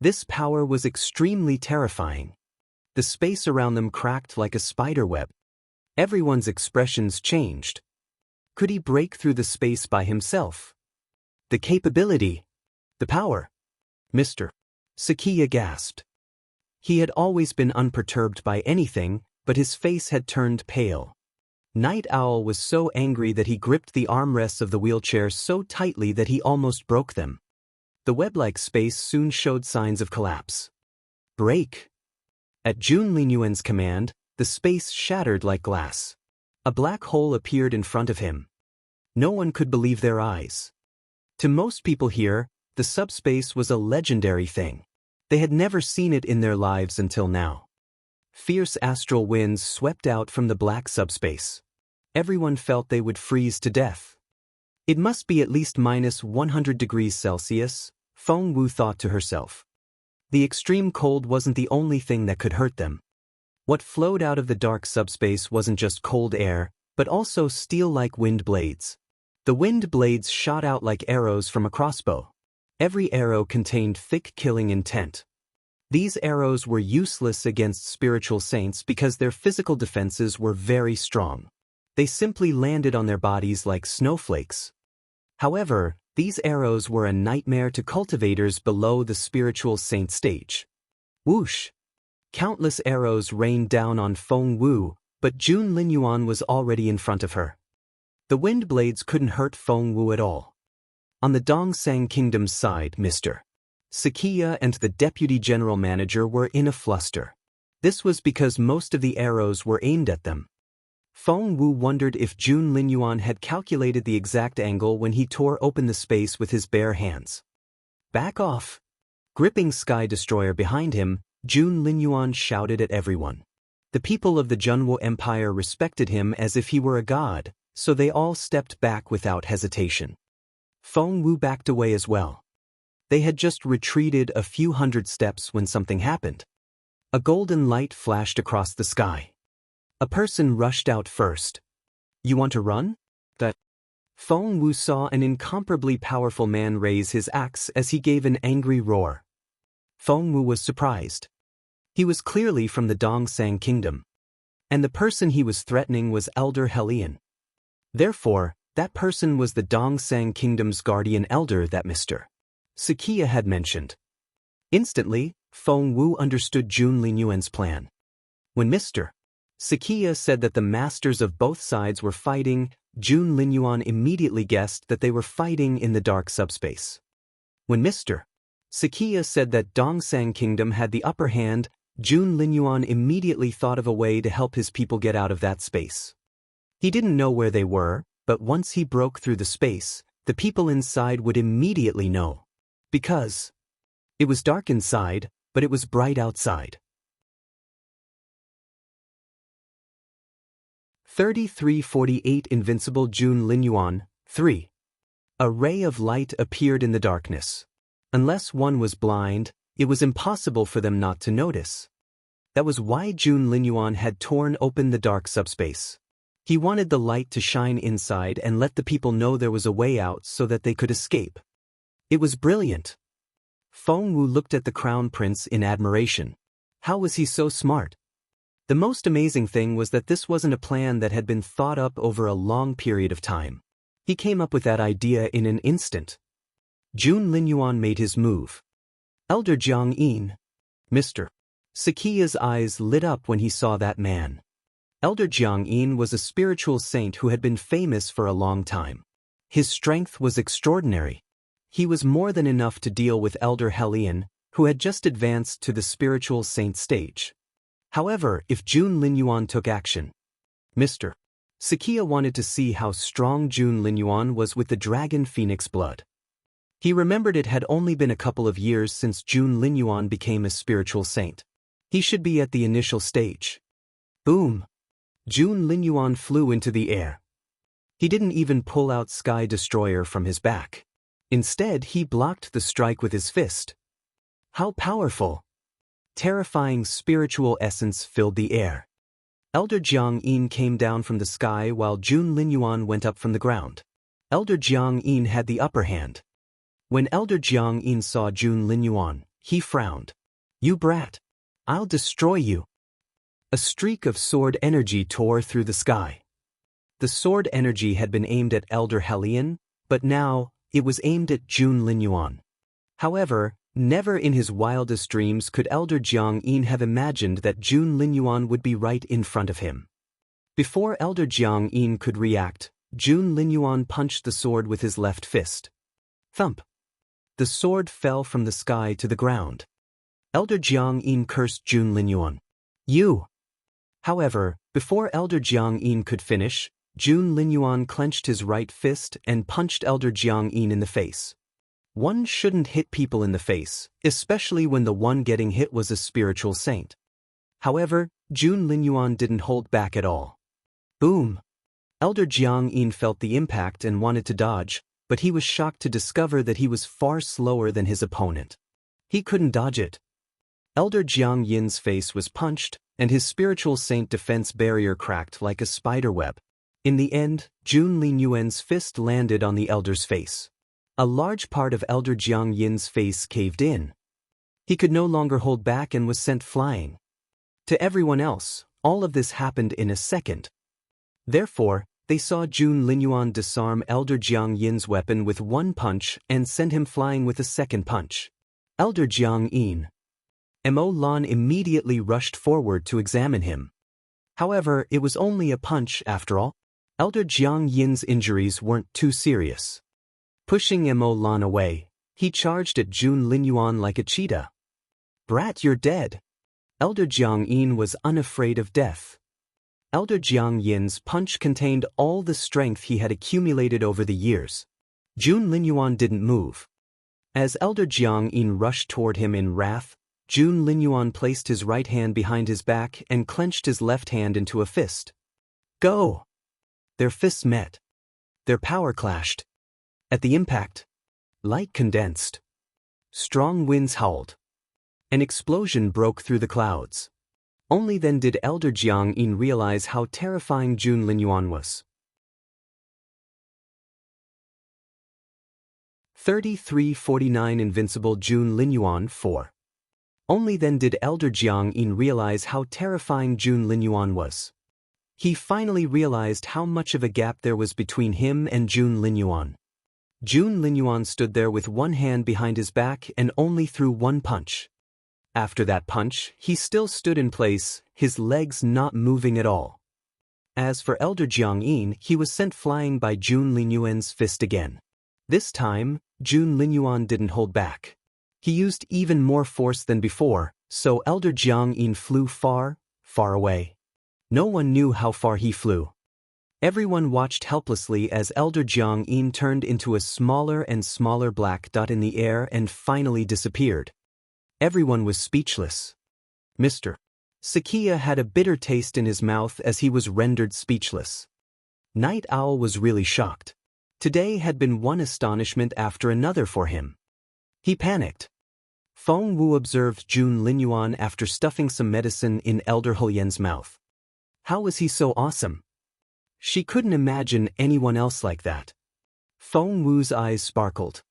This power was extremely terrifying. The space around them cracked like a spiderweb. Everyone's expressions changed. Could he break through the space by himself? The capability, the power. Mr. Sakiya gasped. He had always been unperturbed by anything, but his face had turned pale. Night Owl was so angry that he gripped the armrests of the wheelchair so tightly that he almost broke them. The web-like space soon showed signs of collapse. Break! At Jun Linyuan's command, the space shattered like glass. A black hole appeared in front of him. No one could believe their eyes. To most people here, the subspace was a legendary thing. They had never seen it in their lives until now. Fierce astral winds swept out from the black subspace. Everyone felt they would freeze to death. It must be at least minus 100 degrees Celsius, Feng Wu thought to herself. The extreme cold wasn't the only thing that could hurt them. What flowed out of the dark subspace wasn't just cold air, but also steel-like wind blades. The wind blades shot out like arrows from a crossbow. Every arrow contained thick killing intent. These arrows were useless against spiritual saints because their physical defenses were very strong. They simply landed on their bodies like snowflakes. However, these arrows were a nightmare to cultivators below the spiritual saint stage. Whoosh! Countless arrows rained down on Feng Wu, but Jun Linyuan was already in front of her. The wind blades couldn't hurt Feng Wu at all. On the Dongsang Kingdom's side, Mr. Sakiya and the deputy general manager were in a fluster. This was because most of the arrows were aimed at them. Feng Wu wondered if Jun Linyuan had calculated the exact angle when he tore open the space with his bare hands. Back off! Gripping Sky Destroyer behind him, Jun Linyuan shouted at everyone. The people of the Junwo Empire respected him as if he were a god, so they all stepped back without hesitation. Feng Wu backed away as well. They had just retreated a few hundred steps when something happened. A golden light flashed across the sky. A person rushed out first. "You want to run?" Feng Wu saw an incomparably powerful man raise his axe as he gave an angry roar. Feng Wu was surprised. He was clearly from the Dongsang kingdom. And the person he was threatening was Elder Helian. Therefore, that person was the Dongsang kingdom's guardian elder that Mr. Sakia had mentioned. Instantly, Feng Wu understood Jun Linyuan's plan. When Mr. Sakia said that the masters of both sides were fighting, Jun Linyuan immediately guessed that they were fighting in the dark subspace. When Mr. Sakia said that Dongsang Kingdom had the upper hand, Jun Linyuan immediately thought of a way to help his people get out of that space. He didn't know where they were, but once he broke through the space, the people inside would immediately know. Because it was dark inside, but it was bright outside. 3348 Invincible Jun Linyuan, 3. A ray of light appeared in the darkness. Unless one was blind, it was impossible for them not to notice. That was why Jun Linyuan had torn open the dark subspace. He wanted the light to shine inside and let the people know there was a way out so that they could escape. It was brilliant. Feng Wu looked at the crown prince in admiration. How was he so smart? The most amazing thing was that this wasn't a plan that had been thought up over a long period of time. He came up with that idea in an instant. Jun Linyuan made his move. Elder Jiang Yin. Mr. Sakia's eyes lit up when he saw that man. Elder Jiang Yin was a spiritual saint who had been famous for a long time. His strength was extraordinary. He was more than enough to deal with Elder Helian, who had just advanced to the spiritual saint stage. However, if Jun Linyuan took action, Mr. Sakia wanted to see how strong Jun Linyuan was with the dragon phoenix blood. He remembered it had only been a couple of years since Jun Linyuan became a spiritual saint. He should be at the initial stage. Boom! Jun Linyuan flew into the air. He didn't even pull out Sky Destroyer from his back. Instead, he blocked the strike with his fist. How powerful! Terrifying spiritual essence filled the air. Elder Jiang Yin came down from the sky while Jun Linyuan went up from the ground. Elder Jiang Yin had the upper hand. When Elder Jiang Yin saw Jun Linyuan, he frowned. "You brat! I'll destroy you!" A streak of sword energy tore through the sky. The sword energy had been aimed at Elder Helian, but now it was aimed at Jun Linyuan. However, never in his wildest dreams could Elder Jiang Yin have imagined that Jun Linyuan would be right in front of him. Before Elder Jiang Yin could react, Jun Linyuan punched the sword with his left fist. Thump! The sword fell from the sky to the ground. Elder Jiang Yin cursed Jun Linyuan. "You!" However, before Elder Jiang Yin could finish, Jun Linyuan clenched his right fist and punched Elder Jiang Yin in the face. One shouldn't hit people in the face, especially when the one getting hit was a spiritual saint. However, Jun Linyuan didn't hold back at all. Boom! Elder Jiang Yin felt the impact and wanted to dodge, but he was shocked to discover that he was far slower than his opponent. He couldn't dodge it. Elder Jiang Yin's face was punched, and his spiritual saint defense barrier cracked like a spider web. In the end, Jun Linyuan's fist landed on the elder's face. A large part of Elder Jiang Yin's face caved in. He could no longer hold back and was sent flying. To everyone else, all of this happened in a second. Therefore, they saw Jun Linyuan disarm Elder Jiang Yin's weapon with one punch and send him flying with a second punch. Elder Jiang Yin. Mo Lan immediately rushed forward to examine him. However, it was only a punch after all. Elder Jiang Yin's injuries weren't too serious. Pushing Mo Lan away, he charged at Jun Linyuan like a cheetah. "Brat, you're dead!" Elder Jiang Yin was unafraid of death. Elder Jiang Yin's punch contained all the strength he had accumulated over the years. Jun Linyuan didn't move. As Elder Jiang Yin rushed toward him in wrath, Jun Linyuan placed his right hand behind his back and clenched his left hand into a fist. "Go!" Their fists met. Their power clashed. At the impact, light condensed. Strong winds howled. An explosion broke through the clouds. Only then did Elder Jiang Yin realize how terrifying Jun Linyuan was. 3349 Invincible Jun Linyuan 4. Only then did Elder Jiang Yin realize how terrifying Jun Linyuan was. He finally realized how much of a gap there was between him and Jun Linyuan. Jun Linyuan stood there with one hand behind his back and only threw one punch. After that punch, he still stood in place, his legs not moving at all. As for Elder Jiang Yin, he was sent flying by Jun Linyuan's fist again. This time, Jun Linyuan didn't hold back. He used even more force than before, so Elder Jiang Yin flew far, far away. No one knew how far he flew. Everyone watched helplessly as Elder Jiang Yin turned into a smaller and smaller black dot in the air and finally disappeared. Everyone was speechless. Mr. Sakia had a bitter taste in his mouth as he was rendered speechless. Night Owl was really shocked. Today had been one astonishment after another for him. He panicked. Feng Wu observed Jun Linyuan after stuffing some medicine in Elder Hulian's mouth. How was he so awesome? She couldn't imagine anyone else like that. Feng Wu's eyes sparkled.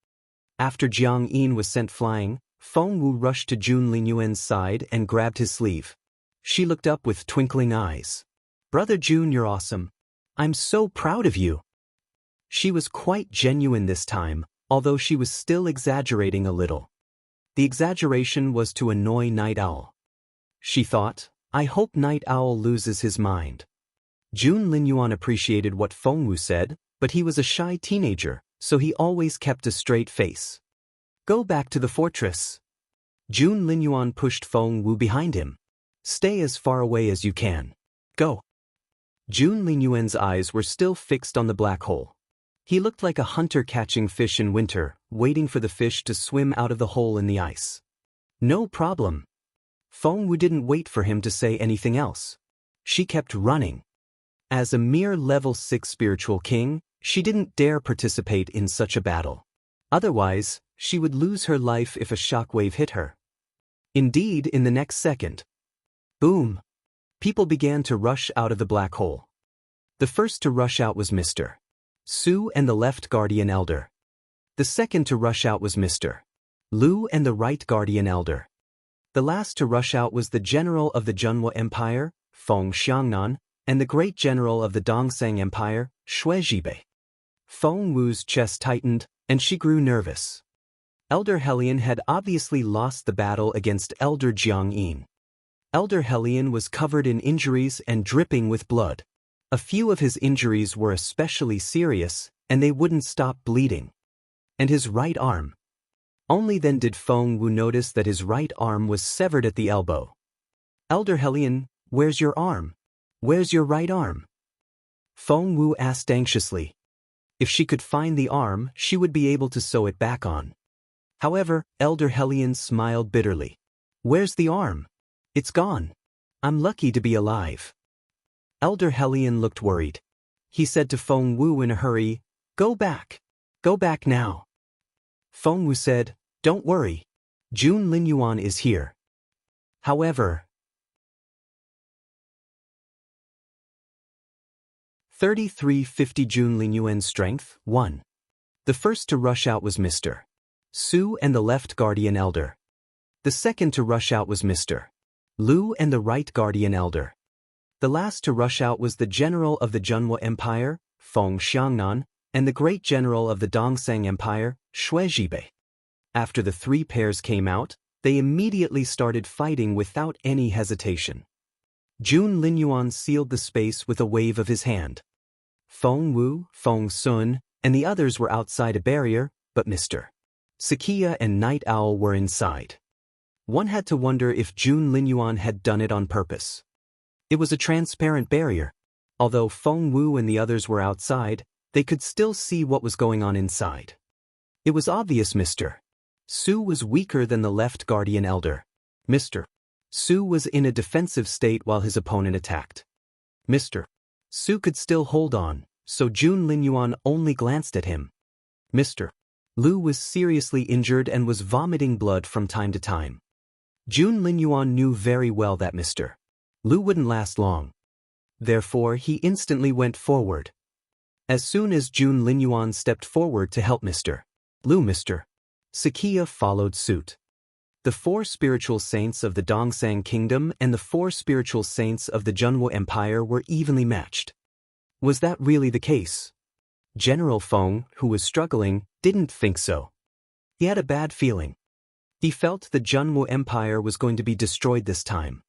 After Jiang Yin was sent flying, Feng Wu rushed to Jun Linyuan's side and grabbed his sleeve. She looked up with twinkling eyes. Brother Jun, you're awesome. I'm so proud of you. She was quite genuine this time, although she was still exaggerating a little. The exaggeration was to annoy Night Owl. She thought, I hope Night Owl loses his mind. Jun Linyuan appreciated what Feng Wu said, but he was a shy teenager, so he always kept a straight face. Go back to the fortress. Jun Linyuan pushed Feng Wu behind him. Stay as far away as you can. Go. Jun Linyuan's eyes were still fixed on the black hole. He looked like a hunter catching fish in winter, waiting for the fish to swim out of the hole in the ice. No problem. Feng Wu didn't wait for him to say anything else. She kept running. As a mere level 6 spiritual king, she didn't dare participate in such a battle. Otherwise, she would lose her life if a shockwave hit her. Indeed, in the next second. Boom! People began to rush out of the black hole. The first to rush out was Mr. Su and the left guardian elder. The second to rush out was Mr. Lu and the right guardian elder. The last to rush out was the general of the Zhenhua Empire, Feng Xiangnan, and the great general of the Dongsang Empire, Xue Zhibei. Feng Wu's chest tightened, and she grew nervous. Elder Helion had obviously lost the battle against Elder Jiang Yin. Elder Helion was covered in injuries and dripping with blood. A few of his injuries were especially serious, and they wouldn't stop bleeding. And his right arm. Only then did Feng Wu notice that his right arm was severed at the elbow. Elder Helion, where's your arm? Where's your right arm? Feng Wu asked anxiously. If she could find the arm, she would be able to sew it back on. However, Elder Helion smiled bitterly. Where's the arm? It's gone. I'm lucky to be alive. Elder Helion looked worried. He said to Feng Wu in a hurry, Go back. Go back now. Feng Wu said, Don't worry. Jun Linyuan is here. However, 3350 Jun Linyuan's strength, 1. The first to rush out was Mr. Su and the left guardian elder. The second to rush out was Mr. Lu and the right guardian elder. The last to rush out was the general of the Zhenhua Empire, Feng Xiangnan, and the great general of the Dongsang Empire, Xue Zhibei. After the three pairs came out, they immediately started fighting without any hesitation. Jun Linyuan sealed the space with a wave of his hand. Feng Wu, Feng Sun, and the others were outside a barrier, but Mr. Sakia and Night Owl were inside. One had to wonder if Jun Linyuan had done it on purpose. It was a transparent barrier. Although Feng Wu and the others were outside, they could still see what was going on inside. It was obvious Mr. Su was weaker than the left guardian elder. Mr. Su was in a defensive state while his opponent attacked. Mr. Su could still hold on, so Jun Linyuan only glanced at him. Mr. Lu was seriously injured and was vomiting blood from time to time. Jun Linyuan knew very well that Mr. Lu wouldn't last long. Therefore, he instantly went forward. As soon as Jun Linyuan stepped forward to help Mr. Lu, Mr. Sakia followed suit. The 4 spiritual saints of the Dongsang Kingdom and the 4 spiritual saints of the Junwo Empire were evenly matched. Was that really the case? General Feng, who was struggling, didn't think so. He had a bad feeling. He felt the Junwo Empire was going to be destroyed this time.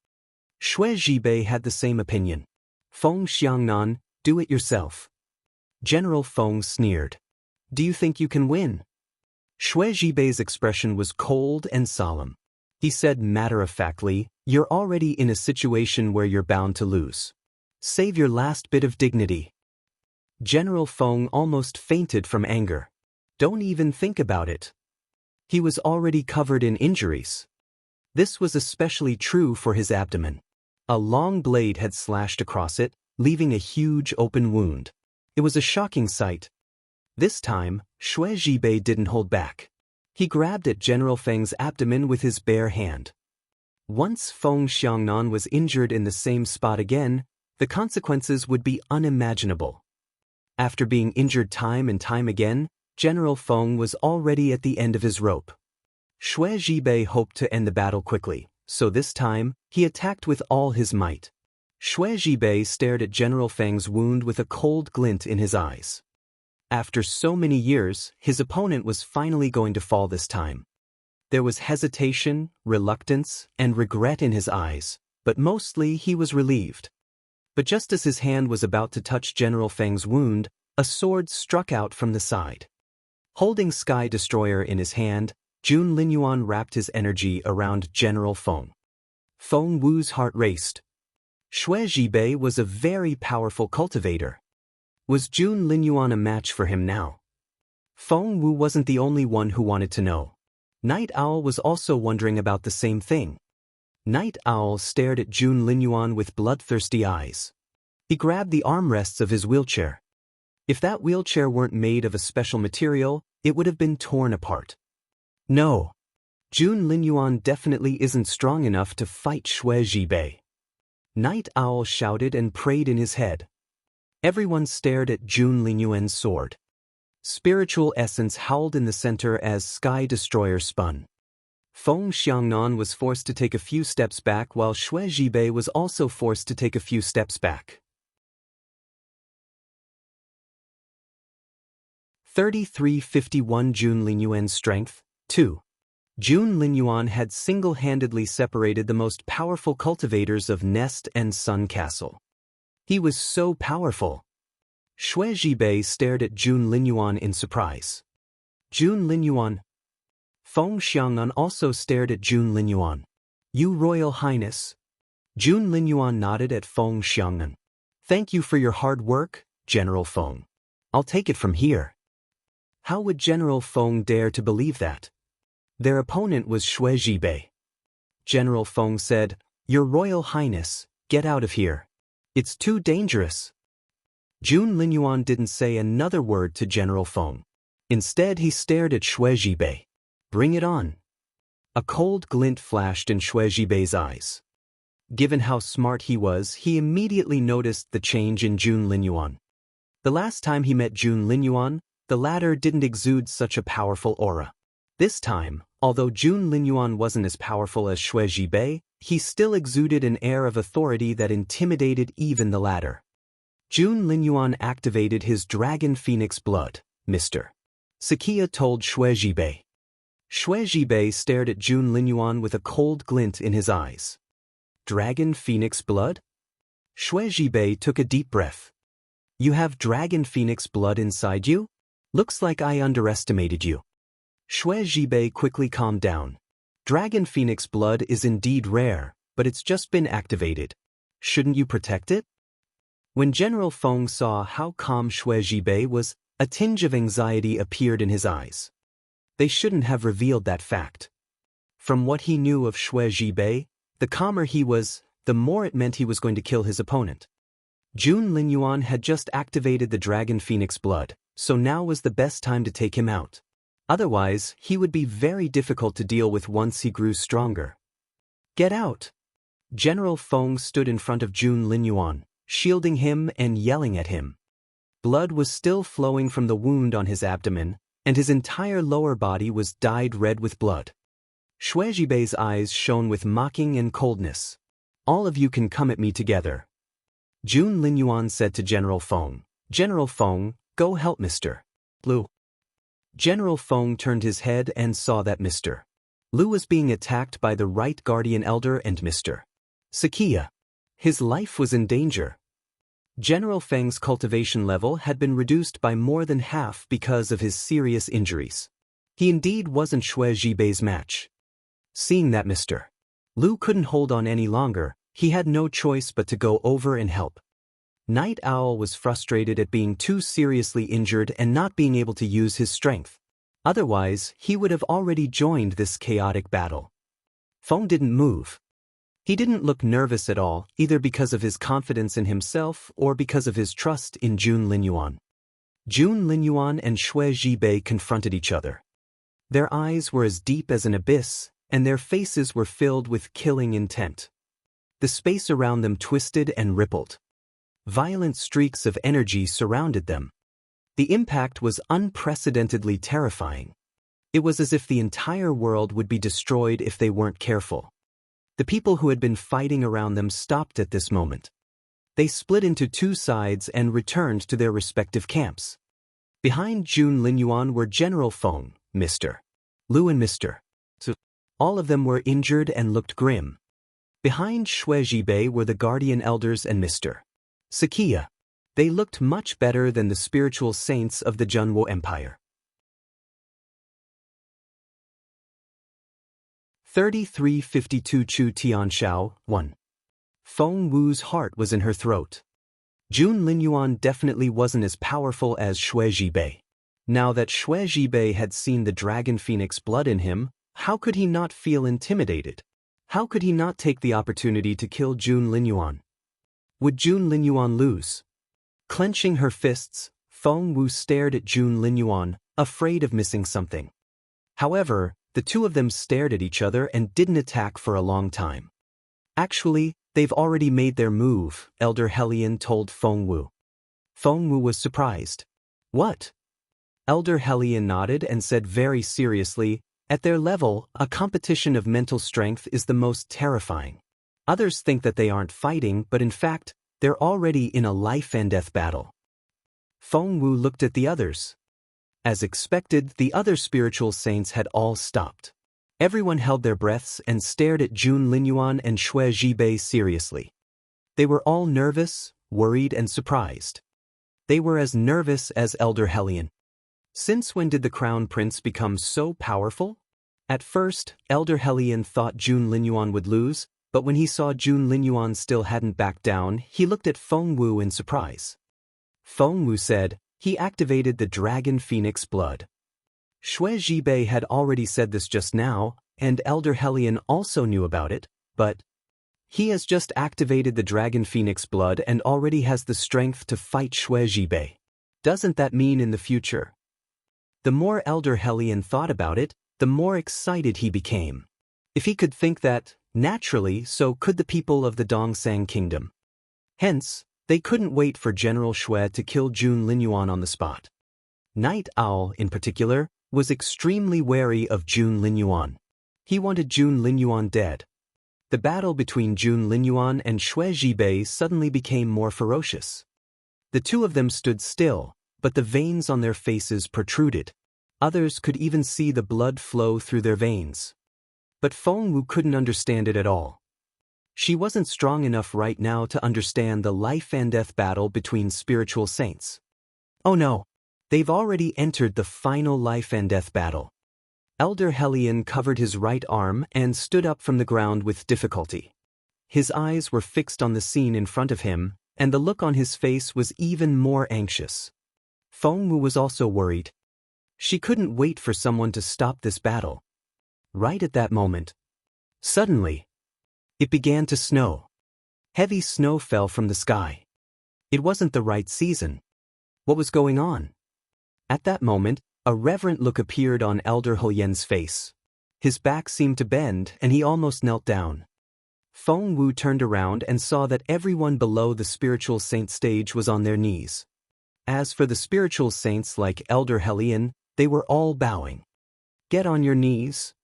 Xue Zhibei had the same opinion. Feng Xiangnan, do it yourself. General Feng sneered. Do you think you can win? Xue Zhibei's expression was cold and solemn. He said matter-of-factly, you're already in a situation where you're bound to lose. Save your last bit of dignity. General Feng almost fainted from anger. Don't even think about it. He was already covered in injuries. This was especially true for his abdomen. A long blade had slashed across it, leaving a huge open wound. It was a shocking sight. This time, Xue Zhibei didn't hold back. He grabbed at General Feng's abdomen with his bare hand. Once Feng Xiangnan was injured in the same spot again, the consequences would be unimaginable. After being injured time and time again, General Feng was already at the end of his rope. Xue Zhibei hoped to end the battle quickly, so this time, he attacked with all his might. Xue Zhibei stared at General Feng's wound with a cold glint in his eyes. After so many years, his opponent was finally going to fall this time. There was hesitation, reluctance, and regret in his eyes, but mostly he was relieved. But just as his hand was about to touch General Feng's wound, a sword struck out from the side. Holding Sky Destroyer in his hand, Jun Linyuan wrapped his energy around General Feng. Feng Wu's heart raced. Xue Zhibei was a very powerful cultivator. Was Jun Linyuan a match for him now? Feng Wu wasn't the only one who wanted to know. Night Owl was also wondering about the same thing. Night Owl stared at Jun Linyuan with bloodthirsty eyes. He grabbed the armrests of his wheelchair. If that wheelchair weren't made of a special material, it would have been torn apart. No. Jun Linyuan definitely isn't strong enough to fight Xue Zhibei. Night Owl shouted and prayed in his head. Everyone stared at Jun Linyuan's sword. Spiritual essence howled in the center as Sky Destroyer spun. Feng Xiangnan was forced to take a few steps back while Xue Zhibei was also forced to take a few steps back. 3351 Jun Linyuan's strength, 2. Jun Linyuan had single-handedly separated the most powerful cultivators of Nest and Sun Castle. He was so powerful. Xue Zhibei stared at Jun Linyuan in surprise. Jun Linyuan. Feng Xiangnan also stared at Jun Linyuan. You Royal Highness. Jun Linyuan nodded at Feng Xiangnan. Thank you for your hard work, General Feng. I'll take it from here. How would General Feng dare to believe that? Their opponent was Xue Zhibei. General Feng said, Your Royal Highness, get out of here. It's too dangerous. Jun Linyuan didn't say another word to General Feng. Instead, he stared at Xue Zhibei. Bring it on. A cold glint flashed in Xue Zhibei's eyes. Given how smart he was, he immediately noticed the change in Jun Linyuan. The last time he met Jun Linyuan, the latter didn't exude such a powerful aura. This time, although Jun Linyuan wasn't as powerful as Xue Zhibei, he still exuded an air of authority that intimidated even the latter. Jun Linyuan activated his Dragon Phoenix blood, Mr. Sakia told Xue Zhibei. Xue Zhibei stared at Jun Linyuan with a cold glint in his eyes. Dragon Phoenix blood? Xue Zhibei took a deep breath. You have Dragon Phoenix blood inside you? Looks like I underestimated you. Xue Zhibei quickly calmed down. Dragon Phoenix blood is indeed rare, but it's just been activated. Shouldn't you protect it? When General Feng saw how calm Xue Zhibei was, a tinge of anxiety appeared in his eyes. They shouldn't have revealed that fact. From what he knew of Xue Zhibei, the calmer he was, the more it meant he was going to kill his opponent. Jun Linyuan had just activated the Dragon Phoenix blood, so now was the best time to take him out. Otherwise, he would be very difficult to deal with once he grew stronger. Get out! General Feng stood in front of Jun Linyuan, shielding him and yelling at him. Blood was still flowing from the wound on his abdomen, and his entire lower body was dyed red with blood. Xue Zhibei's eyes shone with mocking and coldness. All of you can come at me together. Jun Linyuan said to General Feng. General Feng, go help Mr. Lu. General Feng turned his head and saw that Mr. Lu was being attacked by the Right Guardian Elder and Mr. Sakia. His life was in danger. General Feng's cultivation level had been reduced by more than half because of his serious injuries. He indeed wasn't Xue Zhibei's match. Seeing that Mr. Lu couldn't hold on any longer, he had no choice but to go over and help. Night Owl was frustrated at being too seriously injured and not being able to use his strength. Otherwise, he would have already joined this chaotic battle. Feng didn't move. He didn't look nervous at all, either because of his confidence in himself or because of his trust in Jun Linyuan. Jun Linyuan and Xue Zhibei confronted each other. Their eyes were as deep as an abyss, and their faces were filled with killing intent. The space around them twisted and rippled. Violent streaks of energy surrounded them. The impact was unprecedentedly terrifying. It was as if the entire world would be destroyed if they weren't careful. The people who had been fighting around them stopped at this moment. They split into two sides and returned to their respective camps. Behind Jun Linyuan were General Feng, Mr. Lu and Mr. Su. All of them were injured and looked grim. Behind Xue Zhibei were the Guardian Elders and Mr. Sakia. They looked much better than the spiritual saints of the Junwo Empire. 3352 Chu Tianshao, 1. Feng Wu's heart was in her throat. Jun Linyuan definitely wasn't as powerful as Xue Zhibei. Now that Xue Zhibei had seen the Dragon Phoenix blood in him, how could he not feel intimidated? How could he not take the opportunity to kill Jun Linyuan? Would Jun Linyuan lose? Clenching her fists, Feng Wu stared at Jun Linyuan, afraid of missing something. However, the two of them stared at each other and didn't attack for a long time. Actually, they've already made their move, Elder Hellion told Feng Wu. Feng Wu was surprised. What? Elder Hellion nodded and said very seriously, at their level, a competition of mental strength is the most terrifying. Others think that they aren't fighting, but in fact, they're already in a life-and-death battle. Feng Wu looked at the others. As expected, the other spiritual saints had all stopped. Everyone held their breaths and stared at Jun Linyuan and Xue Zhibei seriously. They were all nervous, worried, and surprised. They were as nervous as Elder Hellion. Since when did the Crown Prince become so powerful? At first, Elder Hellion thought Jun Linyuan would lose, but when he saw Jun Linyuan still hadn't backed down, he looked at Feng Wu in surprise. Feng Wu said, he activated the Dragon Phoenix blood. Xue Zhibei had already said this just now, and Elder Hellion also knew about it, but he has just activated the Dragon Phoenix blood and already has the strength to fight Xue Zhibei. Doesn't that mean in the future? The more Elder Hellion thought about it, the more excited he became. If he could think that, naturally, so could the people of the Dongsang Kingdom. Hence, they couldn't wait for General Xue to kill Jun Linyuan on the spot. Night Owl, in particular, was extremely wary of Jun Linyuan. He wanted Jun Linyuan dead. The battle between Jun Linyuan and Xue Zhibei suddenly became more ferocious. The two of them stood still, but the veins on their faces protruded. Others could even see the blood flow through their veins. But Feng Wu couldn't understand it at all. She wasn't strong enough right now to understand the life-and-death battle between spiritual saints. Oh no, they've already entered the final life-and-death battle. Elder Hellion covered his right arm and stood up from the ground with difficulty. His eyes were fixed on the scene in front of him, and the look on his face was even more anxious. Feng Wu was also worried. She couldn't wait for someone to stop this battle. Right at that moment, suddenly, it began to snow. Heavy snow fell from the sky. It wasn't the right season. What was going on? At that moment, a reverent look appeared on Elder Huyen's face. His back seemed to bend, and he almost knelt down. Feng Wu turned around and saw that everyone below the spiritual saint stage was on their knees. As for the spiritual saints like Elder Huyen, they were all bowing. Get on your knees.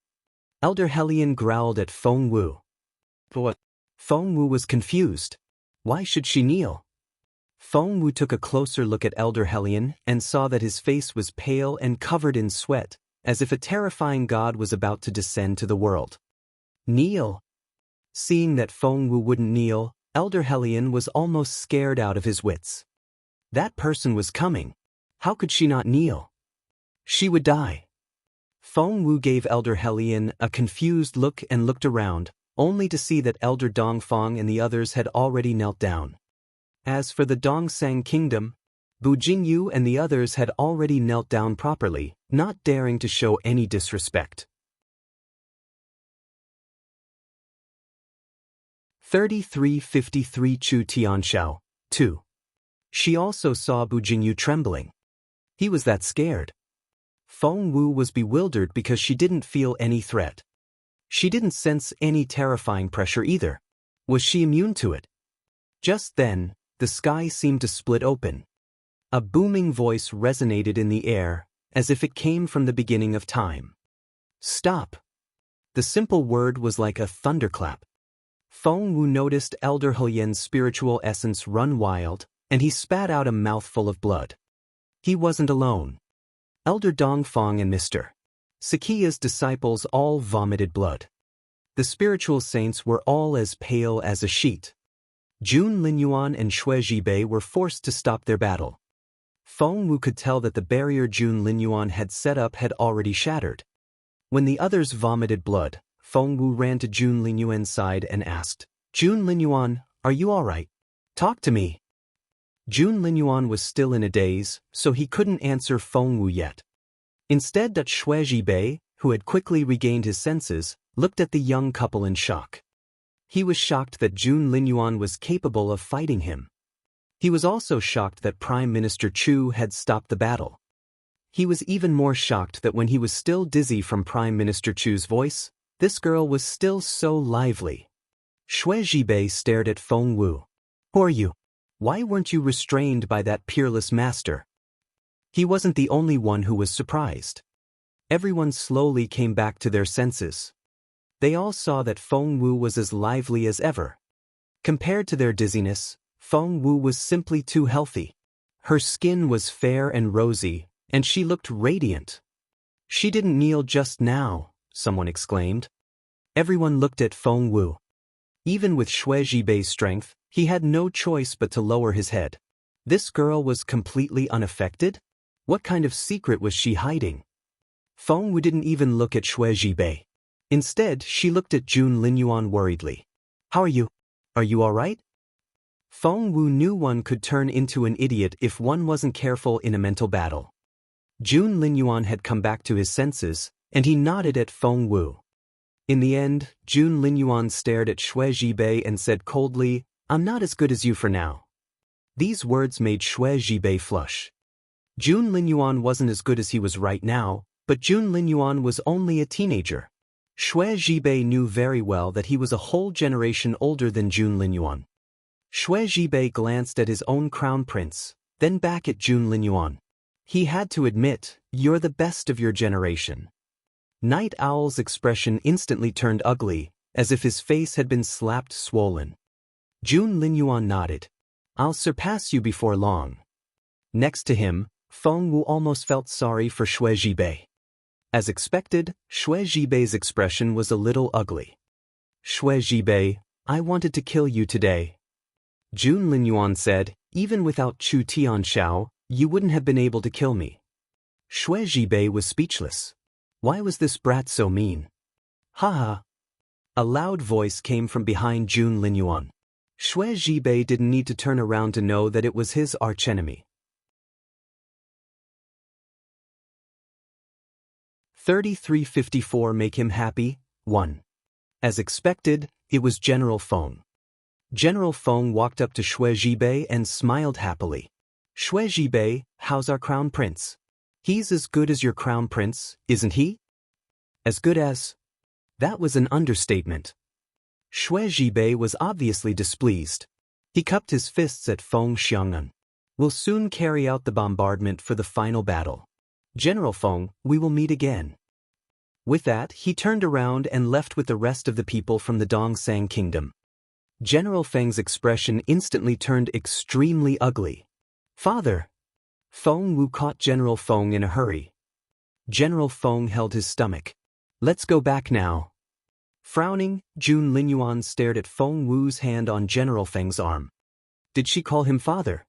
Elder Huyen growled at Feng Wu. What? Feng Wu was confused. Why should she kneel? Feng Wu took a closer look at Elder Huyen and saw that his face was pale and covered in sweat, as if a terrifying god was about to descend to the world. Kneel. Seeing that Feng Wu wouldn't kneel, Elder Huyen was almost scared out of his wits. That person was coming. How could she not kneel? She would die. Feng Wu gave Elder Huyen a confused look and looked around, only to see that Elder Dongfang and the others had already knelt down. As for the Dongsang Kingdom, Bu Jingyu and the others had already knelt down properly, not daring to show any disrespect. 3353 Chu Tianxiao, 2. She also saw Bu Jingyu trembling. He was that scared. Feng Wu was bewildered because she didn't feel any threat. She didn't sense any terrifying pressure either. Was she immune to it? Just then, the sky seemed to split open. A booming voice resonated in the air, as if it came from the beginning of time. Stop! The simple word was like a thunderclap. Feng Wu noticed Elder Huyen's spiritual essence run wild, and he spat out a mouthful of blood. He wasn't alone. Elder Dongfang and Mr. Sakiya's disciples all vomited blood. The spiritual saints were all as pale as a sheet. Jun Linyuan and Xue Zhibei were forced to stop their battle. Feng Wu could tell that the barrier Jun Linyuan had set up had already shattered. When the others vomited blood, Feng Wu ran to Jun Linyuan's side and asked, Jun Linyuan, are you all right? Talk to me. Jun Linyuan was still in a daze, so he couldn't answer Feng Wu yet. Instead, Xue Zhibei, who had quickly regained his senses, looked at the young couple in shock. He was shocked that Jun Linyuan was capable of fighting him. He was also shocked that Prime Minister Chu had stopped the battle. He was even more shocked that when he was still dizzy from Prime Minister Chu's voice, this girl was still so lively. Xue Zhibei stared at Feng Wu. Who are you? Why weren't you restrained by that peerless master? He wasn't the only one who was surprised. Everyone slowly came back to their senses. They all saw that Feng Wu was as lively as ever. Compared to their dizziness, Feng Wu was simply too healthy. Her skin was fair and rosy, and she looked radiant. She didn't kneel just now, someone exclaimed. Everyone looked at Feng Wu. Even with Xue Zhibei's strength, he had no choice but to lower his head. This girl was completely unaffected? What kind of secret was she hiding? Feng Wu didn't even look at Xue Zhibei. Instead, she looked at Jun Linyuan worriedly. How are you? Are you all right? Feng Wu knew one could turn into an idiot if one wasn't careful in a mental battle. Jun Linyuan had come back to his senses, and he nodded at Feng Wu. In the end, Jun Linyuan stared at Xue Zhibei and said coldly, I'm not as good as you for now. These words made Xue Zhibei flush. Jun Linyuan wasn't as good as he was right now, but Jun Linyuan was only a teenager. Xue Zhibei knew very well that he was a whole generation older than Jun Linyuan. Xue Zhibei glanced at his own crown prince, then back at Jun Linyuan. He had to admit, you're the best of your generation. Night Owl's expression instantly turned ugly, as if his face had been slapped swollen. Jun Linyuan nodded. I'll surpass you before long. Next to him, Feng Wu almost felt sorry for Xue Zhibei. As expected, Xue Zhibei's expression was a little ugly. Xue Zhibei, I wanted to kill you today. Jun Linyuan said, even without Chu Tianxiao, you wouldn't have been able to kill me. Xue Zhibei was speechless. Why was this brat so mean? Haha. A loud voice came from behind Jun Linyuan. Xue Zhibei didn't need to turn around to know that it was his archenemy. 3354 Make him happy, 1. As expected, it was General Feng. General Feng walked up to Xue Zhibei and smiled happily. Xue Zhibei, how's our crown prince? He's as good as your crown prince, isn't he? As good as? That was an understatement. Xue Zhibei was obviously displeased. He cupped his fists at Feng Xiang'an. We'll soon carry out the bombardment for the final battle. General Feng, we will meet again. With that, he turned around and left with the rest of the people from the Dongsang kingdom. General Feng's expression instantly turned extremely ugly. Father! Feng Wu caught General Feng in a hurry. General Feng held his stomach. Let's go back now. Frowning, Jun Linyuan stared at Feng Wu's hand on General Feng's arm. Did she call him father?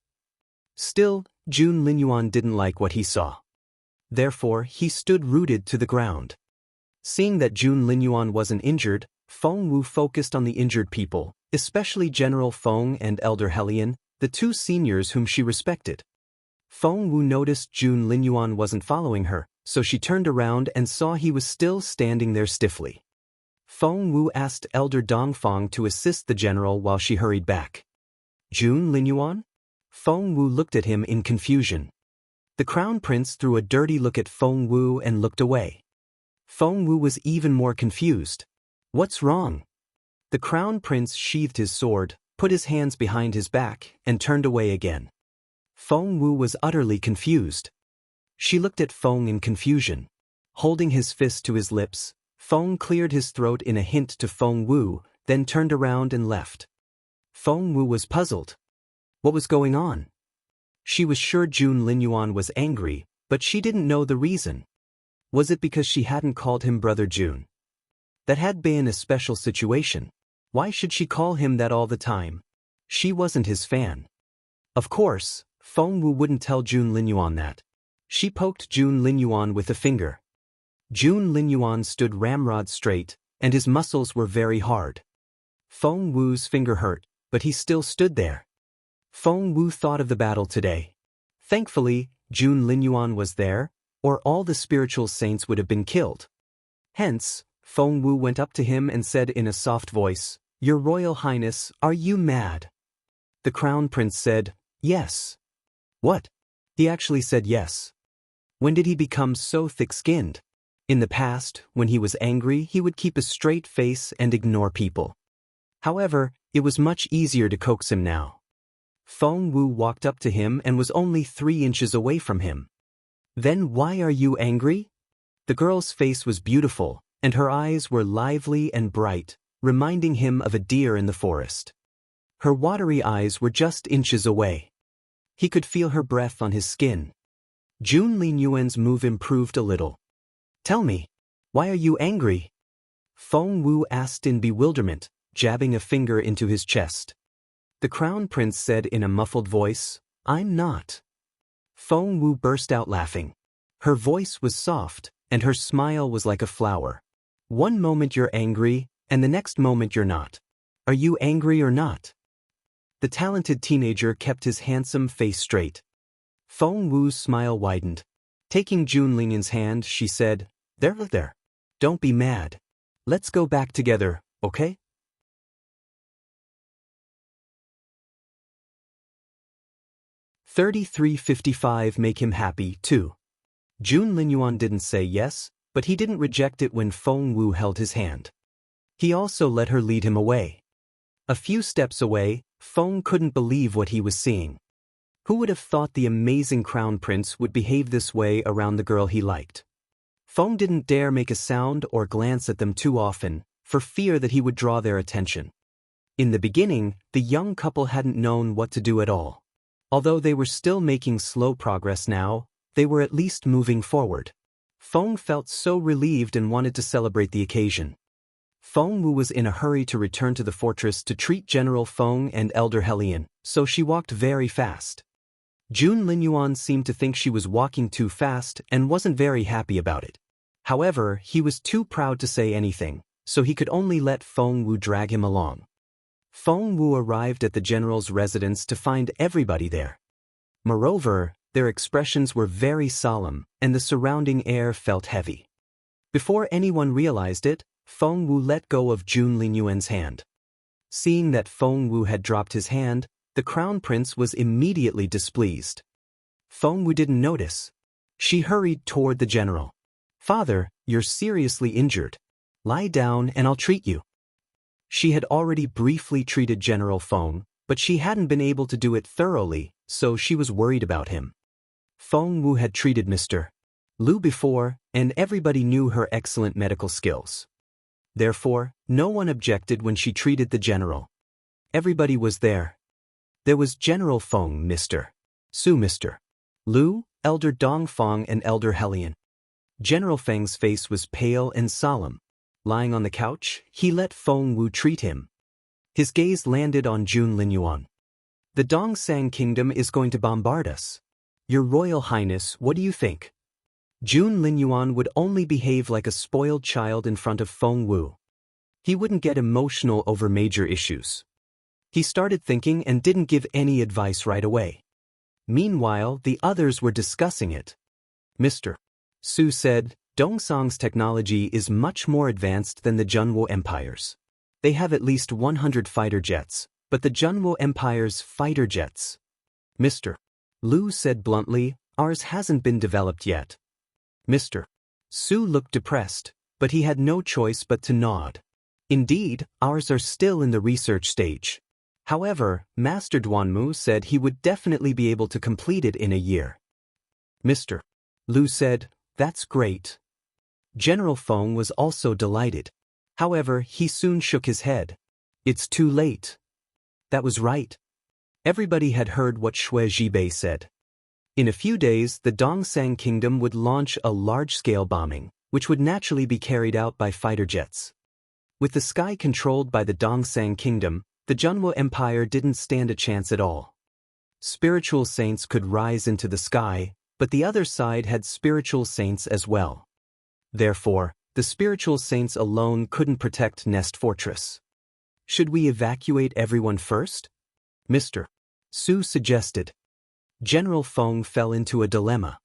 Still, Jun Linyuan didn't like what he saw. Therefore, he stood rooted to the ground. Seeing that Jun Linyuan wasn't injured, Feng Wu focused on the injured people, especially General Feng and Elder Helian, the two seniors whom she respected. Feng Wu noticed Jun Linyuan wasn't following her, so she turned around and saw he was still standing there stiffly. Feng Wu asked Elder Dongfang to assist the general while she hurried back. Jun Linyuan? Feng Wu looked at him in confusion. The crown prince threw a dirty look at Feng Wu and looked away. Feng Wu was even more confused. What's wrong? The crown prince sheathed his sword, put his hands behind his back, and turned away again. Feng Wu was utterly confused. She looked at Feng in confusion. Holding his fist to his lips, Feng cleared his throat in a hint to Feng Wu, then turned around and left. Feng Wu was puzzled. What was going on? She was sure Jun Linyuan was angry, but she didn't know the reason. Was it because she hadn't called him Brother Jun? That had been a special situation. Why should she call him that all the time? She wasn't his fan. Of course, Feng Wu wouldn't tell Jun Linyuan that. She poked Jun Linyuan with a finger. Jun Linyuan stood ramrod straight, and his muscles were very hard. Feng Wu's finger hurt, but he still stood there. Feng Wu thought of the battle today. Thankfully, Jun Linyuan was there, or all the spiritual saints would have been killed. Hence, Feng Wu went up to him and said in a soft voice, Your Royal Highness, are you mad? The Crown Prince said, Yes. What? He actually said yes. When did he become so thick-skinned? In the past, when he was angry, he would keep a straight face and ignore people. However, it was much easier to coax him now. Feng Wu walked up to him and was only 3 inches away from him. Then why are you angry? The girl's face was beautiful, and her eyes were lively and bright, reminding him of a deer in the forest. Her watery eyes were just inches away. He could feel her breath on his skin. Jun Linyuan's move improved a little. Tell me, why are you angry? Feng Wu asked in bewilderment, jabbing a finger into his chest. The Crown Prince said in a muffled voice, I'm not. Feng Wu burst out laughing. Her voice was soft, and her smile was like a flower. One moment you're angry, and the next moment you're not. Are you angry or not? The talented teenager kept his handsome face straight. Feng Wu's smile widened. Taking Jun Linyuan's hand, she said, There. Don't be mad. Let's go back together, okay? $33.55 Make him happy, too. Jun Linyuan didn't say yes, but he didn't reject it when Feng Wu held his hand. He also let her lead him away. A few steps away, Feng couldn't believe what he was seeing. Who would have thought the amazing Crown Prince would behave this way around the girl he liked? Feng didn't dare make a sound or glance at them too often, for fear that he would draw their attention. In the beginning, the young couple hadn't known what to do at all. Although they were still making slow progress now, they were at least moving forward. Feng felt so relieved and wanted to celebrate the occasion. Feng Wu was in a hurry to return to the fortress to treat General Feng and Elder Helian, so she walked very fast. Jun Linyuan seemed to think she was walking too fast and wasn't very happy about it. However, he was too proud to say anything, so he could only let Feng Wu drag him along. Feng Wu arrived at the general's residence to find everybody there. Moreover, their expressions were very solemn, and the surrounding air felt heavy. Before anyone realized it, Feng Wu let go of Jun Linyuan's hand. Seeing that Feng Wu had dropped his hand, the crown prince was immediately displeased. Feng Wu didn't notice. She hurried toward the general. "Father, you're seriously injured. Lie down and I'll treat you." She had already briefly treated General Feng, but she hadn't been able to do it thoroughly, so she was worried about him. Feng Wu had treated Mr. Liu before, and everybody knew her excellent medical skills. Therefore, no one objected when she treated the general. Everybody was there. There was General Feng, Mr. Su, Mr. Liu, Elder Dongfang and Elder Helian. General Feng's face was pale and solemn. Lying on the couch, he let Feng Wu treat him. His gaze landed on Jun Linyuan. "The Dongsang Kingdom is going to bombard us. Your Royal Highness, what do you think?" Jun Linyuan would only behave like a spoiled child in front of Feng Wu. He wouldn't get emotional over major issues. He started thinking and didn't give any advice right away. Meanwhile, the others were discussing it. Mr. Su said, "Dongsang's technology is much more advanced than the Junwo Empire's. They have at least 100 fighter jets, but the Junwo Empire's fighter jets." Mr. Liu said bluntly, "Ours hasn't been developed yet." Mr. Su looked depressed, but he had no choice but to nod. "Indeed, ours are still in the research stage. However, Master Duanmu said he would definitely be able to complete it in a year." Mr. Liu said, "That's great." General Feng was also delighted. However, he soon shook his head. "It's too late." That was right. Everybody had heard what Xue Zhibei said. In a few days, the Dongsang Kingdom would launch a large-scale bombing, which would naturally be carried out by fighter jets. With the sky controlled by the Dongsang Kingdom, the Junwo Empire didn't stand a chance at all. Spiritual saints could rise into the sky, but the other side had spiritual saints as well. Therefore, the spiritual saints alone couldn't protect Nest Fortress. "Should we evacuate everyone first?" Mr. Su suggested. General Feng fell into a dilemma.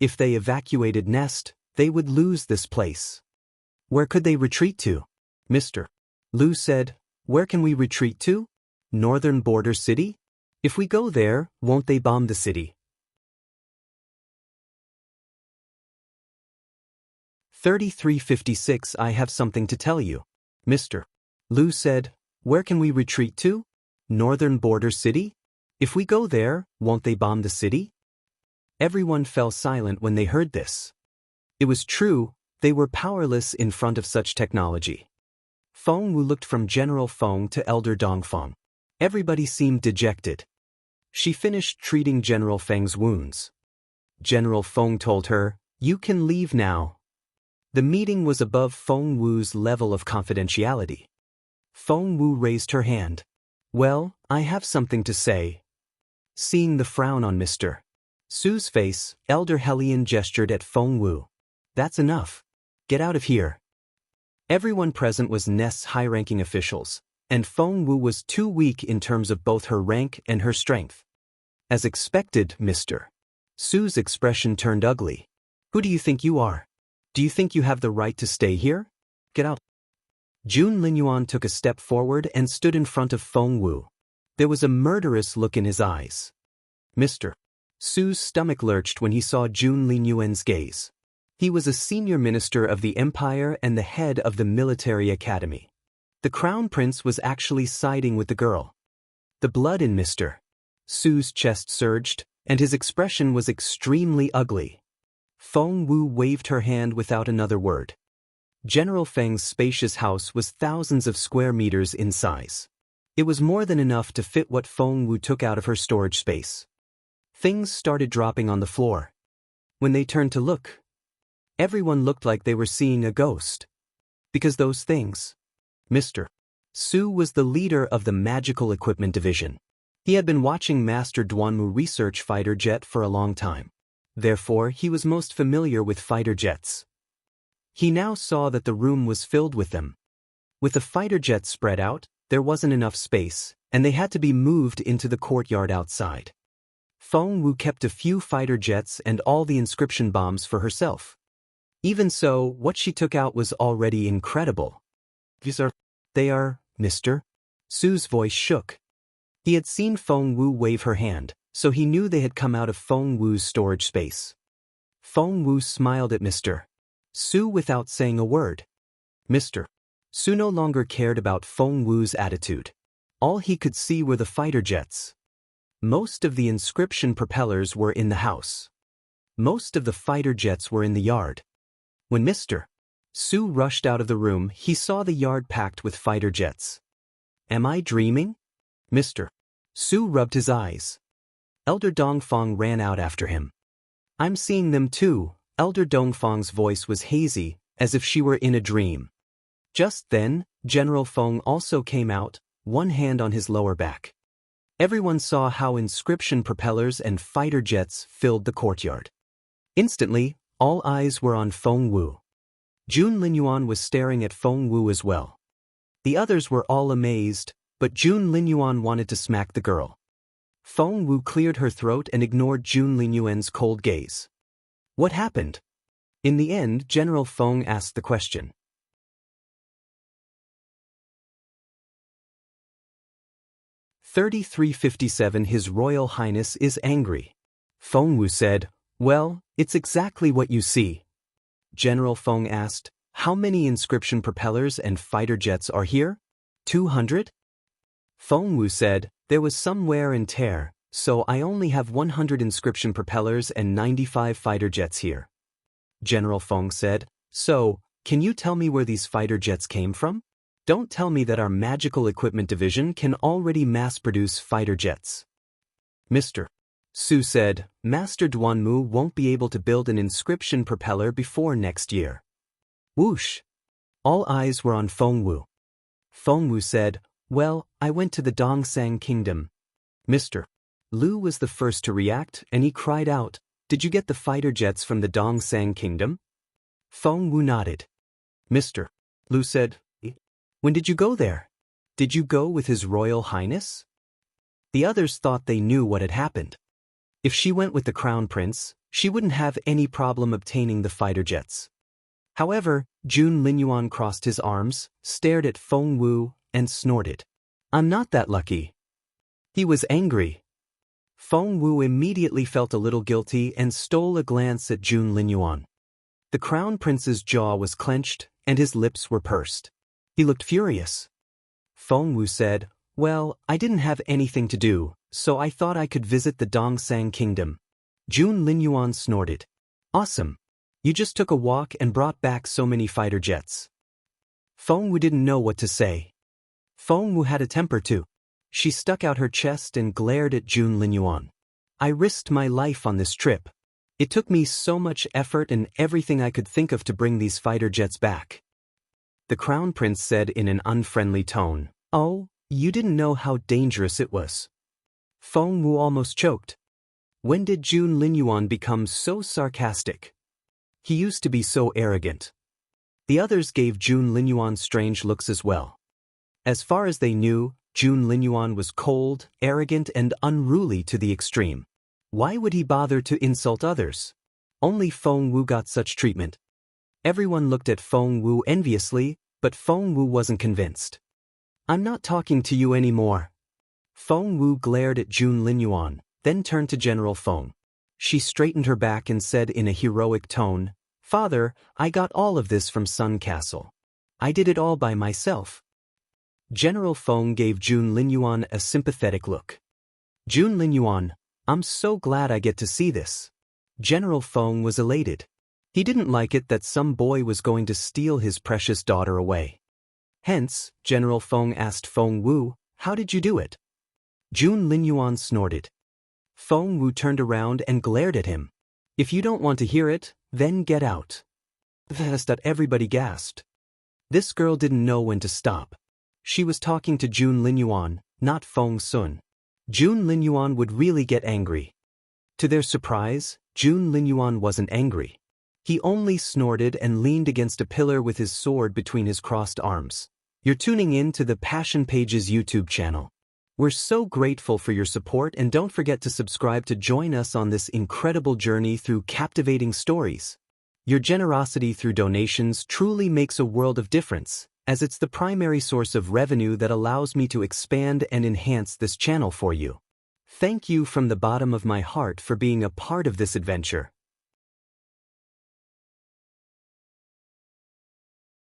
If they evacuated Nest, they would lose this place. Where could they retreat to? Mr. Liu said, "Where can we retreat to? Northern Border City? If we go there, won't they bomb the city?" 3356 I have something to tell you. Mr. Liu said, "Where can we retreat to? Northern Border City? If we go there, won't they bomb the city?" Everyone fell silent when they heard this. It was true, they were powerless in front of such technology. Feng Wu looked from General Feng to Elder Dongfang. Everybody seemed dejected. She finished treating General Feng's wounds. General Feng told her, "You can leave now." The meeting was above Feng Wu's level of confidentiality. Feng Wu raised her hand. "Well, I have something to say." Seeing the frown on Mr. Su's face, Elder Helian gestured at Feng Wu. "That's enough. Get out of here." Everyone present was Nest's high-ranking officials, and Feng Wu was too weak in terms of both her rank and her strength. As expected, Mr. Su's expression turned ugly. "Who do you think you are? Do you think you have the right to stay here? Get out." Jun Linyuan took a step forward and stood in front of Feng Wu. There was a murderous look in his eyes. Mr. Su's stomach lurched when he saw Jun Linyuan's gaze. He was a senior minister of the empire and the head of the military academy. The crown prince was actually siding with the girl. The blood in Mr. Su's chest surged, and his expression was extremely ugly. Feng Wu waved her hand without another word. General Feng's spacious house was thousands of square meters in size. It was more than enough to fit what Feng Wu took out of her storage space. Things started dropping on the floor. When they turned to look, everyone looked like they were seeing a ghost. Because those things. Mr. Su was the leader of the Magical Equipment Division. He had been watching Master Duanmu research fighter jet for a long time. Therefore, he was most familiar with fighter jets. He now saw that the room was filled with them. With the fighter jets spread out, there wasn't enough space, and they had to be moved into the courtyard outside. Feng Wu kept a few fighter jets and all the inscription bombs for herself. Even so, what she took out was already incredible. They are, Mr. Su's voice shook. He had seen Feng Wu wave her hand, so he knew they had come out of Feng Wu's storage space. Feng Wu smiled at Mr. Su without saying a word. Mr. Su no longer cared about Feng Wu's attitude. All he could see were the fighter jets. Most of the inscription propellers were in the house. Most of the fighter jets were in the yard. When Mr. Su rushed out of the room, he saw the yard packed with fighter jets. Am I dreaming? Mr. Su rubbed his eyes. Elder Dongfang ran out after him. I'm seeing them too. Elder Dongfang's voice was hazy, as if she were in a dream. Just then, General Feng also came out, one hand on his lower back. Everyone saw how inscription propellers and fighter jets filled the courtyard. Instantly, all eyes were on Feng Wu. Jun Linyuan was staring at Feng Wu as well. The others were all amazed, but Jun Linyuan wanted to smack the girl. Feng Wu cleared her throat and ignored Jun Linyuan's cold gaze. What happened? In the end, General Feng asked the question. "3357 His Royal Highness is angry." Feng Wu said, "Well, it's exactly what you see." General Feng asked, "How many inscription propellers and fighter jets are here? 200? Feng Wu said, "There was some wear and tear, so I only have 100 inscription propellers and 95 fighter jets here." General Feng said, "So, can you tell me where these fighter jets came from? Don't tell me that our magical equipment division can already mass-produce fighter jets." Mr. Su said, "Master Duanmu won't be able to build an inscription propeller before next year." Whoosh! All eyes were on Feng Wu. Feng Wu said, "Well, I went to the Dongsang Kingdom." Mr. Lu was the first to react, and he cried out, "Did you get the fighter jets from the Dongsang Kingdom?" Feng Wu nodded. Mr. Lu said, "When did you go there? Did you go with His Royal Highness?" The others thought they knew what had happened. If she went with the Crown Prince, she wouldn't have any problem obtaining the fighter jets. However, Jun Linyuan crossed his arms, stared at Feng Wu, and snorted. "I'm not that lucky." He was angry. Feng Wu immediately felt a little guilty and stole a glance at Jun Linyuan. The Crown Prince's jaw was clenched, and his lips were pursed. He looked furious. Feng Wu said, "Well, I didn't have anything to do, so I thought I could visit the Dongsang Kingdom." Jun Linyuan snorted. "Awesome. You just took a walk and brought back so many fighter jets." Feng Wu didn't know what to say. Feng Wu had a temper too. She stuck out her chest and glared at Jun Linyuan. "I risked my life on this trip. It took me so much effort and everything I could think of to bring these fighter jets back." The Crown Prince said in an unfriendly tone, "Oh, you didn't know how dangerous it was." Feng Wu almost choked. When did Jun Linyuan become so sarcastic? He used to be so arrogant. The others gave Jun Linyuan strange looks as well. As far as they knew, Jun Linyuan was cold, arrogant, and unruly to the extreme. Why would he bother to insult others? Only Feng Wu got such treatment. Everyone looked at Feng Wu enviously, but Feng Wu wasn't convinced. "I'm not talking to you anymore." Feng Wu glared at Jun Linyuan, then turned to General Feng. She straightened her back and said in a heroic tone, "Father, I got all of this from Sun Castle. I did it all by myself." General Feng gave Jun Linyuan a sympathetic look. "Jun Linyuan, I'm so glad I get to see this." General Feng was elated. He didn't like it that some boy was going to steal his precious daughter away. Hence, General Feng asked Feng Wu, "How did you do it?" Jun Linyuan snorted. Feng Wu turned around and glared at him. "If you don't want to hear it, then get out." That everybody gasped. This girl didn't know when to stop. She was talking to Jun Linyuan, not Feng Sun. Jun Linyuan would really get angry. To their surprise, Jun Linyuan wasn't angry. He only snorted and leaned against a pillar with his sword between his crossed arms. You're tuning in to the Passion Pages YouTube channel. We're so grateful for your support, and don't forget to subscribe to join us on this incredible journey through captivating stories. Your generosity through donations truly makes a world of difference, as it's the primary source of revenue that allows me to expand and enhance this channel for you. Thank you from the bottom of my heart for being a part of this adventure.